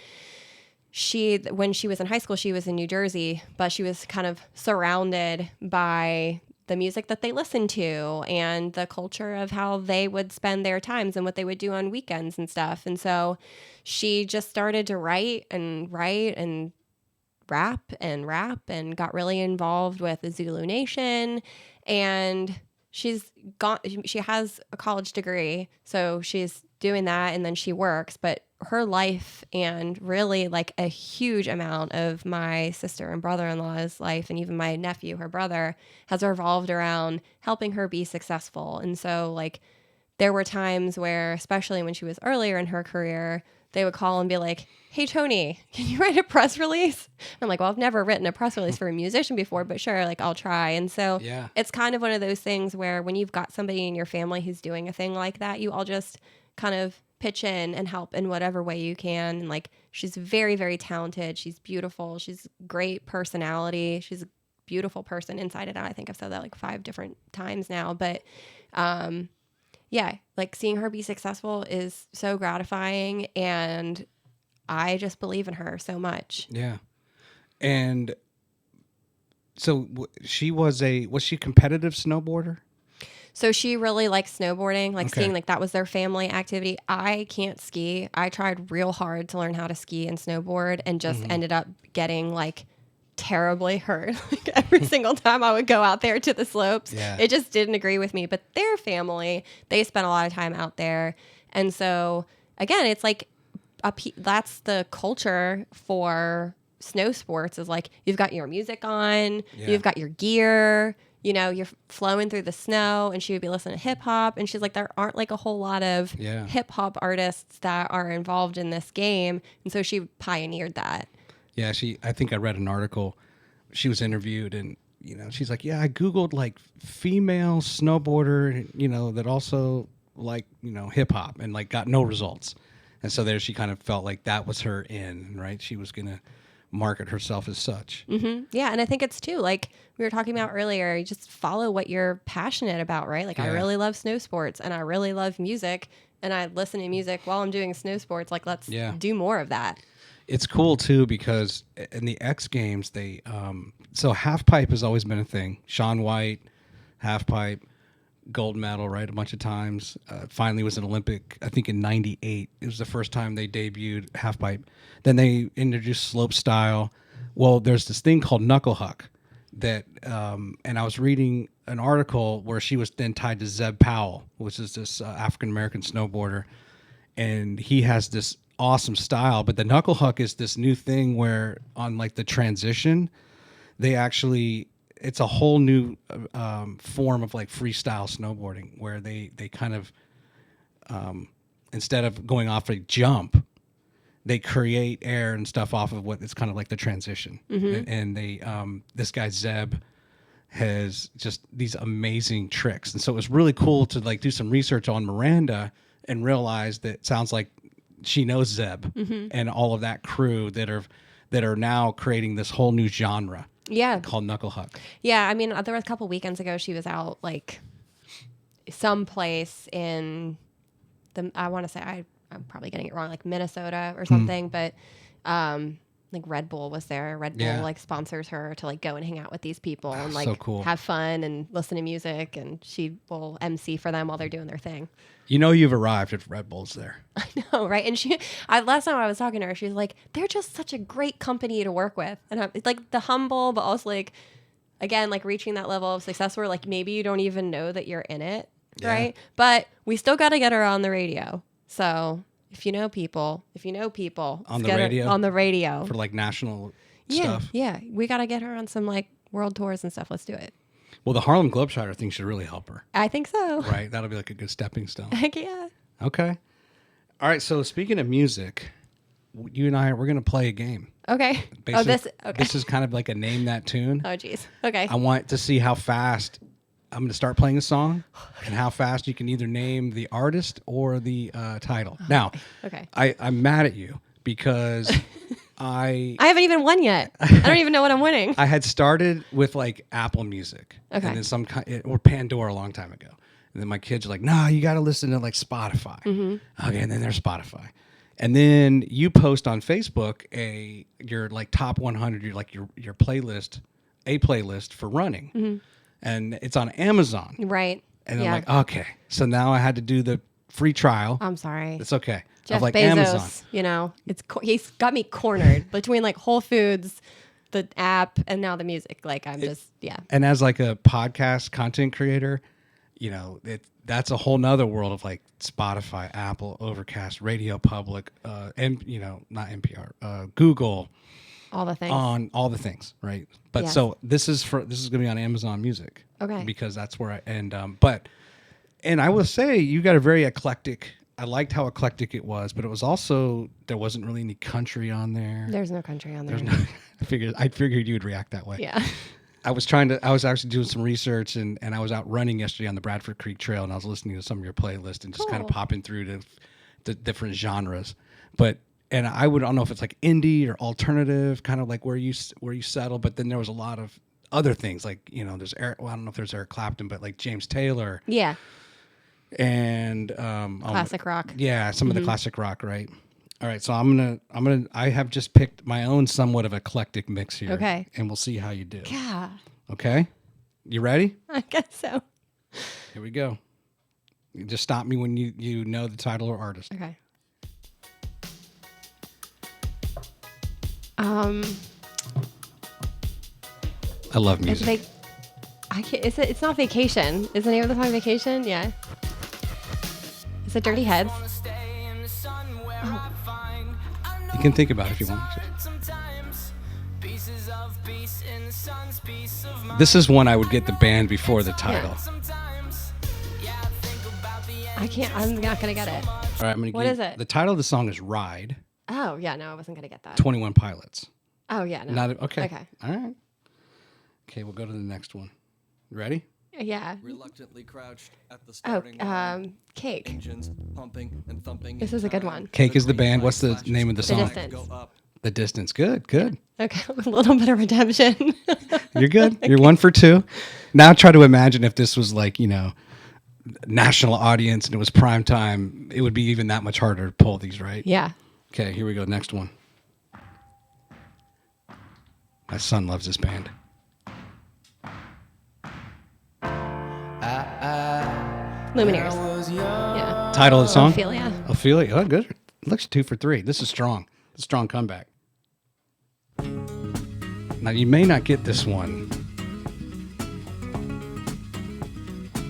when she was in high school, she was in New Jersey, but she was kind of surrounded by the music that they listened to and the culture of how they would spend their times and what they would do on weekends and stuff. And so she just started to write and rap and got really involved with the Zulu Nation. And she has a college degree, so she's doing that, and then she works. But her life, and really like a huge amount of my sister and brother-in-law's life, and even my nephew, her brother, has revolved around helping her be successful. And so like there were times where, especially when she was earlier in her career, they would call and be like, hey, Toni, can you write a press release? I'm like, well, I've never written a press release for a musician before, but sure, like I'll try. And so Yeah. it's kind of one of those things where when you've got somebody in your family who's doing a thing like that, you all just kind of pitch in and help in whatever way you can. And like, she's very, very talented. She's beautiful. She's great personality. She's a beautiful person inside and out. I think I've said that like 5 different times now, but, yeah, like seeing her be successful is so gratifying, and I just believe in her so much. Yeah. And so was she a competitive snowboarder? So she really likes snowboarding, like Okay. skiing, like that was their family activity. I can't ski. I tried real hard to learn how to ski and snowboard and just ended up getting like terribly hurt. Like every single time I would go out there to the slopes, Yeah. it just didn't agree with me. But their family, they spent a lot of time out there. And so again, it's like that's the culture for snow sports is like you've got your music on, Yeah. you've got your gear, you know, you're flowing through the snow. And she would be listening to hip hop. And she's like, there aren't like a whole lot of Yeah. hip hop artists that are involved in this game. And so she pioneered that. Yeah, I think I read an article. She was interviewed, and she's like, "Yeah, I googled like female snowboarder, that also like hip hop, and like got no results." And so there, she kind of felt like that was her in, right? She was gonna market herself as such. Yeah, and I think it's too like we were talking about earlier. You just follow what you're passionate about, right? Like I Yeah. really love snow sports, and I really love music, and I listen to music while I'm doing snow sports. Like let's do more of that. It's cool too because in the X Games, they so half pipe has always been a thing. Shaun White, half pipe, gold medal, right? A bunch of times. Finally was an Olympic, I think in '98. It was the first time they debuted half pipe. Then they introduced slope style. Well, there's this thing called knuckle huck that, and I was reading an article where she was then tied to Zeb Powell, which is this African American snowboarder, and he has this awesome style. But the knuckle huck is this new thing where on like the transition, they actually it's a whole new form of like freestyle snowboarding where they kind of instead of going off a jump, they create air and stuff off of what it's kind of like the transition. And they this guy Zeb has just these amazing tricks, and so it was really cool to like do some research on Miranda and realize that it sounds like she knows Zeb and all of that crew that are now creating this whole new genre. Yeah. Called knuckle huck. Yeah, I mean, there was a couple weekends ago she was out like someplace in I want to say I'm probably getting it wrong, like Minnesota or something, but like Red Bull was there. Red Bull like sponsors her to like go and hang out with these people and like So cool. have fun and listen to music, and she will MC for them while they're doing their thing. You've arrived if Red Bull's there. I know, right? And last time I was talking to her, she was like, they're just such a great company to work with. And it's like the humble, but also like, again, like reaching that level of success where like maybe you don't even know that you're in it, right? But we still got to get her on the radio. So if you know people, On the get her radio? on the radio. For like national Yeah, stuff. yeah. We got to get her on some like world tours and stuff. Let's do it. Well, the Harlem Globetrotter thing should really help her. I think so. Right? That'll be like a good stepping stone. Heck yeah. Okay. All right. So speaking of music, you and we're going to play a game. Okay. Basically, this is kind of like a name that tune. Oh, geez. Okay. I want to see how fast I'm going to start playing a song and how fast you can either name the artist or the title. Now, Okay. I'm mad at you because I haven't even won yet. I don't even know what I'm winning. had started with like Apple Music Okay. and then some kind or Pandora a long time ago. And then my kids are like, "No, you got to listen to like Spotify." Okay, and then there's Spotify. And then you post on Facebook your like top 100, your playlist, a playlist for running. And it's on Amazon. Right. And Yeah. I'm like, "Okay." So now I had to do the free trial. I'm sorry. It's okay. Jeff Of like Bezos, Amazon. you know, he's got me cornered between like Whole Foods, the app, and now the music. Like I'm just, yeah. And as like a podcast content creator, that's a whole nother world of like Spotify, Apple, Overcast, Radio Public, and not NPR, Google, All the things. on all the things, right? But Yes. so this is going to be on Amazon Music, Okay. because that's where but And I will say you got a very eclectic. I liked how eclectic it was, but it was also there wasn't really any country on there. There's no country on there. There's no. I figured you would react that way. Yeah. I was actually doing some research and I was out running yesterday on the Bradford Creek Trail and I was listening to some of your playlists and just kind of Cool. popping through the different genres. And I don't know if it's like indie or alternative, kind of like where you settle. But then there was a lot of other things like, there's I don't know if there's Eric Clapton, but like James Taylor Yeah. and Classic rock. yeah, some of the classic rock, right? All right, so I have just picked my own somewhat of eclectic mix here. Okay. And we'll see how you do. Yeah. Okay? You ready? I guess so. Here we go. You just stop me when you know the title or artist. Okay. I love music. It's not Vacation. Is the name of the song Vacation? Yeah. Is it Dirty Heads? You can think about it if you want to. This is one I would get the band before the title. I'm not going to get it. All right, I'm gonna What give is it? The title of the song is Ride, Oh, yeah. No, I wasn't going to get that. 21 Pilots. Oh, yeah. No. Okay. Okay. All right. Okay, we'll go to the next one. Ready? Yeah. Reluctantly crouched at the Oh, starting line. Cake. Engines pumping and thumping. This is a good one. Cake is the band. What's the name of the The song? Distance. Go up. The Distance. Good, good. Okay. A little bit of redemption. You're good. You're 1 for 2. Now try to imagine if this was like, national audience and it was prime time, it would be even that much harder to pull these, right? Yeah. Okay, here we go. Next one. My son loves this band. Lumineers. Yeah. Title of the song? Ophelia. Ophelia. Oh, good. Looks 2 for 3. This is strong. It's a strong comeback. Now, you may not get this one.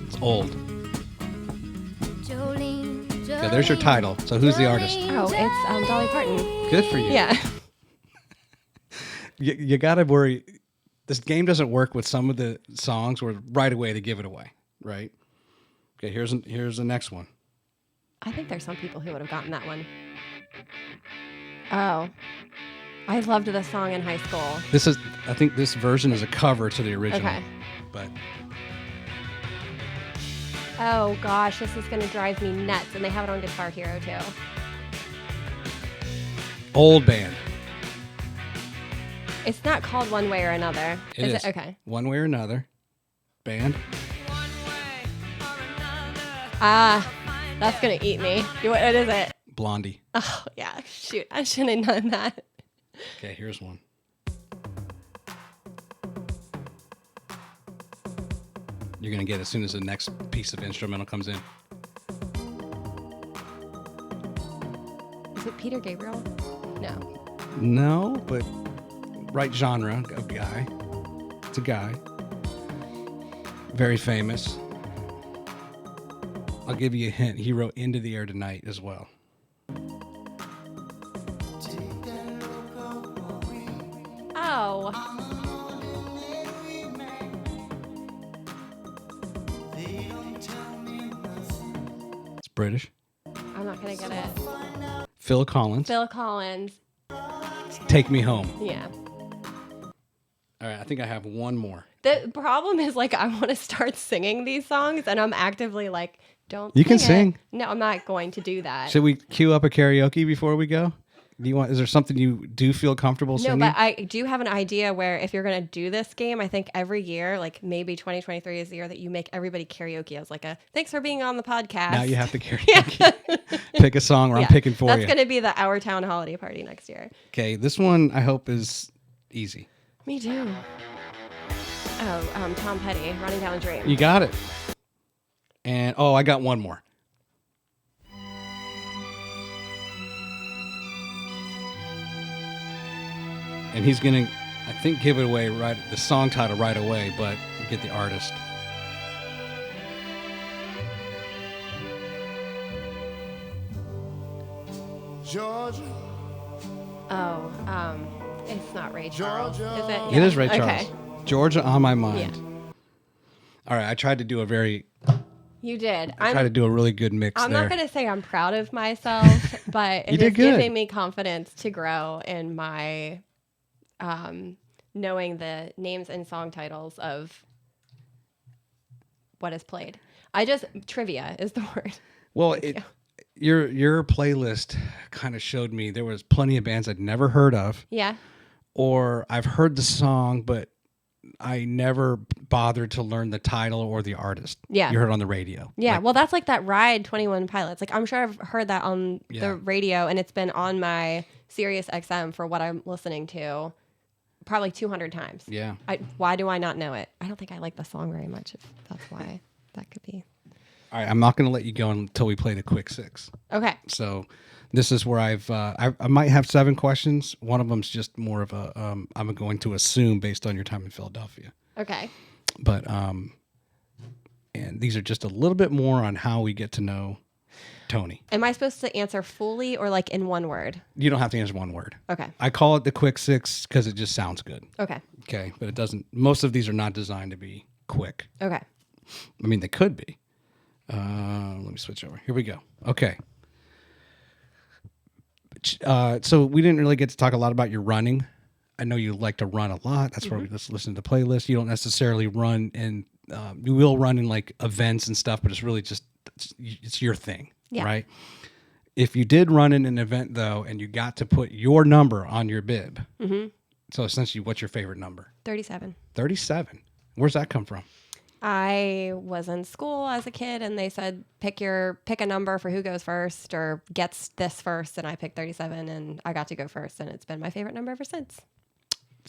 It's old. Okay, there's your title. So who's the artist? Oh, it's Dolly Parton. Good for you. Yeah. You got to worry. This game doesn't work with some of the songs where right away they give it away, right? Okay, here's the next one. I think there's some people who would have gotten that one. Oh. I loved this song in high school. I think this version is a cover to the original. Okay. But Oh, gosh. This is going to drive me nuts. And they have it on Guitar Hero, too. old band. It's not called One Way or Another. It is. It? Okay. One Way or Another. Band. That's going to eat me. What is it? Blondie. Oh, yeah. Shoot. I shouldn't have done that. Okay, here's one. You're going to get it as soon as the next piece of instrumental comes in. Is it Peter Gabriel? No. No, but right genre of guy. It's a guy. Very famous. I'll give you a hint. He wrote Into the Air Tonight as well. Oh. It's British. I'm not going to get it. Phil Collins. Phil Collins. Take Me Home. Yeah. All right, I think I have one more. The problem is, like, I want to start singing these songs, and I'm actively like, don't You can sing it. sing. No, I'm not going to do that. Should we cue up a karaoke before we go? Is there something you do feel comfortable No, singing? but I do have an idea where if you're going to do this game, I think every year, like maybe 2023 is the year that you make everybody karaoke as like a thanks for being on the podcast. Now you have to karaoke. Pick a song or I'm picking for That's you. going to be the Our Town holiday party next year. Okay, this one I hope is easy. Me too. Oh, Tom Petty, Running Down a Dream. You got it. And, I got one more. And he's going to, I think, give it away the song title right away, but get the artist. Georgia. Oh, it's not Ray Charles, is it? It is Ray Charles. Okay. Georgia on My Mind. Yeah. All right, I tried to do a very You did. I try to do a really good mix I'm there. not going to say I'm proud of myself, but You it did is good. giving me confidence to grow in my knowing the names and song titles of what is played. Trivia is the word. Well, you. your playlist kind of showed me there was plenty of bands I'd never heard of, Yeah. or I've heard the song, but I never bothered to learn the title or the artist. Yeah. You heard it on the radio. Yeah, Like, well, that's like that Ride 21 Pilots. Like, I'm sure I've heard that on Yeah. the radio, and it's been on my Sirius XM for what I'm listening to probably 200 times. yeah. Why do I not know it? I don't think I like the song very much, if that's why that could be. All right, I'm not going to let you go until we play the quick six. Okay. So this is where I might have 7 questions. One of them's just more of a I'm going to assume based on your time in Philadelphia. Okay. But and these are just a little bit more on how we get to know Toni. Am I supposed to answer fully or like in one word? You don't have to answer one word. Okay. I call it the quick six because it just sounds good. Okay. Okay, but it doesn't. Most of these are not designed to be quick. Okay. I mean, they could be. Let me switch over. Here we go. Okay. So we didn't really get to talk a lot about your running. I know you like to run a lot. That's why we just listen to the playlist. You don't necessarily run in. You will run in like events and stuff, but it's really just it's your thing, Yeah. right? If you did run in an event though, and you got to put your number on your bib, so essentially, what's your favorite number? 37. 37. Where's that come from? I was in school as a kid, and they said pick a number for who goes first or gets this first, and I picked 37, and I got to go first, and it's been my favorite number ever since.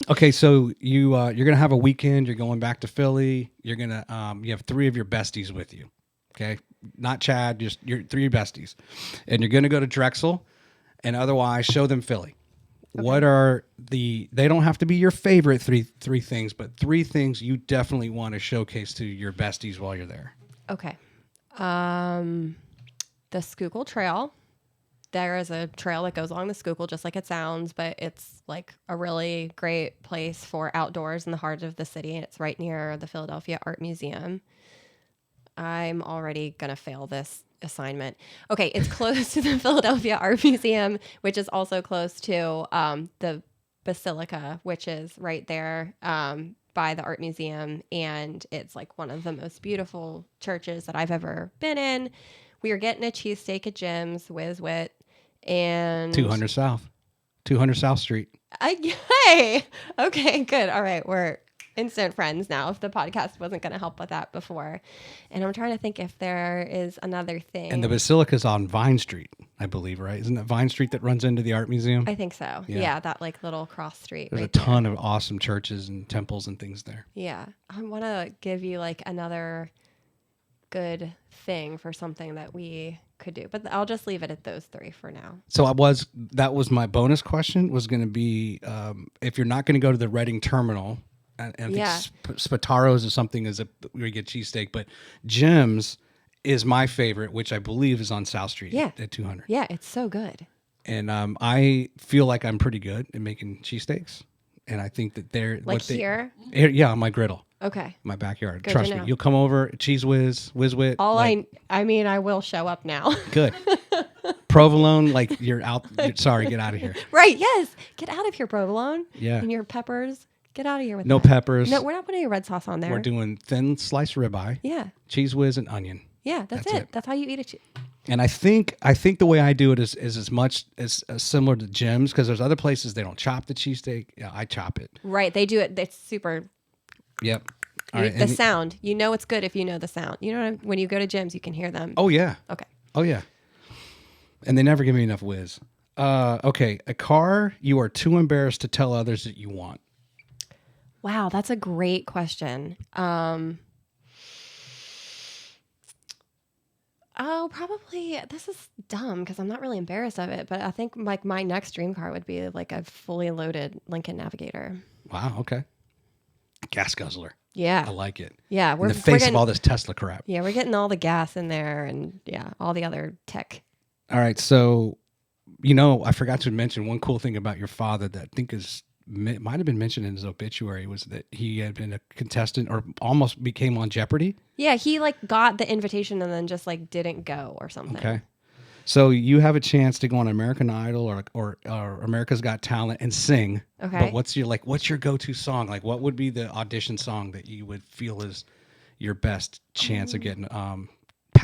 Okay, so you're gonna have a weekend. You're going back to Philly. You're gonna you have 3 of your besties with you. Okay, not Chad, just your 3 besties, and you're gonna go to Drexel, and otherwise show them Philly. Okay. What are they don't have to be your favorite three things, but 3 things you definitely want to showcase to your besties while you're there. Okay. The Schuylkill Trail. There is a trail that goes along the Schuylkill, just like it sounds, but it's like a really great place for outdoors in the heart of the city. And it's right near the Philadelphia Art Museum. I'm already going to fail this assignment. Okay, it's close to the Philadelphia Art Museum, which is also close to the Basilica, which is right there by the Art Museum. And it's like one of the most beautiful churches that I've ever been in. We are getting a cheesesteak at Jim's, Whiz Wit, and 200 South Street. Hey, okay, good. All right, we're instant friends now. If the podcast wasn't going to help with that before, and I'm trying to think if there is another thing. And the Basilica's on Vine Street, I believe, right? Isn't that Vine Street that runs into the Art Museum? I think so. Yeah, that like little cross street. There's right a ton of awesome churches and temples and things there. Yeah, I want to give you like another good thing for something that we could do, but I'll just leave it at those 3 for now. So that was my bonus question was going to be if you're not going to go to the Reading terminal, and I think Spataro's is something where you get cheesesteak, but Jim's is my favorite, which I believe is on South Street at 200. Yeah, it's so good. And I feel like I'm pretty good at making cheesesteaks, and I think that they're Like here? Yeah, on my griddle. Okay. My backyard. Good Trust to me. know. You'll come over, Cheese Whiz Wit. I mean, I will show up now. Good. Provolone, like you're out. Sorry, get out of here. Right. Yes. Get out of here, provolone. Yeah. And your peppers. Get out of here with No that. peppers. No, we're not putting a red sauce on there. We're doing thin sliced ribeye. Yeah. Cheese Whiz and onion. Yeah. That's it. That's how you eat it. And I think the way I do it is as much as similar to Jim's, because there's other places they don't chop the cheesesteak. Yeah, I chop it. Right. They do it. It's super. Yep. All right. The sound. You know it's good if you know the sound. You know when you go to Jim's, you can hear them. Oh yeah. Okay. Oh yeah. And they never give me enough whiz. Okay, a car you are too embarrassed to tell others that you want. Wow, that's a great question. Oh, probably. This is dumb because I'm not really embarrassed of it, but I think like my next dream car would be like a fully loaded Lincoln Navigator. Wow. Okay. Gas guzzler. Yeah. I like it. Yeah, In the face of all this Tesla crap. Yeah, we're getting all the gas in there and all the other tech. All right. So, I forgot to mention one cool thing about your father that I think is might have been mentioned in his obituary was that he had been a contestant or almost became on Jeopardy. Yeah, he like got the invitation and then just like didn't go or something. Okay. So you have a chance to go on American Idol or America's Got Talent and sing. Okay. But what's your go-to song? Like what would be the audition song that you would feel is your best chance of getting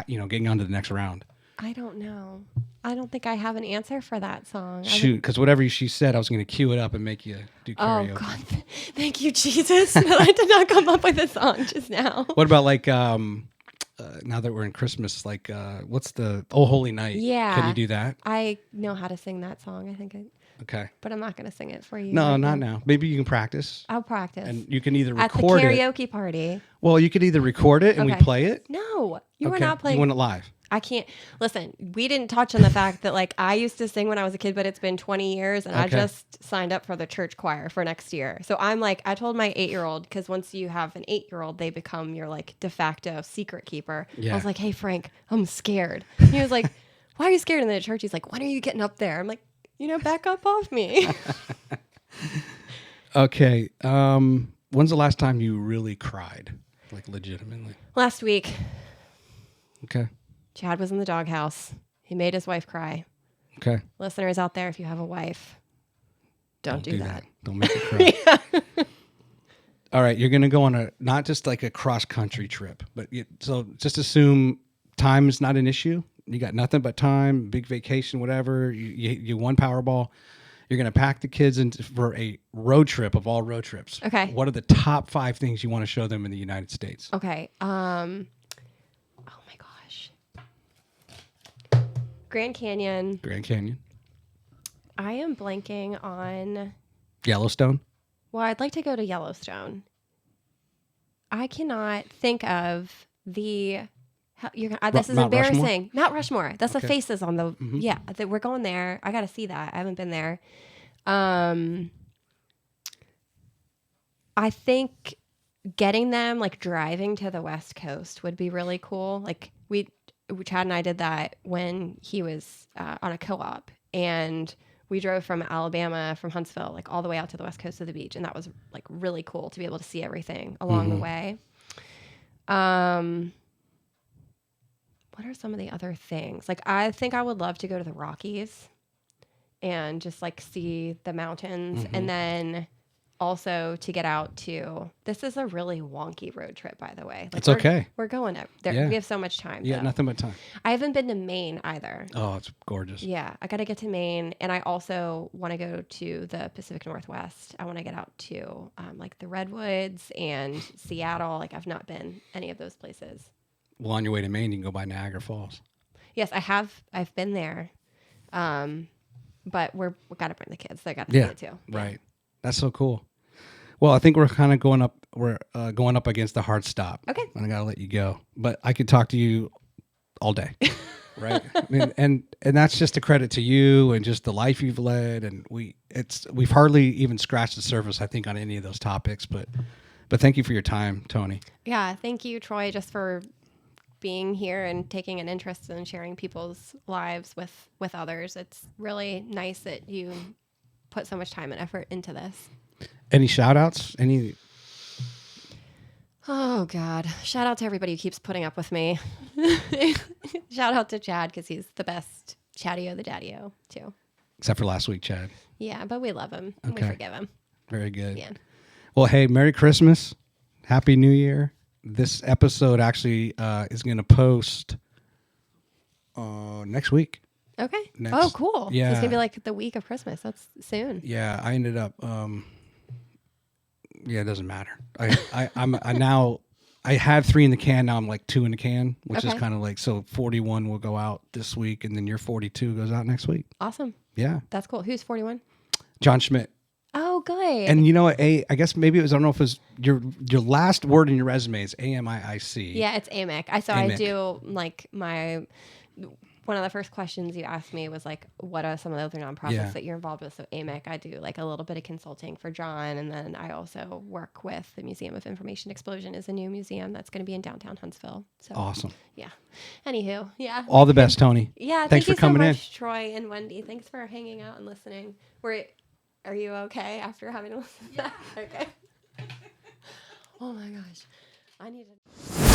getting on to the next round? I don't know. I don't think I have an answer for that song. Shoot, because whatever she said, I was going to cue it up and make you do Oh karaoke. God! Thank you, Jesus. No, I did not come up with a song just now. What about like now that we're in Christmas, like what's the Oh Holy Night? Yeah. Can you do that? I know how to sing that song. I think, Okay. but I'm not going to sing it for you. No, right not now. Maybe you can practice. I'll practice And you can either at the record it. karaoke party. Well, you could either record it and we Okay. play it. No, you were Okay. not playing. You want it live. I can't listen. We didn't touch on the fact that like I used to sing when I was a kid, but it's been 20 years, and I Okay. just signed up for the church choir for next year. So I'm like, I told my 8-year-old, because once you have an 8-year-old, they become your like de facto secret keeper. I Yeah. was like, hey Frank, I'm scared. He was like, why are you scared? In the church, he's like, when are you getting up there? I'm like, back up off me. Okay. When's the last time you really cried, like legitimately? Last week, Okay. Chad was in the doghouse. He made his wife cry. Okay. Listeners out there, if you have a wife, don't do that. Don't make it cry. All right, you're gonna go on not just like a cross country trip, but so just assume time is not an issue. You got nothing but time, big vacation, whatever. You won Powerball. You're gonna pack the kids for a road trip of all road trips. Okay. What are the top 5 things you want to show them in the United States? Okay. Oh my gosh. Grand Canyon. Grand Canyon, I am blanking on. Yellowstone. Well, I'd like to go to Yellowstone. I cannot think of the. This is Mount Rushmore? embarrassing. Mount Rushmore. That's the Okay. faces on the. Yeah, we're going there. I got to see that. I haven't been there. I think getting them like driving to the West Coast would be really cool. Like Chad and I did that when he was on a co-op, and we drove from Alabama, from Huntsville, like all the way out to the West Coast of the beach, and that was like really cool to be able to see everything along the way. What are some of the other things? Like I think I would love to go to the Rockies and just like see the mountains, and then also to get out to. This is a really wonky road trip, by the way. Like It's okay. We're going up there. Yeah. We have so much time. Yeah, though. nothing but time. I haven't been to Maine either. Oh, it's gorgeous. Yeah, I got to get to Maine, and I also want to go to the Pacific Northwest. I want to get out to like the Redwoods and Seattle. Like I've not been any of those places. Well, on your way to Maine, you can go by Niagara Falls. Yes, I have. I've been there, but we got to bring the kids. They got to see it too. Right. That's so cool. Well, I think we're kind of going up. We're going up against the hard stop. Okay. And I gotta let you go, but I could talk to you all day. Right. I mean, and that's just a credit to you and just the life you've led. And we've hardly even scratched the surface, I think, on any of those topics. But thank you for your time, Toni. Yeah, thank you, Troy, just for being here and taking an interest in sharing people's lives with others. It's really nice that you put so much time and effort into this. Any shout outs? Any? Oh, God. Shout out to everybody who keeps putting up with me. Shout out to Chad because he's the best Chatty-O the Daddy-O, too. Except for last week, Chad. Yeah, but we love him. And Okay. we forgive him. Very good. Yeah. Well, hey, Merry Christmas. Happy New Year. This episode actually is going to post next week. Okay. Next- Oh, cool. So yeah. it's going to be like the week of Christmas. That's soon. Yeah, I ended up. Yeah, it doesn't matter. I had 3 in the can. Now I'm like 2 in the can, which is Okay. kind of like, so 41 will go out this week, and then your 42 goes out next week. Awesome. Yeah, That's cool. Who's 41? John Schmidt. Oh, good. And you know what? I guess maybe it was. I don't know if it was your last word in your resume is AMIIC. Yeah, it's AMIC. I AMIC. do like one of the first questions you asked me was like, what are some of the other nonprofits Yeah. that you're involved with? So AMIC, I do like a little bit of consulting for John. And then I also work with the Museum of Information Explosion is a new museum that's going to be in downtown Huntsville. So Awesome. yeah. Anywho, yeah. All the best, Toni. Yeah. Thanks Thank for you coming so in. much, Troy and Wendy. Thanks for hanging out and listening. Are you okay after having to listen to that? Okay. Oh my gosh. I need to.